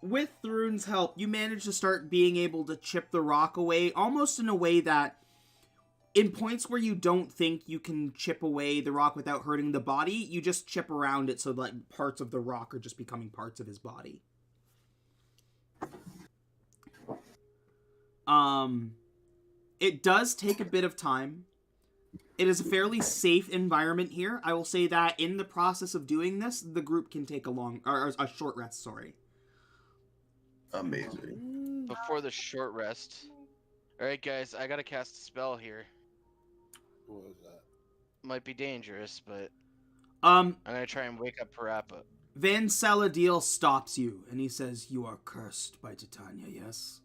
with Thrun's help, you manage to start being able to chip the rock away, almost in a way that in points where you don't think you can chip away the rock without hurting the body, you just chip around it so that parts of the rock are just becoming parts of his body. It does take a bit of time. It is a fairly safe environment here. I will say that in the process of doing this, the group can take a short rest, sorry. Amazing. Before the short rest. Alright, guys, I gotta cast a spell here. What was that? Might be dangerous, but Um, I'm gonna try and wake up Parappa. Van Saladil stops you, and he says, "You are cursed by Titania, yes?"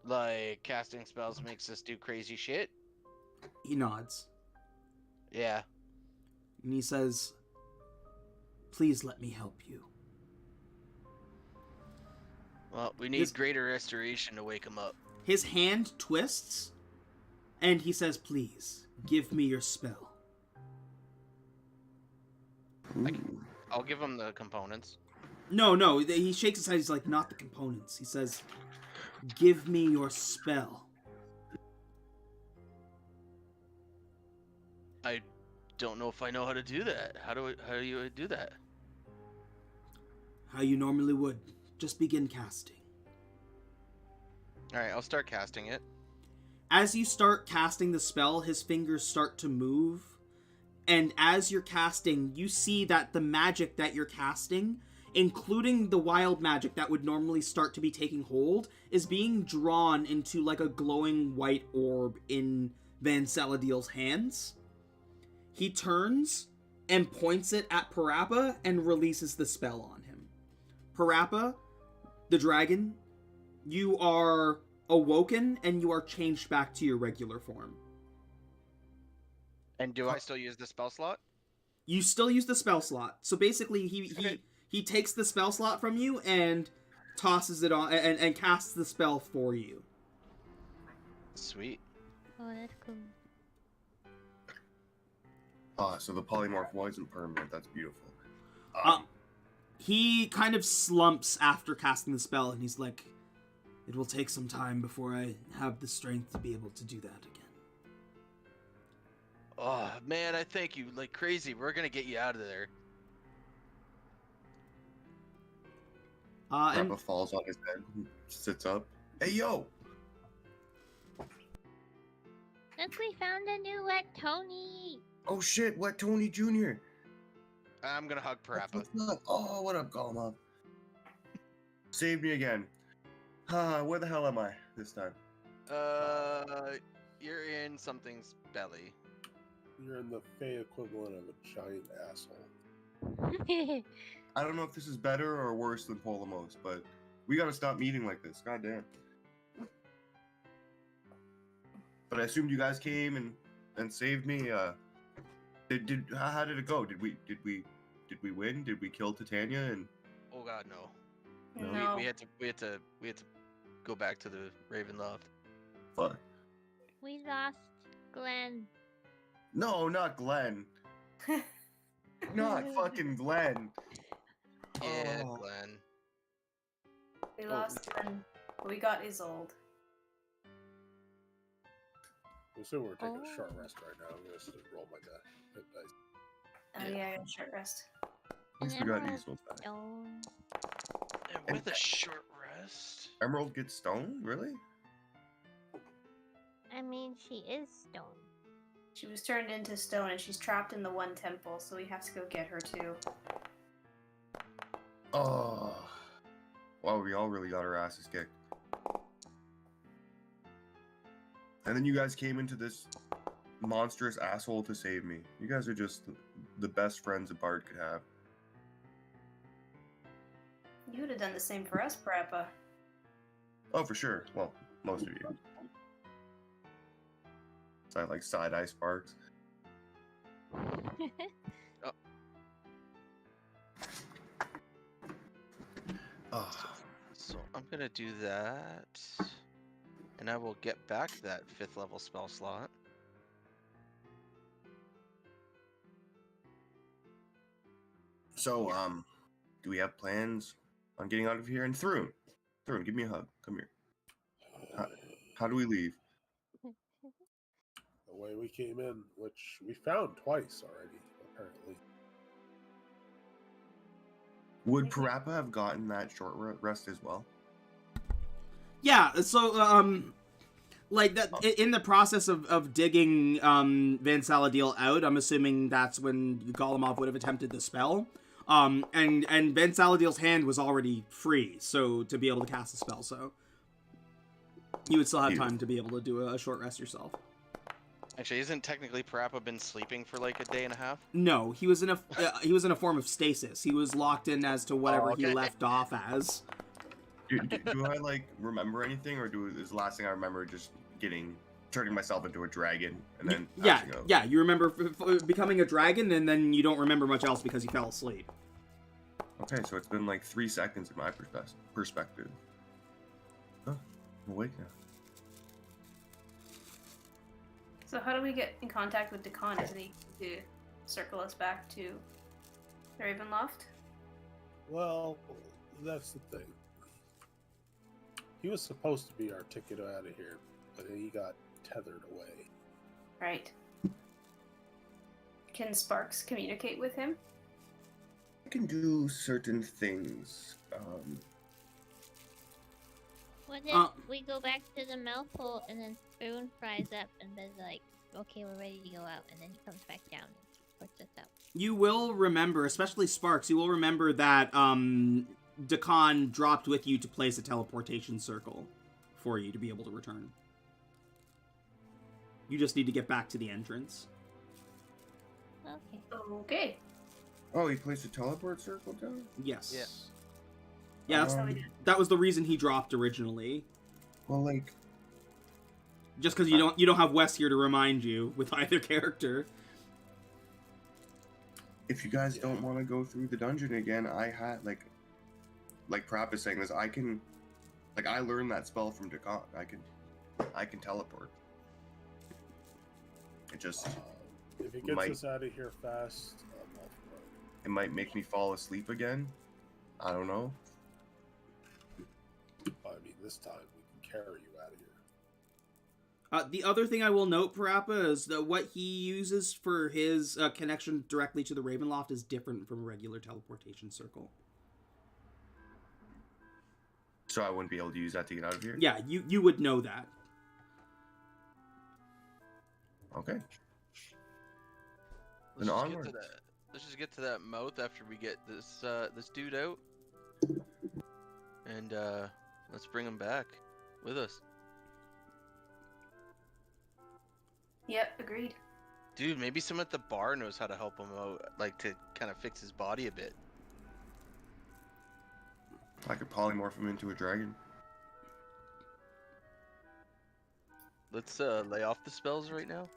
Like, casting spells makes us do crazy shit? He nods, Yeah. and he says, "Please let me help you." Well, we need This- greater restoration to wake him up. His hand twists, and he says, "Please, give me your spell." I'll give him the components. No, he shakes his head, he's like, "Not the components." He says, "Give me your spell." I don't know if I know how to do that. How do you do that? How you normally would. Just begin casting. Alright, I'll start casting it. As you start casting the spell, his fingers start to move. And as you're casting, you see that the magic that you're casting, including the wild magic that would normally start to be taking hold, is being drawn into like a glowing white orb in Van Saladil's hands. He turns and points it at Parappa and releases the spell on him. Parappa, the dragon, you are awoken and you are changed back to your regular form. And do I still use the spell slot? You still use the spell slot. So basically, he takes the spell slot from you and tosses it on and casts the spell for you. Sweet. Oh, that's cool. Ah, so the polymorph wasn't permanent. That's beautiful. He kind of slumps after casting the spell, and he's like, "It will take some time before I have the strength to be able to do that again." Oh, man, I thank you like crazy. We're gonna get you out of there. And Grandpa falls on his bed, and sits up. Hey, yo! Look, we found a new wet Tony. Oh shit, Wet Tony Jr. I'm gonna hug Parappa. What's up? Oh, what up, Golma? Save me again. Where the hell am I this time? You're in something's belly. You're in the Fey equivalent of a giant asshole. I don't know if this is better or worse than Polamos, but we gotta stop meeting like this. Goddamn. But I assumed you guys came and saved me. How did it go? Did we win? Did we kill Titania? And Oh god, no. No. We had to go back to the Ravenloft. fuck. We lost Glenn. No, not Glenn. Not fucking Glenn. Yeah, Oh. Glenn. We lost one, but we got Isolde. We said we were taking Oh. a short rest right now. I'm gonna just roll my hit dice. Oh yeah, I got a short rest. At least we got Easel back. Stone. And with a short rest. Emerald gets stone? Really? I mean, she is stone. She was turned into stone and she's trapped in the one temple, so we have to go get her too. Oh. Wow, we all really got our asses kicked. And then you guys came into this monstrous asshole to save me. You guys are just the best friends a bard could have. You would have done the same for us, Parappa. Oh, for sure. Well, most of you. So I like side-eye sparks. Oh. So I'm gonna do that. And I will get back that 5th level spell slot. So, do we have plans on getting out of here? And Thrune, give me a hug. Come here. How do we leave? the way we came in, which we found twice already, apparently. Would Parappa have gotten that short rest as well? Yeah, so, like, that in the process of digging Van Saladil out, I'm assuming that's when Golemov would have attempted the spell. And Van Saladil's hand was already free, so to be able to cast the spell, so you would still have time to be able to do a short rest yourself. Actually, isn't technically Parappa been sleeping for like a day and a half? No, he was in a form of stasis. He was locked in as to whatever he left off as. Do I like remember anything, or is the last thing I remember just turning myself into a dragon and then yeah, you remember becoming a dragon, and then you don't remember much else because you fell asleep. Okay, so it's been like 3 seconds in my perspective. Oh, I'm awake now. So how do we get in contact with Decon? Isn't he to circle us back to the Ravenloft? Well, that's the thing. He was supposed to be our ticket out of here, but he got tethered away. Right. Can Sparks communicate with him? I can do certain things. What if we go back to the mouth hole and then Spoon fries up and then like, okay, we're ready to go out, and then he comes back down and puts us out. You will remember, especially Sparks, you will remember that Decon dropped with you to place a teleportation circle for you to be able to return. You just need to get back to the entrance. Okay. Okay. Oh, he placed a teleport circle down? Yes. Yeah. Yeah, that was the reason he dropped originally. Well, like, just because you don't have Wes here to remind you with either character. if you guys don't want to go through the dungeon again, I had like Prap is saying this, I learned that spell from Decon. I can teleport. It just if he gets us out of here fast, I'm off the road. It might make me fall asleep again. I don't know. I mean, this time we can carry you out of here. The other thing I will note, Parappa, is that what he uses for his connection directly to the Ravenloft is different from a regular teleportation circle. So I wouldn't be able to use that to get out of here? Yeah, you would know that. Okay. Let's And just onward. let's just get to that mouth after we get this this dude out, and let's bring him back with us. Yep, agreed. Dude, maybe someone at the bar knows how to help him out, like to kind of fix his body a bit. I could polymorph him into a dragon. Let's lay off the spells right now.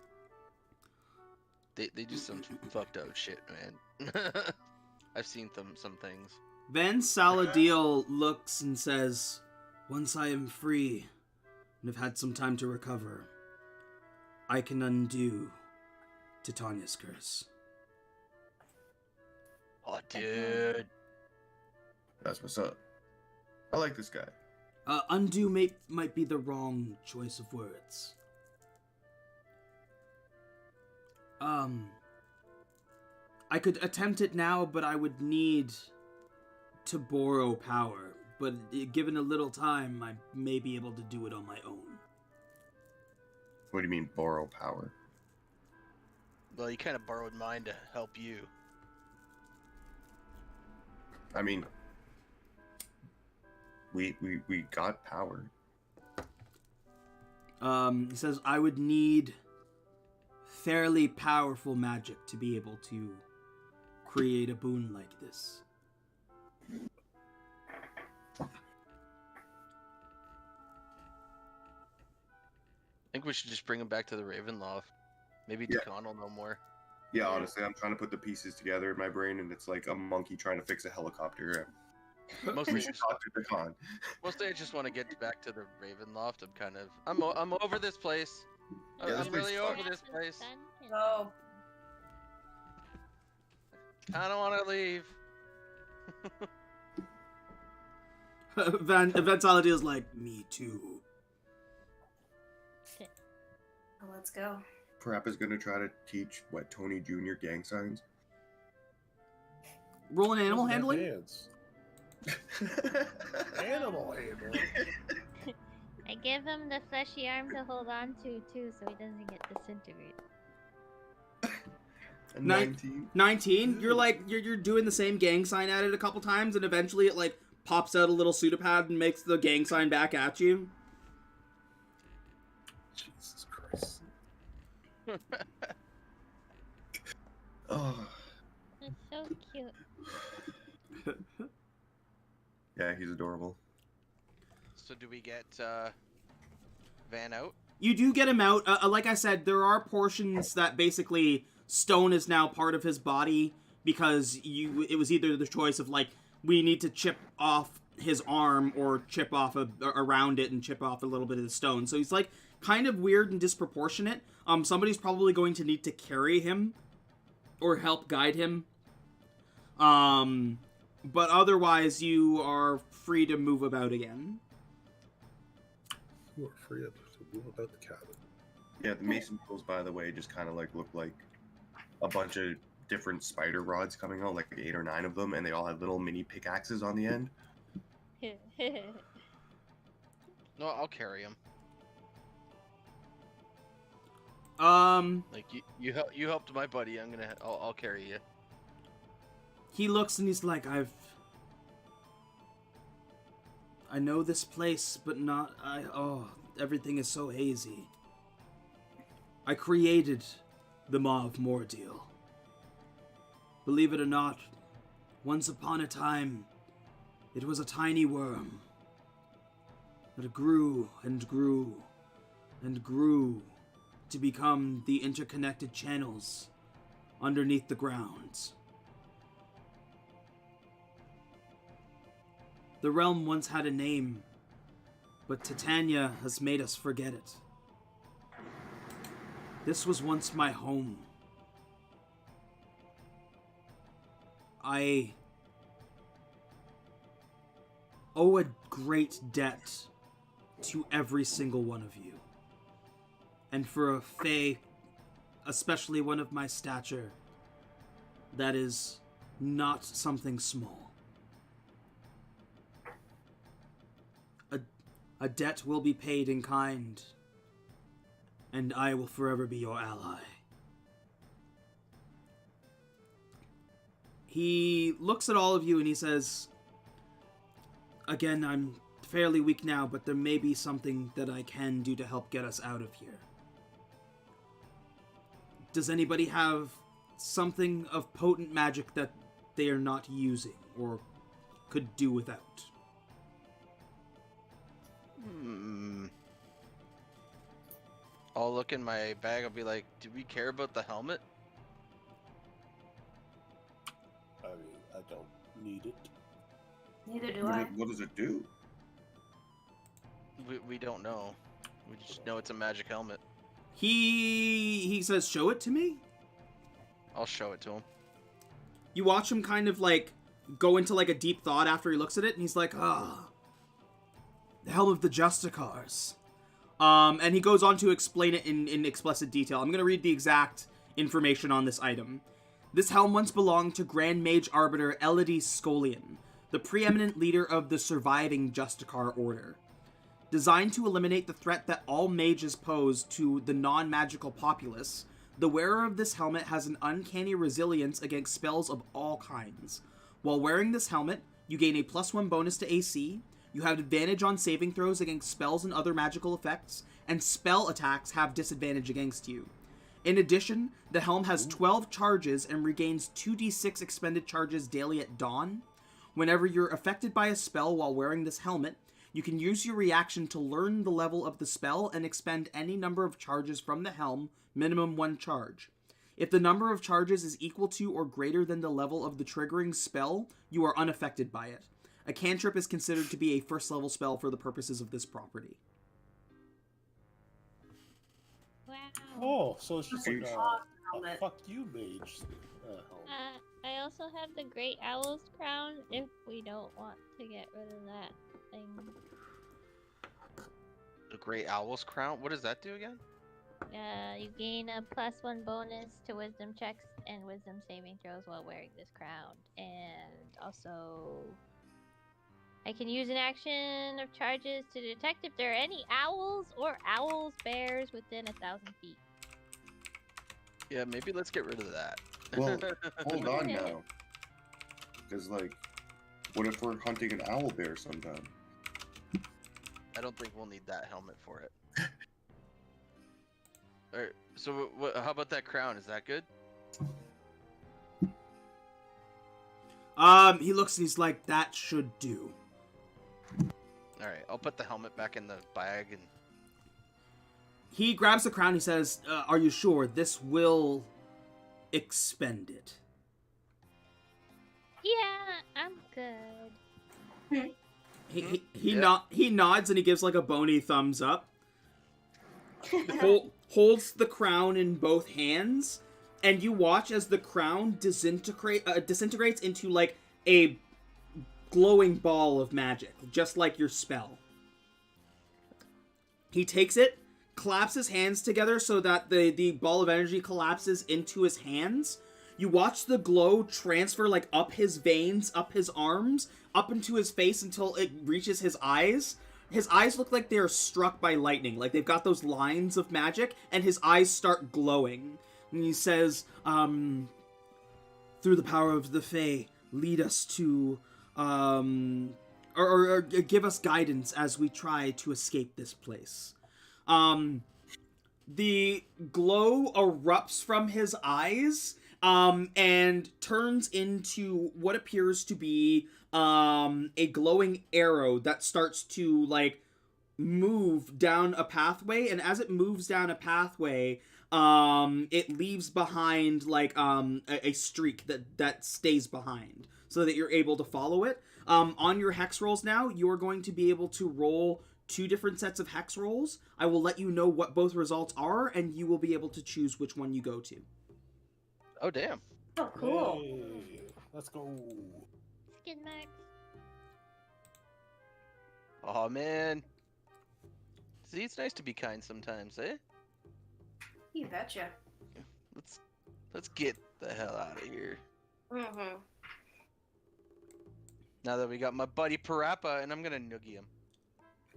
They do some fucked up shit, man. I've seen some things. Van Saladil looks and says, "Once I am free and have had some time to recover, I can undo Titania's curse." Oh, dude. That's what's up. I like this guy. Undo might be the wrong choice of words. I could attempt it now, but I would need to borrow power. But given a little time, I may be able to do it on my own. What do you mean, borrow power? Well, you kind of borrowed mine to help you. I mean, we got power. He says, I would need fairly powerful magic to be able to create a boon like this. I think we should just bring him back to the Ravenloft. Maybe Yeah. Decon will know more. Yeah, honestly, I'm trying to put the pieces together in my brain, and it's like a monkey trying to fix a helicopter. Mostly, We should talk to Decon. mostly I just want to get back to the Ravenloft. I'm over this place. Yeah, this I'm place really sucks. over this place. Oh. I don't want to leave. Van Saladil's like, me too. Well, let's go. Prep is gonna try to teach what Tony Jr. gang signs. Roll an animal Doesn't have handling. hands. Animal handling. I give him the fleshy arm to hold on to too, so he doesn't get disintegrated. A Nine- 19. 19. You're like you're doing the same gang sign at it a couple times, and eventually it like pops out a little pseudopod and makes the gang sign back at you. Jesus Christ. Oh. It's so cute. Yeah, he's adorable. So do we get Van out? You do get him out. Like I said, there are portions that basically stone is now part of his body because it was either the choice of like we need to chip off his arm or chip off around it and chip off a little bit of the stone. So he's like kind of weird and disproportionate. Somebody's probably going to need to carry him or help guide him. But otherwise you are free to move about again. You are free to move about the cabin. Yeah, the mason tools, by the way, just kind of like look like a bunch of different spider rods coming out, like 8 or 9 of them, and they all have little mini pickaxes on the end. No, I'll carry him. Like you helped my buddy. I'll carry you. he looks and he's like, I know this place, but not everything is so hazy. I created the Maw of Moradiil. Believe it or not, once upon a time, it was a tiny worm that grew and grew and grew to become the interconnected channels underneath the ground. The realm once had a name, but Titania has made us forget it. This was once my home. I owe a great debt to every single one of you. And for a Fae, especially one of my stature, that is not something small. A debt will be paid in kind, and I will forever be your ally. He looks at all of you and he says, again, I'm fairly weak now, but there may be something that I can do to help get us out of here. Does anybody have something of potent magic that they are not using or could do without? I'll look in my bag. I'll be like, "Do we care about the helmet?" I mean, I don't need it. Neither do I. What does it do? We don't know. We just know it's a magic helmet. He says, show it to me? I'll show it to him. You watch him kind of like go into like a deep thought after he looks at it, and he's like, the helm of the Justicars. And he goes on to explain it in explicit detail. I'm going to read the exact information on this item. This helm once belonged to Grand Mage Arbiter Elodie Scolian, the preeminent leader of the surviving Justicar Order. Designed to eliminate the threat that all mages pose to the non-magical populace, the wearer of this helmet has an uncanny resilience against spells of all kinds. While wearing this helmet, you gain a +1 bonus to AC, you have advantage on saving throws against spells and other magical effects, and spell attacks have disadvantage against you. In addition, the helm has 12 charges and regains 2d6 expended charges daily at dawn. Whenever you're affected by a spell while wearing this helmet, you can use your reaction to learn the level of the spell and expend any number of charges from the helm, minimum 1 charge. If the number of charges is equal to or greater than the level of the triggering spell, you are unaffected by it. A cantrip is considered to be a first level spell for the purposes of this property. Wow. Oh, so it's just like a helmet. fuck you mage helmet. I also have the Great Owl's Crown if we don't want to get rid of that thing. The Great Owl's Crown? What does that do again? You gain a +1 bonus to wisdom checks and wisdom saving throws while wearing this crown. And also, I can use an action of charges to detect if there are any owls or owls bears within 1,000 feet. Yeah, maybe let's get rid of that. Well, hold on now. Because, like, what if we're hunting an owl bear sometime? I don't think we'll need that helmet for it. Alright, so how about that crown? Is that good? He looks and he's like, that should do. Alright, I'll put the helmet back in the bag and... He grabs the crown, he says, are you sure this will expend it? Yeah, I'm good. He nods and he gives like a bony thumbs up. Holds the crown in both hands, and you watch as the crown disintegrates into like a glowing ball of magic, just like your spell. He takes it, claps his hands together so that the ball of energy collapses into his hands. You watch the glow transfer like up his veins, up his arms, up into his face until it reaches his eyes. His eyes look like they're struck by lightning, like they've got those lines of magic, and his eyes start glowing. And he says, through the power of the Fae, lead us to, or give us guidance as we try to escape this place. The glow erupts from his eyes, and turns into what appears to be a glowing arrow that starts to like move down a pathway, and as it moves down a pathway, it leaves behind like a streak that stays behind so that you're able to follow it. On your hex rolls now, you are going to be able to roll 2 different sets of hex rolls. I will let you know what both results are, and you will be able to choose which one you go to. Oh, damn. Oh, cool. Hey, let's go. Skid marks. Oh, man. See, it's nice to be kind sometimes, eh? You betcha. Let's get the hell out of here. Mm-hmm. Now that we got my buddy Parappa, and I'm gonna noogie him.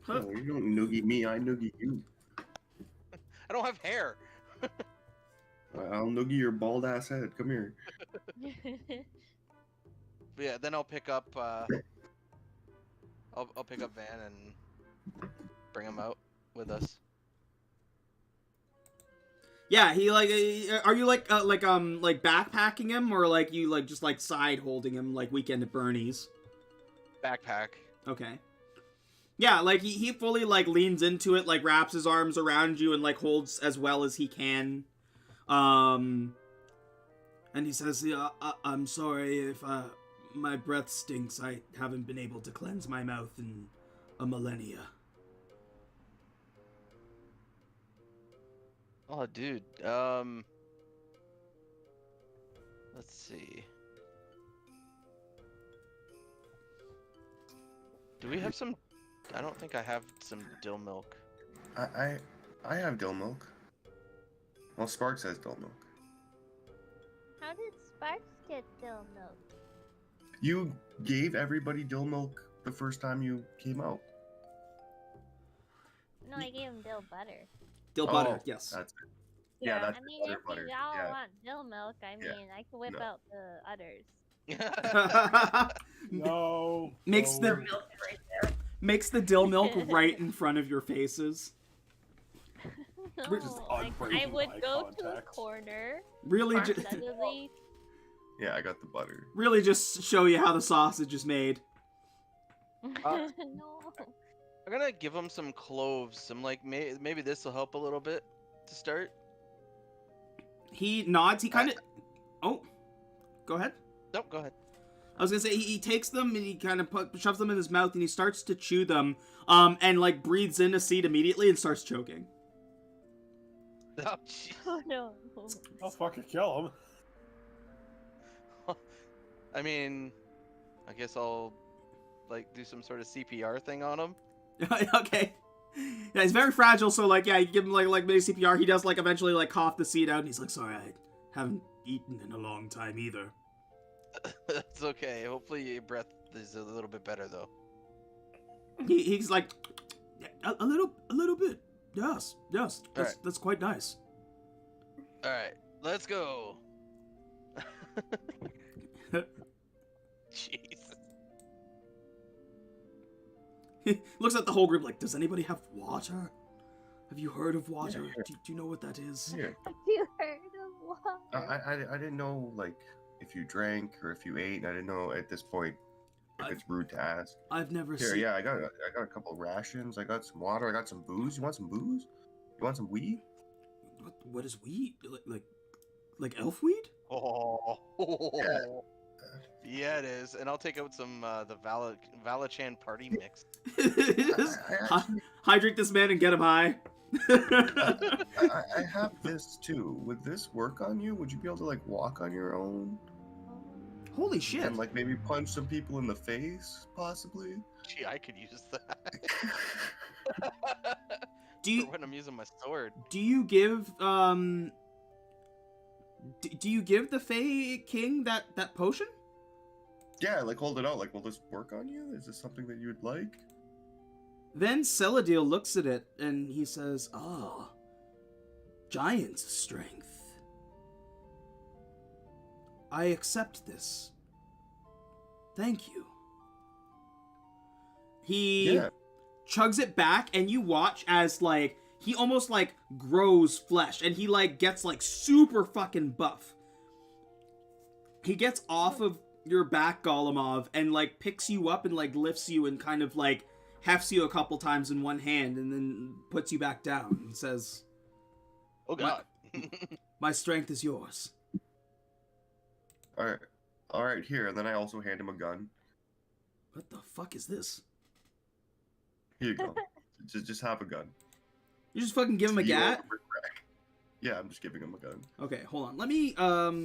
Huh. No, you don't noogie me, I noogie you. I don't have hair. I'll noogie your bald ass head. Come here. But yeah, then I'll pick up. I'll pick up Van and bring him out with us. Yeah, he like. Are you like backpacking him, or like you like just like side holding him like Weekend at Bernie's? Backpack. Okay. Yeah, like he fully like leans into it, like wraps his arms around you and like holds as well as he can. And he says, I'm sorry if my breath stinks. I haven't been able to cleanse my mouth in a millennia. Oh, dude. Let's see. Do we have some? I don't think I have some dill milk. I have dill milk. Well, Sparks has dill milk. How did Sparks get dill milk? You gave everybody dill milk the first time you came out. No, I gave him dill butter. Dill butter, yes. That's it. Yeah, that's I mean, butter, if butter. you all Yeah. want dill milk, I mean, I can whip No. out the udders. No. Makes no. the Milk right there. makes the dill milk right in front of your faces. No, Just I unbreaking would eye go to a contact. corner, Really, suddenly. Yeah, I got the butter. really just show you how the sausage is made. Uh, No. I'm gonna give him some cloves. Some like maybe this will help a little bit to start. He nods. He kind of. Oh, go ahead. Nope, go ahead. I was gonna say he takes them and he kind of shoves them in his mouth and he starts to chew them, and like breathes in a seed immediately and starts choking. Oh, jeez. Oh no. I'll fucking kill him. I mean, I guess I'll like do some sort of CPR thing on him. Okay. Yeah, he's very fragile, so like, yeah, you give him like mini CPR. He does like eventually like cough the seed out, and he's like, "Sorry, I haven't eaten in a long time either." It's okay. Hopefully your breath is a little bit better though. He's like, a little bit. Yes, that's quite nice. All right, let's go. Jesus. He looks at the whole group like, does anybody have water? Have you heard of water? Yeah. Do you know what that is? Yeah. Have you heard of water? I didn't know, like, if you drank or if you ate. I didn't know at this point if it's rude to ask. I've never Here, seen. yeah, I got a couple rations. I got some water. I got some booze. You want some booze? You want some weed? What is weed? Like elf weed? Oh. Yeah. Yeah, it is. And I'll take out some the Valachan party mix. Just I actually- hydrate this man and get him high. I have this too. Would this work on you? Would you be able to like walk on your own Holy shit! and like maybe punch some people in the face, possibly? Gee, I could use that. Do you For when I'm using my sword. do you give do you give the Fey King that potion? Yeah, like hold it out. Like, will this work on you? Is this something that you would like? Then Celadil looks at it and he says, "Ah, giant's strength. I accept this. Thank you." He Yeah. chugs it back, and you watch as like he almost like grows flesh, and he like gets like super fucking buff. He gets off of your back, Golemov, and like picks you up and like lifts you and kind of like hefts you a couple times in one hand and then puts you back down and says, Oh god. "My strength is yours." All right. Here, and then I also hand him a gun. What the fuck is this? Here you go. just have a gun. You just fucking give him a You gat? are brick-rack. Yeah, I'm just giving him a gun. Okay, hold on. Let me,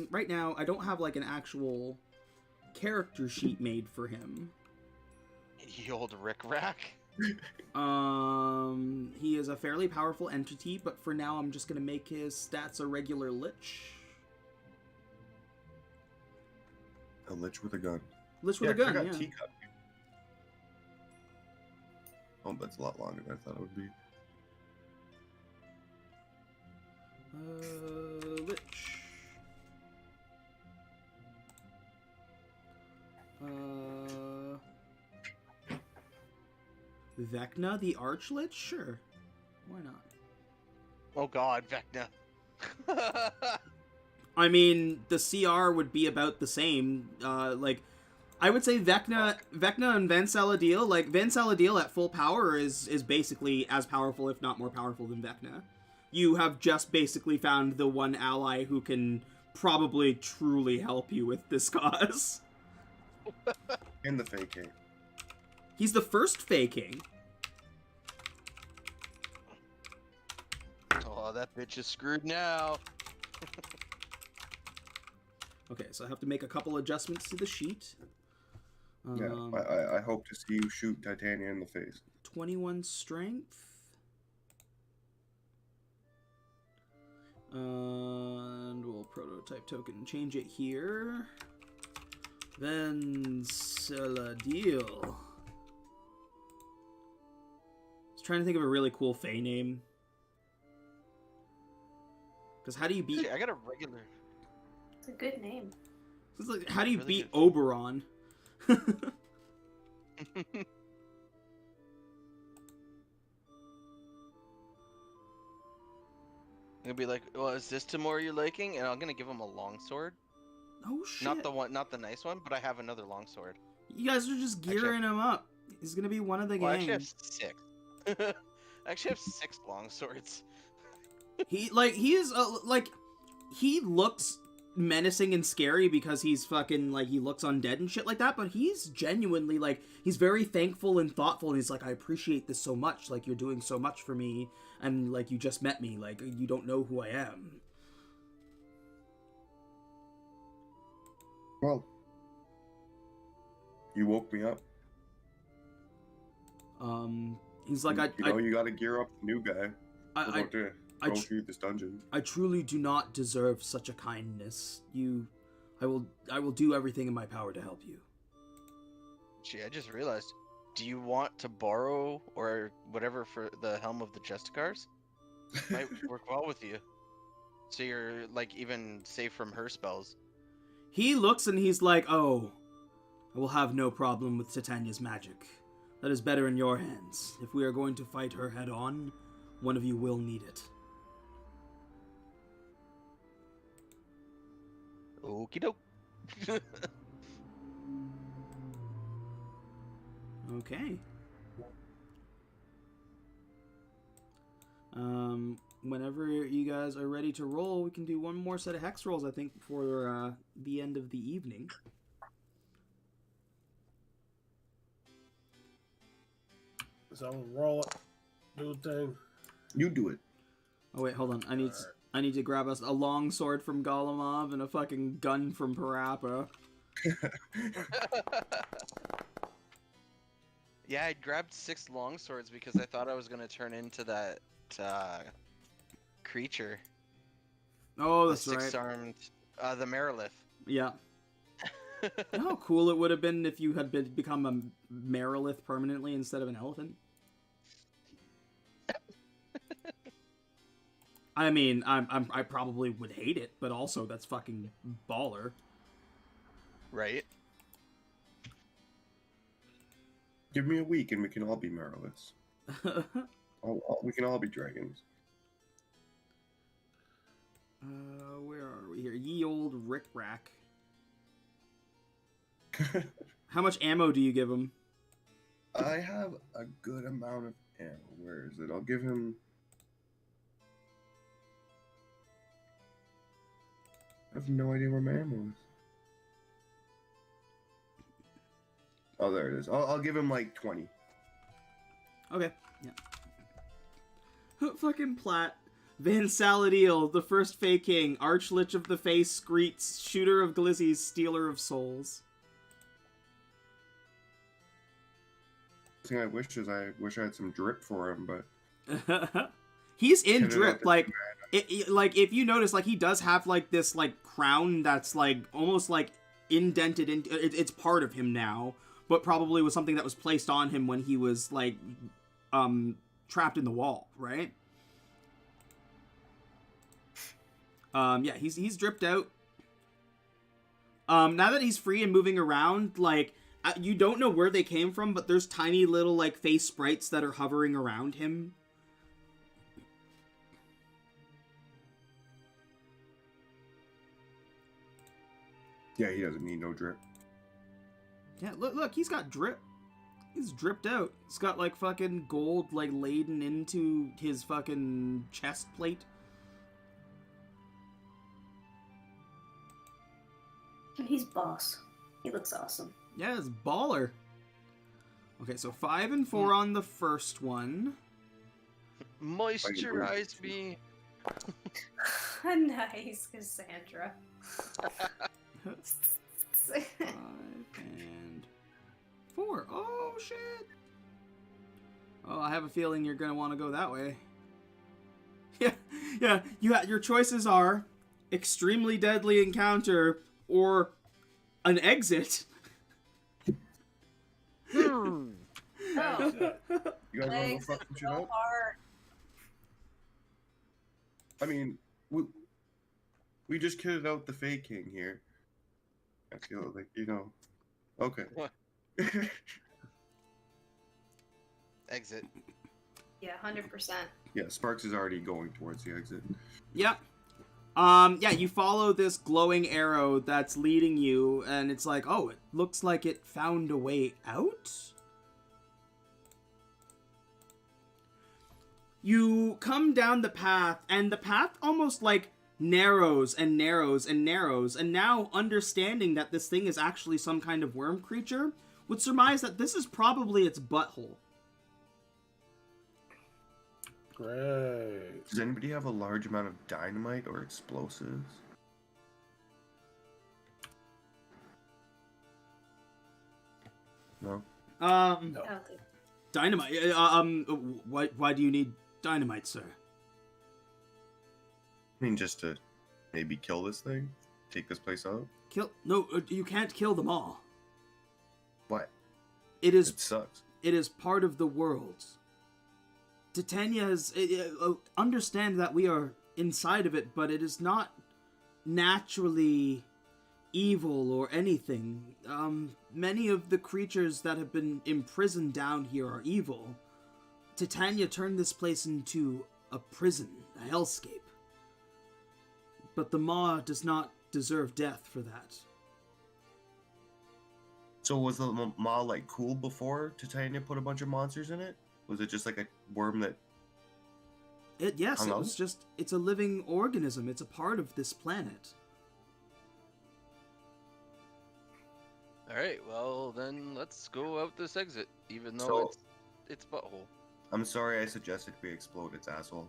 right now, I don't have, like, an actual character sheet made for him. You old Rick Rack. He is a fairly powerful entity, but for now I'm just gonna make his stats a regular lich. A lich with a gun. Lich with a 'cause I gun, got yeah. teacup. Oh, that's a lot longer than I thought it would be. Lich. Vecna the Archlich? Sure. Why not? Oh god, Vecna. I mean, the CR would be about the same. Like, I would say Vecna and Van Saladil, like, Van Saladil at full power is basically as powerful, if not more powerful than Vecna. You have just basically found the one ally who can probably truly help you with this cause. In the fake game. He's the first Fey King. Oh, that bitch is screwed now. Okay, so I have to make a couple adjustments to the sheet. Yeah, I hope to see you shoot Titania in the face. 21 strength. And we'll prototype token change it here. Then Celadil. I was trying to think of a really cool Fey name. Because how do you beat... I got a regular. It's a good name. It's like, how do you Really beat good. Oberon? It'll be like, well, is this Timor you're liking? And I'm gonna give him a longsword. Oh shit. Not the nice one, but I have another longsword. You guys are just gearing him up. He's gonna be one of the Well, I actually have gang. 6. I actually have 6 longswords. He looks menacing and scary because he's fucking like he looks undead and shit like that, but he's genuinely like he's very thankful and thoughtful, and he's like, I appreciate this so much, like you're doing so much for me, and like you just met me, like you don't know who I am. Well, you woke me up. He's like, you gotta gear up the new guy. We're about to go through this dungeon. I truly do not deserve such a kindness. I will do everything in my power to help you. Gee, I just realized. Do you want to borrow or whatever for the helm of the Justicars? Might work well with you. So you're like even safe from her spells. He looks and he's like, oh, I will have no problem with Titania's magic. That is better in your hands. If we are going to fight her head on, one of you will need it. Okie doke. Okay. Whenever you guys are ready to roll, we can do one more set of hex rolls, I think, before the end of the evening. So roll it. Do the thing. You do it. Oh wait, hold on. I need to grab us a long sword from Golemov and a fucking gun from Parappa. Yeah, I grabbed 6 long swords because I thought I was gonna turn into that creature. Oh, that's the right. Six-armed, the Merilith. Yeah. You know how cool it would have been if you had become a Merilith permanently instead of an elephant? I mean, I probably would hate it, but also that's fucking baller. Right? Give me a week and we can all be Meriliths. We can all be dragons. Where are we here? Ye old Rick-Rack. How much ammo do you give him? I have a good amount of ammo. Where is it? I'll give him... I have no idea where my ammo is. Oh, there it is. I'll give him like 20. Okay, yeah. Fucking Platt. Van Saladiel, the first Fey King, Archlich of the Face, Screets, Shooter of Glizzies, Stealer of Souls. The thing I wish I had some drip for him, but... He's in drip, like if you notice, like he does have like this like crown that's like almost like indented into it's part of him now, but probably was something that was placed on him when he was like trapped in the wall, right? Yeah, he's dripped out. Now that he's free and moving around, like you don't know where they came from, but there's tiny little like face sprites that are hovering around him. Yeah, he doesn't need no drip. Yeah, look, he's got drip. He's dripped out. He's got like fucking gold like laden into his fucking chest plate. He's boss. He looks awesome. Yeah, it's baller. Okay, so 5 and 4 on the first one. Moisturize me. Nice, Cassandra. 5 and 4. Oh, shit. Oh, I have a feeling you're going to want to go that way. Yeah. Your choices are extremely deadly encounter or an exit. Oh, You guys want to go fuck some shit up? hard. I mean, we just kitted out the Fey King here. I feel like, okay. What? Exit. Yeah, 100%. Yeah, Sparks is already going towards the exit. Yep. Yeah, you follow this glowing arrow that's leading you, and it's like, oh, it looks like it found a way out? You come down the path, and the path almost, like, narrows and narrows and narrows, and now understanding that this thing is actually some kind of worm creature, would surmise that this is probably its butthole. Great. Does anybody have a large amount of dynamite or explosives? No? Um, No. I don't think Dynamite. Why do you need dynamite, sir? I mean, just to maybe kill this thing, take this place out. No, you can't kill them all. What? It It sucks. is part of the world. Titania has understand that we are inside of it, but it is not naturally evil or anything. Many of the creatures that have been imprisoned down here are evil. Titania turned this place into a prison, a hellscape. But the Maw does not deserve death for that. So was the Maw like cool before Titania put a bunch of monsters in it? Was it just like a worm that? Yes, it was just. It's a living organism. It's a part of this planet. All right, well then let's go out this exit, even though it's butthole. I'm sorry, I suggested we explode its asshole.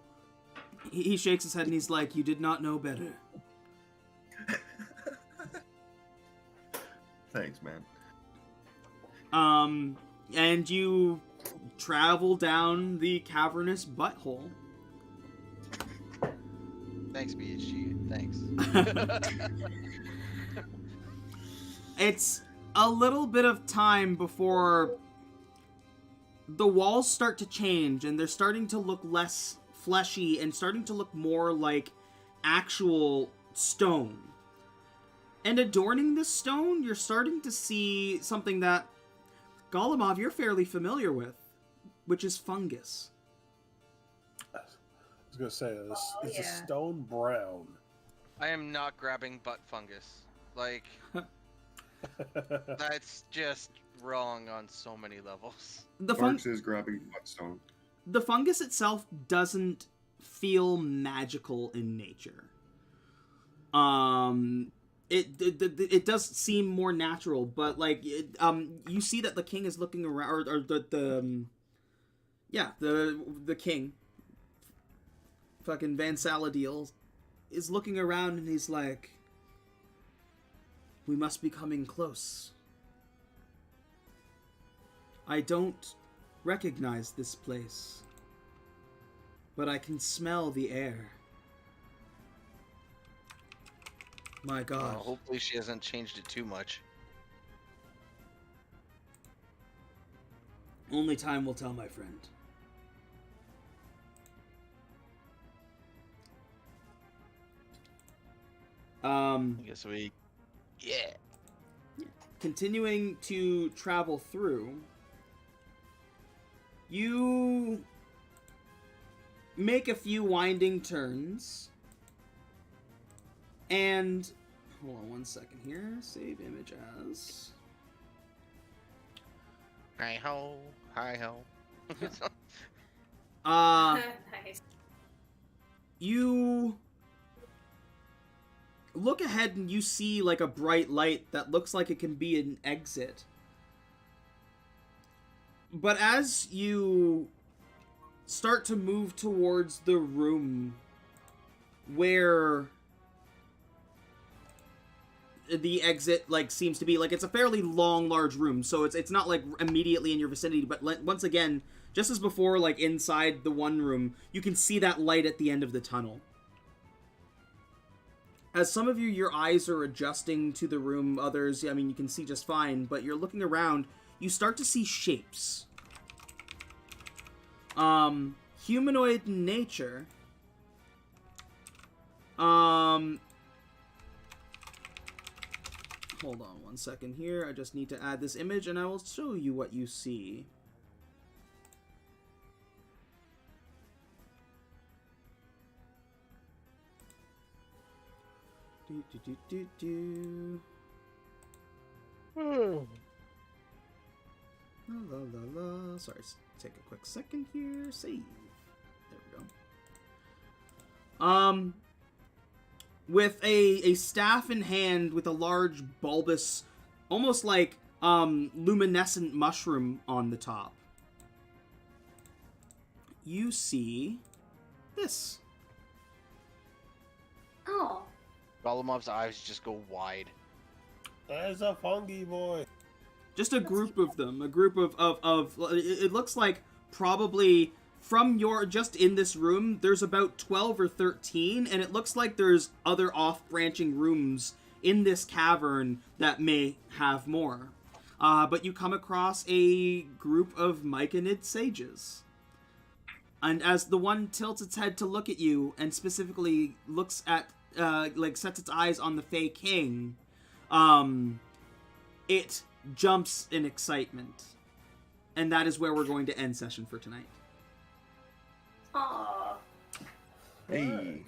He shakes his head and he's like, "You did not know better." Thanks, man. And you travel down the cavernous butthole. Thanks, BHG. Thanks. It's a little bit of time before the walls start to change and they're starting to look less fleshy and starting to look more like actual stone. And adorning this stone, you're starting to see something that, Golemov, you're fairly familiar with, which is fungus. I was gonna say this. It's a stone brown. I am not grabbing butt fungus. Like, that's just wrong on so many levels. Sparks is grabbing buttstone. The fungus itself doesn't feel magical in nature. It does seem more natural, but like you see that the king is looking around, or the king, fucking Van Saladiel, is looking around and he's like, "We must be coming close. I don't recognize this place, but I can smell the air. My God." Hopefully she hasn't changed it too much. Only time will tell, my friend. I guess we... Yeah. Continuing to travel through, you make a few winding turns, and hold on one second here. Save image as. Hi ho, hi ho. Nice. You look ahead and you see like a bright light that looks like it can be an exit. But as you start to move towards the room where the exit like seems to be, like, it's a fairly long, large room, so it's not like immediately in your vicinity, but once again, just as before, like inside the one room, you can see that light at the end of the tunnel. As some of you, your eyes are adjusting to the room, others, I mean, you can see just fine, but you're looking around, you start to see shapes. Humanoid in nature. Hold on one second here, I just need to add this image and I will show you what you see. La la la. Sorry, take a quick second here. Save. There we go. With a staff in hand with a large bulbous, almost like luminescent mushroom on the top, you see this. Oh. Golomov's eyes just go wide. There's a fungi boy. Just a group of them. A group of it looks like probably from your, just in this room, there's about 12 or 13, and it looks like there's other off-branching rooms in this cavern that may have more. But you come across a group of Myconid sages. And as the one tilts its head to look at you, and specifically looks at, sets its eyes on the Fey King, it jumps in excitement. And that is where we're going to end session for tonight. Aww. Hey,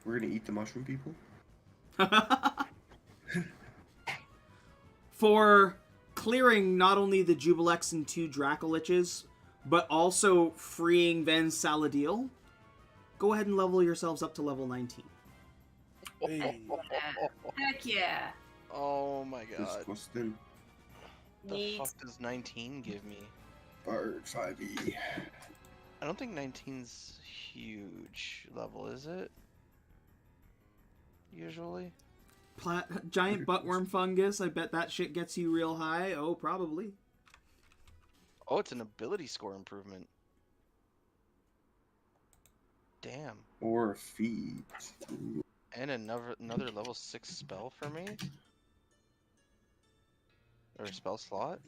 we're gonna eat the mushroom people? For clearing not only the Jubilex and 2 Dracoliches, but also freeing Van Saladil, go ahead and level yourselves up to level 19. Hey. Heck yeah. Oh my god. Disgusting. The Neat. fuck does 19 give me? Bird 5e. I don't think 19's huge level, is it? Usually? Giant buttworm fungus, I bet that shit gets you real high. Oh, probably. Oh, it's an ability score improvement. Damn. Or feet. Ooh. And another level 6 spell for me? Or a spell slot?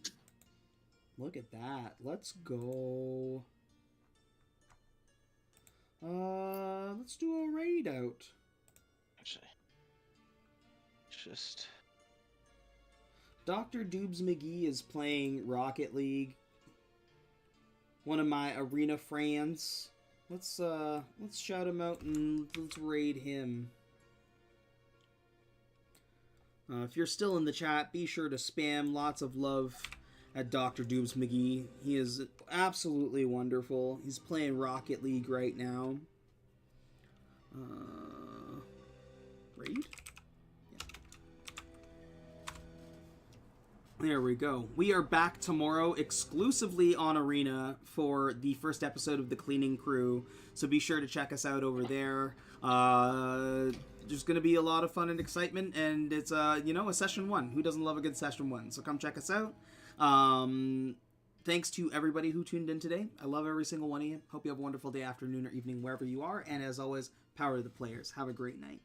Look at that. Let's go. Let's do a raid out. Actually. Just... Dr. Doobs McGee is playing Rocket League. One of my arena friends. Let's shout him out and let's raid him. If you're still in the chat, be sure to spam lots of love at Dr. Doobs McGee. He is absolutely wonderful. He's playing Rocket League right now. Raid? Yeah. There we go. We are back tomorrow exclusively on Arena for the first episode of The Cleaning Crew, so be sure to check us out over there. There's going to be a lot of fun and excitement, and it's, a session 1. Who doesn't love a good session 1? So come check us out. Thanks to everybody who tuned in today. I love every single one of you. Hope you have a wonderful day, afternoon, or evening, wherever you are. And as always, power to the players. Have a great night.